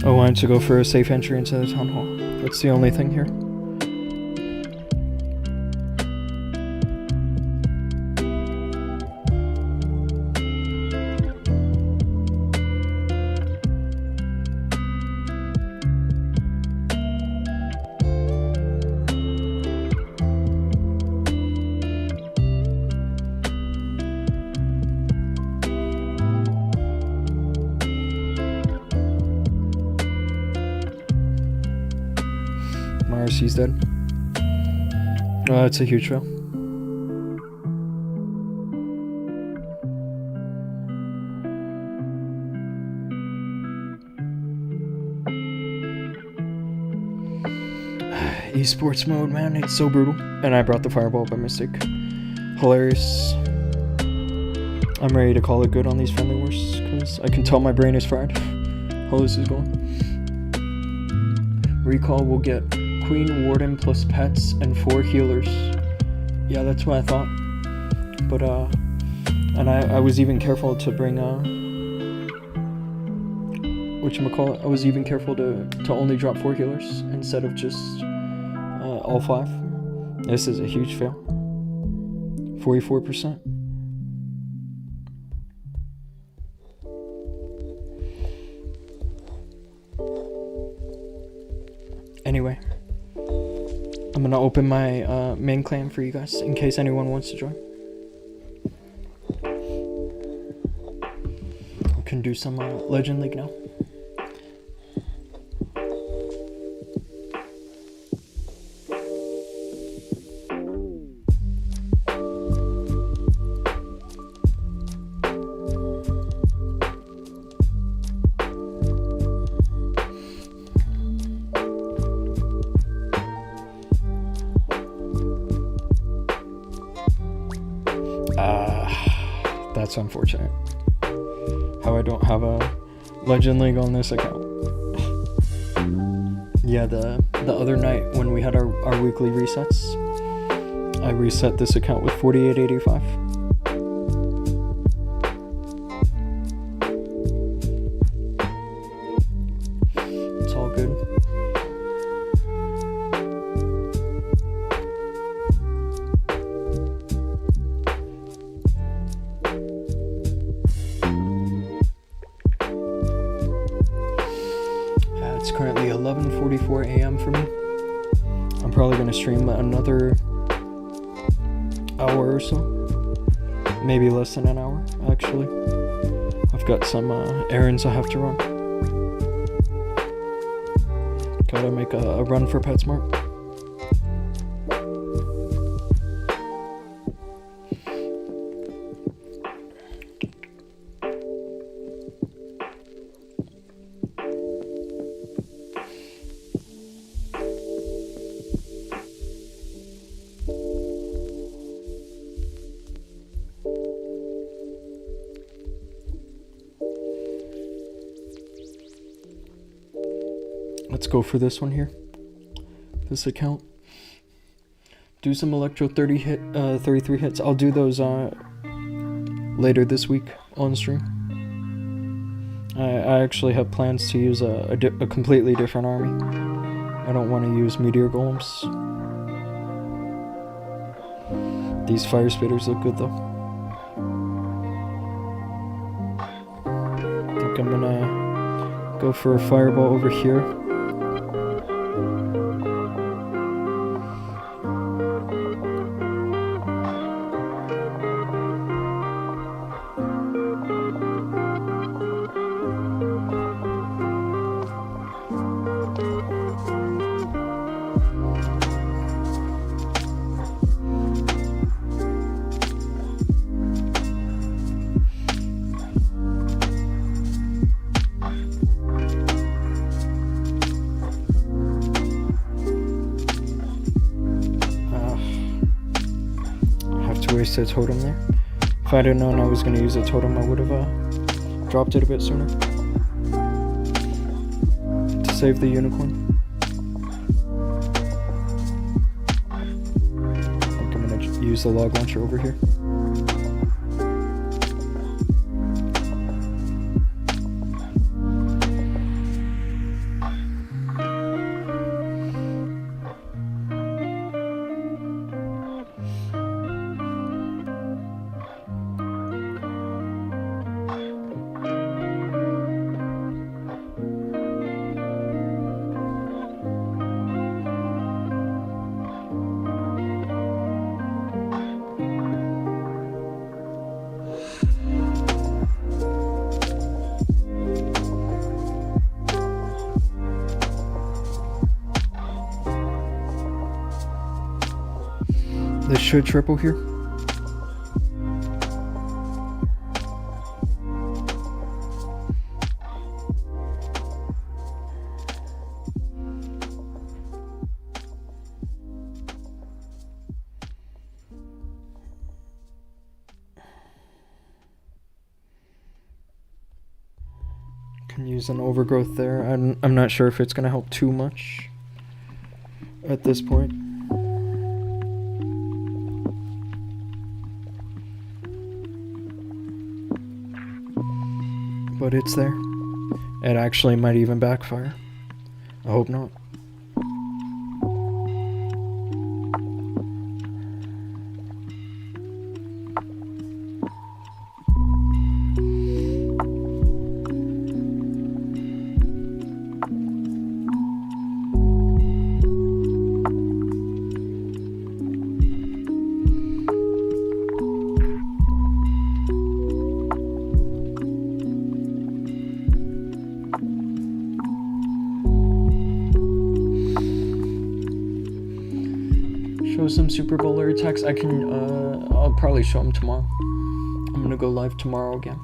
I wanted to go for a safe entry into the town hall. That's the only thing here. RC's dead. Oh, that's a huge fail. Esports mode, man, it's so brutal. And I brought the fireball by mistake. Hilarious. I'm ready to call it good on these friendly wars, because I can tell my brain is fried. How this is going. Recall will get Queen, Warden plus pets and 4 healers. Yeah, that's what I thought. But and I was even careful to bring whatchamacallit, I was even careful to only drop 4 healers instead of just all 5. This is a huge fail. 44%. Anyway, I'm gonna open my main clan for you guys in case anyone wants to join. We can do some Legend League now. That's unfortunate. How I don't have a Legend League on this account. Yeah, the other night when we had our weekly resets, I reset this account with 4885. It's all good. It's currently 11:44 a.m. for me. I'm probably going to stream another hour or so. Maybe less than an hour, actually. I've got some errands I have to run. Gotta make a run for PetSmart. Let's go for this one here. This account. Do some Electro 33 hits. I'll do those later this week on stream. I actually have plans to use a completely different army. I don't want to use Meteor Golems. These Fire Spitters look good though. I think I'm gonna go for a Fireball over here. Waste a totem there. If I'd have known I was going to use a totem, I would have dropped it a bit sooner to save the unicorn. I think I'm going to use the log launcher over here. This should triple here. Can use an overgrowth there. I'm not sure if it's going to help too much at this point. But it's there. It actually might even backfire. I hope not. Show some Super Bowler attacks. I can, I'll probably show them tomorrow. I'm gonna go live tomorrow again.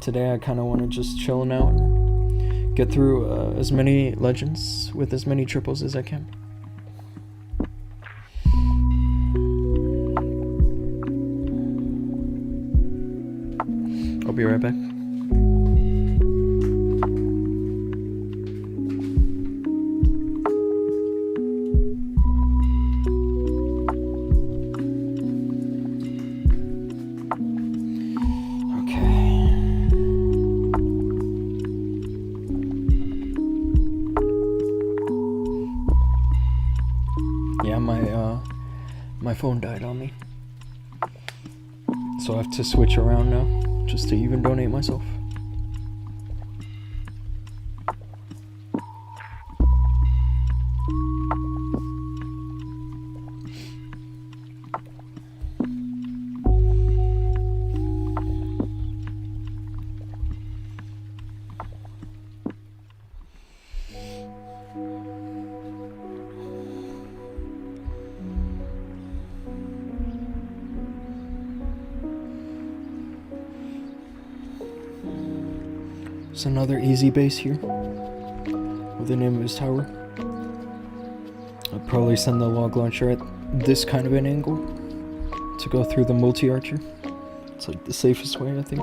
Today I kind of want to just chilling out and get through as many legends with as many triples as I can. I'll be right back. Yeah, my phone died on me, so I have to switch around now just to even donate myself. It's another easy base here with the name of his tower. I'll probably send the log launcher at this kind of an angle to go through the multi-archer. It's like the safest way, I think.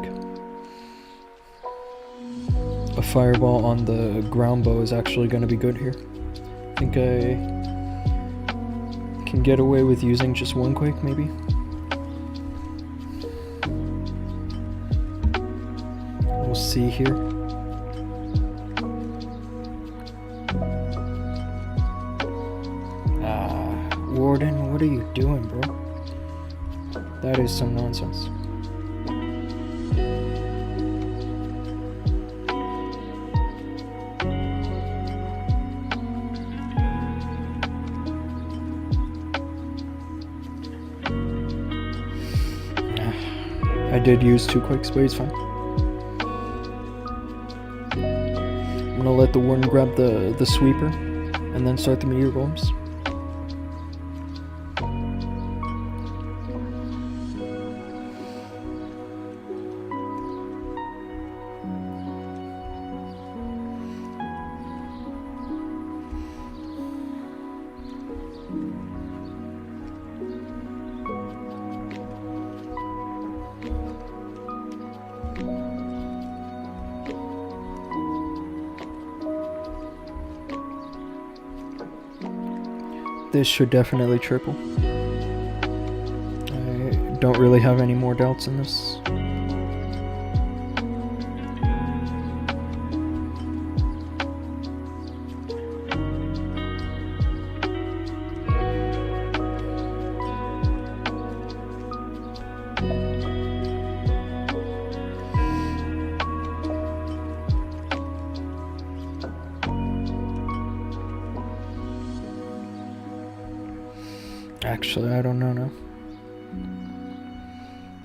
A fireball on the ground bow is actually going to be good here. I think I can get away with using just one quake, maybe. We'll see here. Warden, what are you doing, bro? That is some nonsense. I did use 2 quakes, but it's fine. I'm gonna let the warden grab the sweeper and then start the meteor golems. This should definitely triple. I don't really have any more doubts in this. Actually, I don't know now.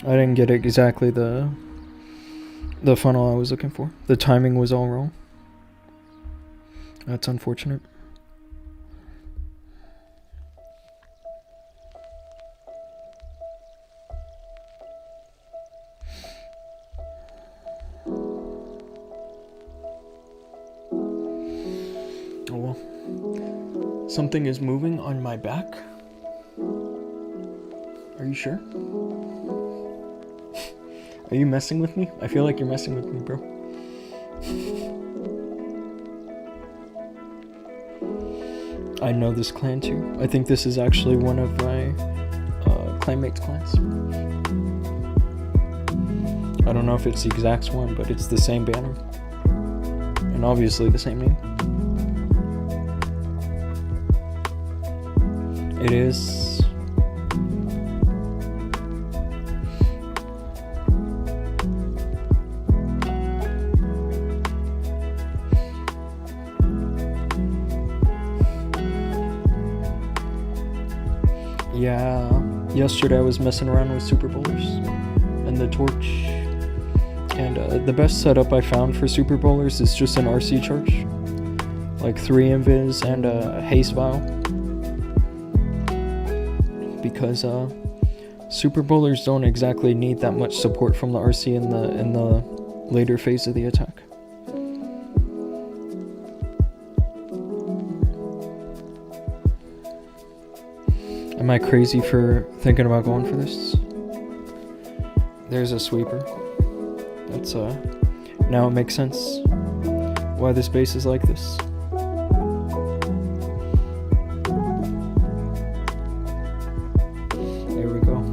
I didn't get exactly the funnel I was looking for. The timing was all wrong. That's unfortunate. Oh well. Something is moving on my back. Are you sure? Are you messing with me? I feel like you're messing with me, bro. I know this clan too. I think this is actually one of my clanmates' clans. I don't know if it's the exact one, but it's the same banner. And obviously the same name. It is... Yeah, yesterday I was messing around with Super Bowlers and the torch, and the best setup I found for Super Bowlers is just an RC charge, like 3 invis and a haste vial, because Super Bowlers don't exactly need that much support from the RC in the later phase of the attack. Am I crazy for thinking about going for this? There's a sweeper. That's now it makes sense why this base is like this. There we go.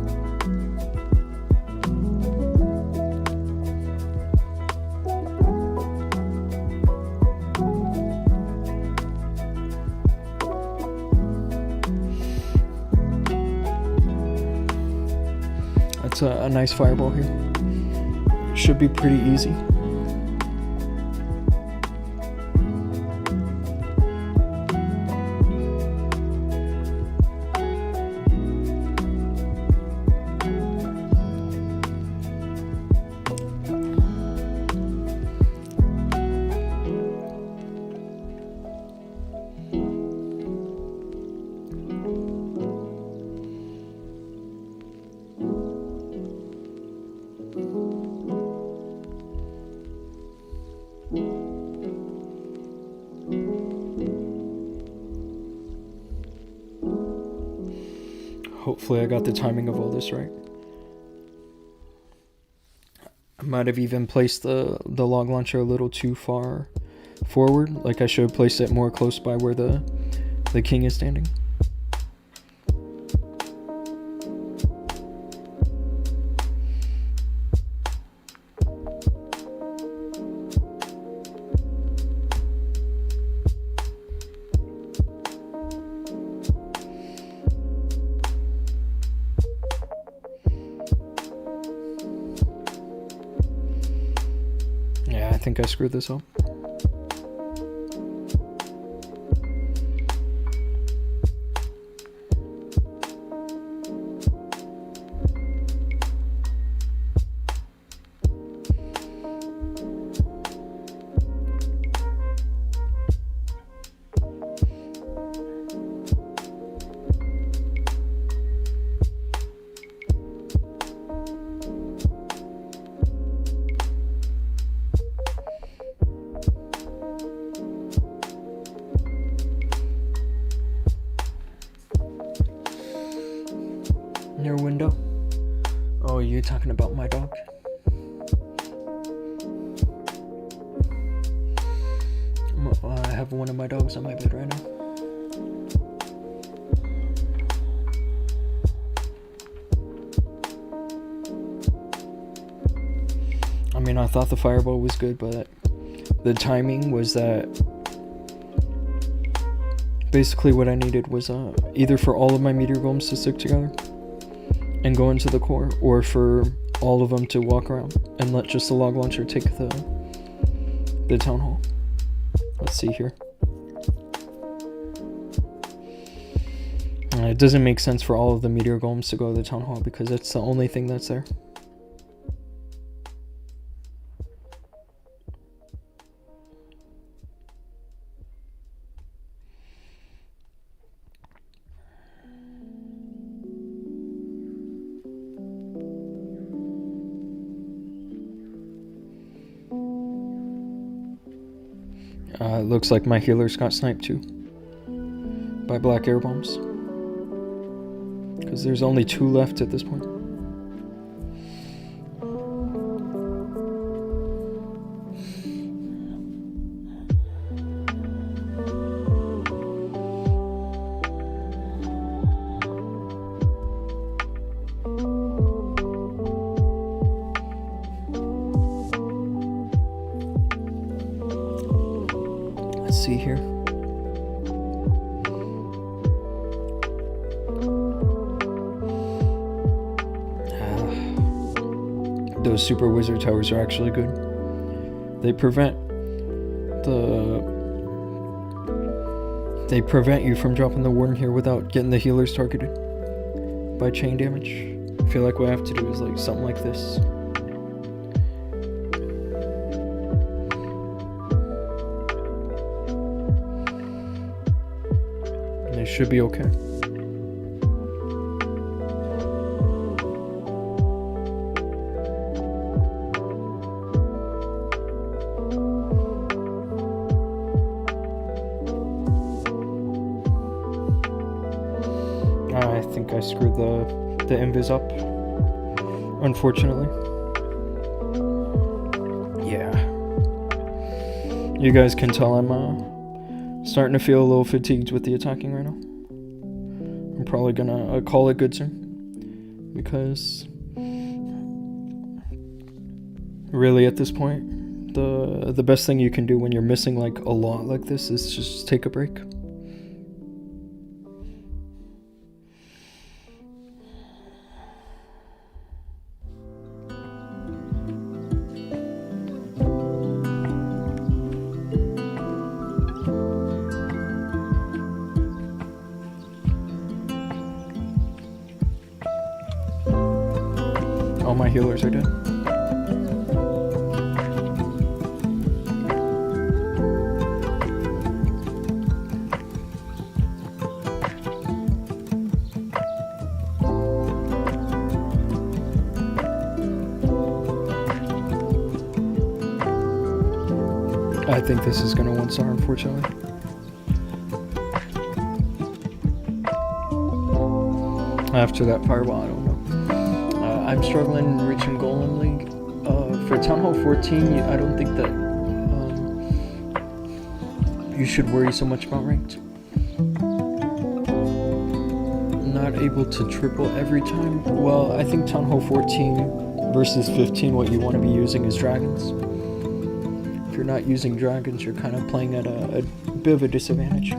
That's a nice fireball here. Should be pretty easy. Hopefully I got the timing of all this right. I might have even placed the log launcher a little too far forward. Like I should have placed it more close by where the king is standing. Yeah, I think I screwed this up. Near window. Oh, you talking about my dog? I have one of my dogs on my bed right now. I mean, I thought the fireball was good, but the timing was that basically what I needed was either for all of my meteor golems to stick together and go into the core, or for all of them to walk around and let just the log launcher take the town hall. Let's see here. It doesn't make sense for all of the meteor golems to go to the town hall because that's the only thing that's there. It looks like my healers got sniped too by black air bombs, because there's only 2 left at this point. Let's see here. Those super wizard towers are actually good. They prevent you from dropping the warden here without getting the healers targeted by chain damage. I feel like what I have to do is like something like this. And it should be okay. I think I screwed the invis up, unfortunately. Yeah. You guys can tell I'm starting to feel a little fatigued with the attacking right now. I'm probably gonna call it good soon, because really at this point, the best thing you can do when you're missing like a lot like this is just take a break. All my healers are dead. I think this is gonna 1-star, unfortunately. after that fireball, I don't know. I'm struggling reaching Golem League. For Town Hall 14, I don't think that you should worry so much about ranked. Not able to triple every time. Well, I think Town Hall 14 versus 15, what you want to be using is dragons. If you're not using dragons, you're kind of playing at a bit of a disadvantage.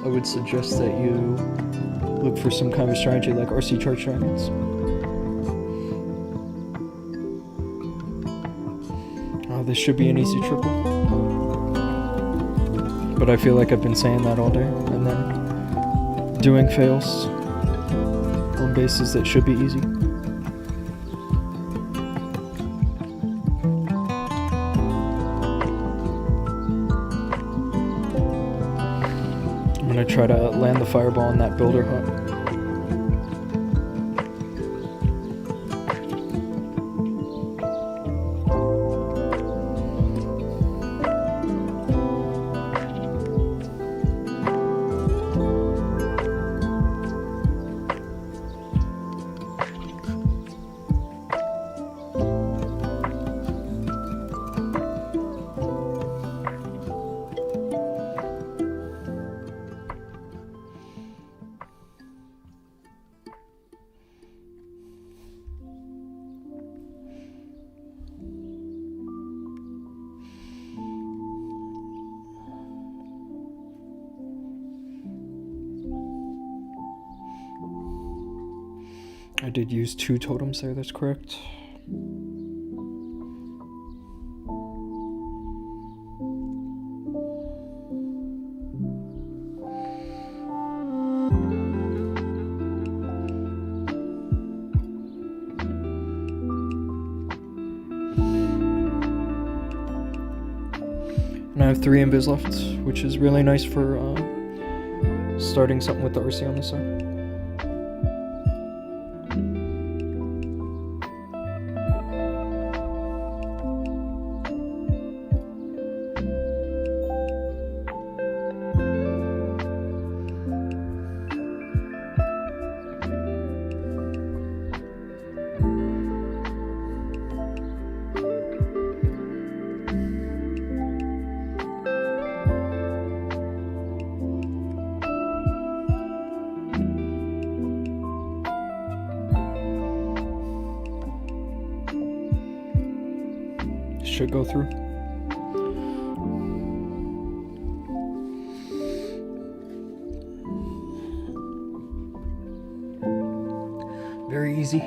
I would suggest that you look for some kind of strategy like RC Charge Dragons. Oh, this should be an easy triple. But I feel like I've been saying that all day, and then doing fails on bases that should be easy. I'm gonna try to land the fireball in that builder hut. I did use 2 totems there, that's correct. And I have 3 invis left, which is really nice for starting something with the RC on this side. Should go through. Very easy.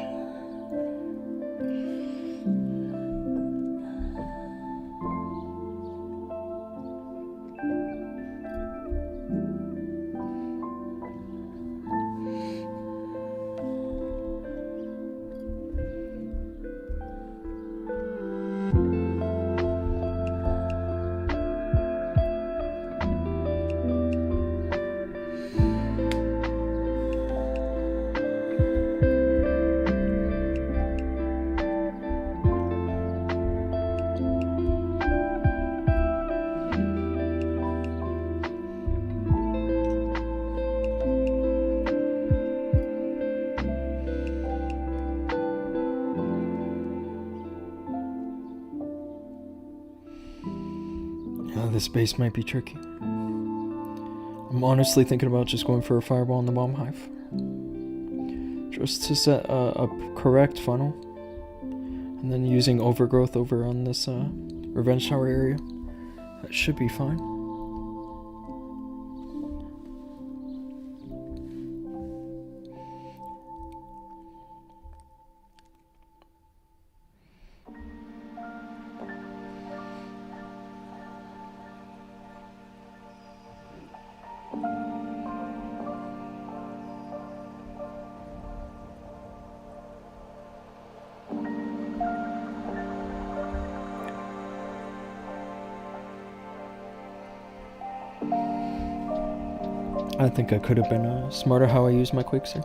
This base might be tricky. I'm honestly thinking about just going for a fireball in the bomb hive. Just to set a correct funnel. And then using overgrowth over on this revenge tower area. That should be fine. I think I could have been smarter how I used my quakes here.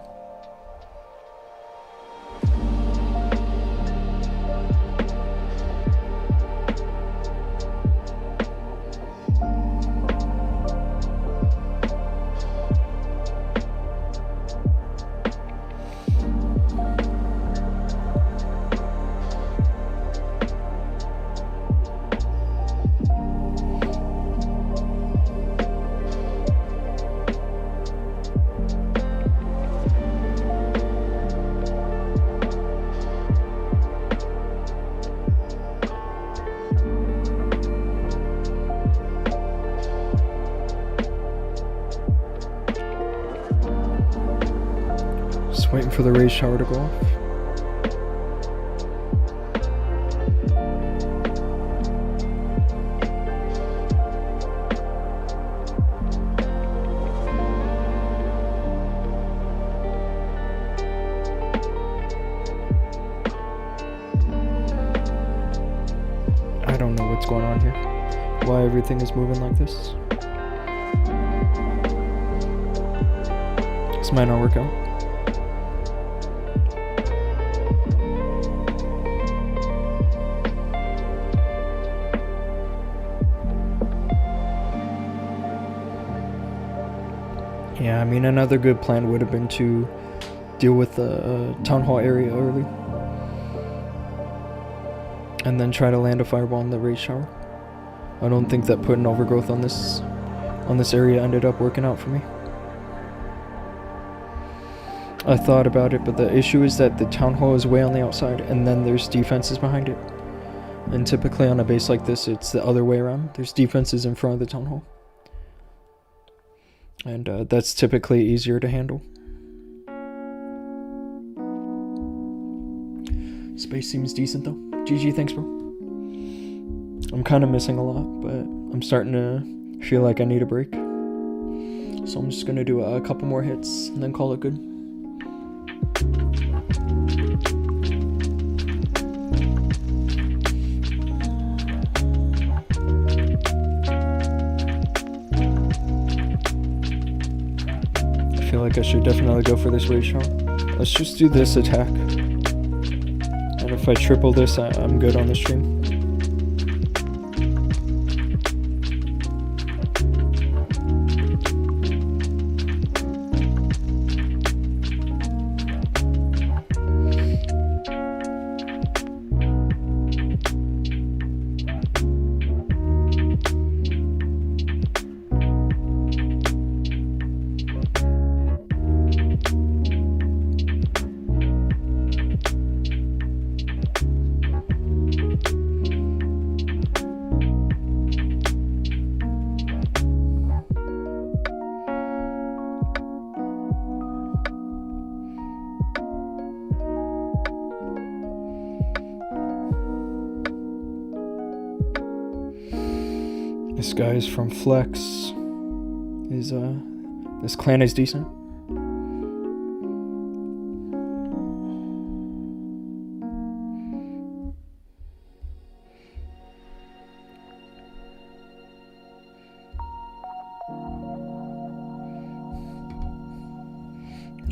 Just waiting for the raise shower to go off. I don't know what's going on here. Why everything is moving like this. This might not work out. Yeah, I mean, another good plan would have been to deal with the town hall area early. And then try to land a fireball in the raise shower. I don't think that putting overgrowth on this area ended up working out for me. I thought about it, but the issue is that the town hall is way on the outside, and then there's defenses behind it. And typically on a base like this, it's the other way around. There's defenses in front of the town hall. And that's typically easier to handle. Space seems decent though. GG, thanks bro. I'm kind of missing a lot, but I'm starting to feel like I need a break. So I'm just going to do a couple more hits and then call it good. I feel like I should definitely go for this raise shower. Let's just do this attack. And if I triple this, I'm good on the stream. This guy is from Flex. This clan is decent.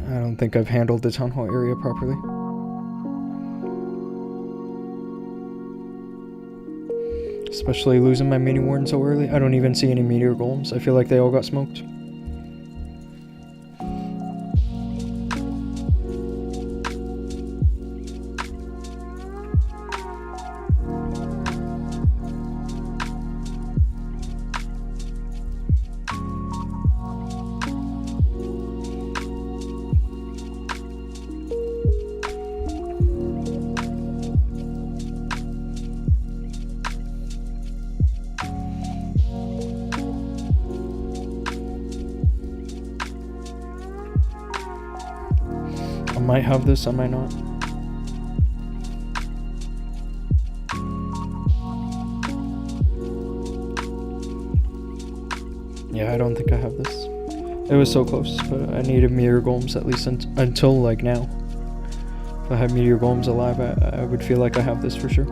I don't think I've handled the town hall area properly. Especially losing my mini warden so early. I don't even see any meteor golems. I feel like they all got smoked. I might have this, I might not. Yeah, I don't think I have this. It was so close, but I needed meteor golems at least until like now. If I had meteor golems alive, I would feel like I have this for sure.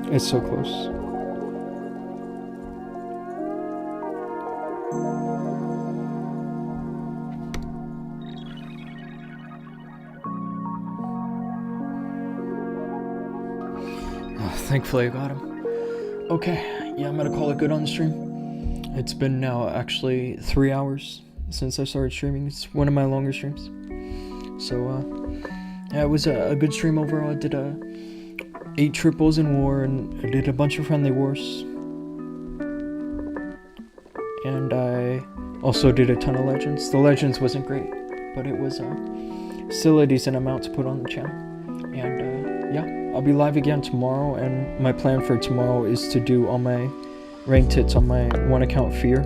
It's so close. Oh, thankfully I got him. Okay, yeah, I'm gonna call it good on the stream. It's been now actually 3 hours since I started streaming. It's one of my longer streams. So, yeah, it was a good stream overall. I did 8 triples in war, and I did a bunch of friendly wars. And I also did a ton of legends. The legends wasn't great, but it was still a decent amount to put on the channel. And yeah, I'll be live again tomorrow, and my plan for tomorrow is to do all my ranked hits on my one account Fear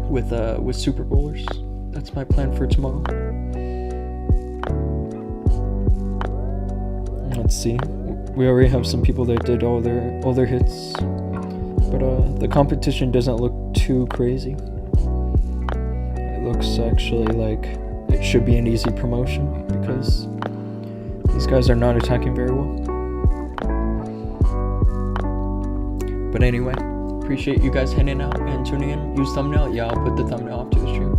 with Super Bowlers. That's my plan for tomorrow. Let's see. We already have some people that did all their hits, but the competition doesn't look too crazy. It looks actually like it should be an easy promotion because these guys are not attacking very well. But anyway, appreciate you guys hanging out and tuning in. Use thumbnail. Yeah, I'll put the thumbnail up to the stream.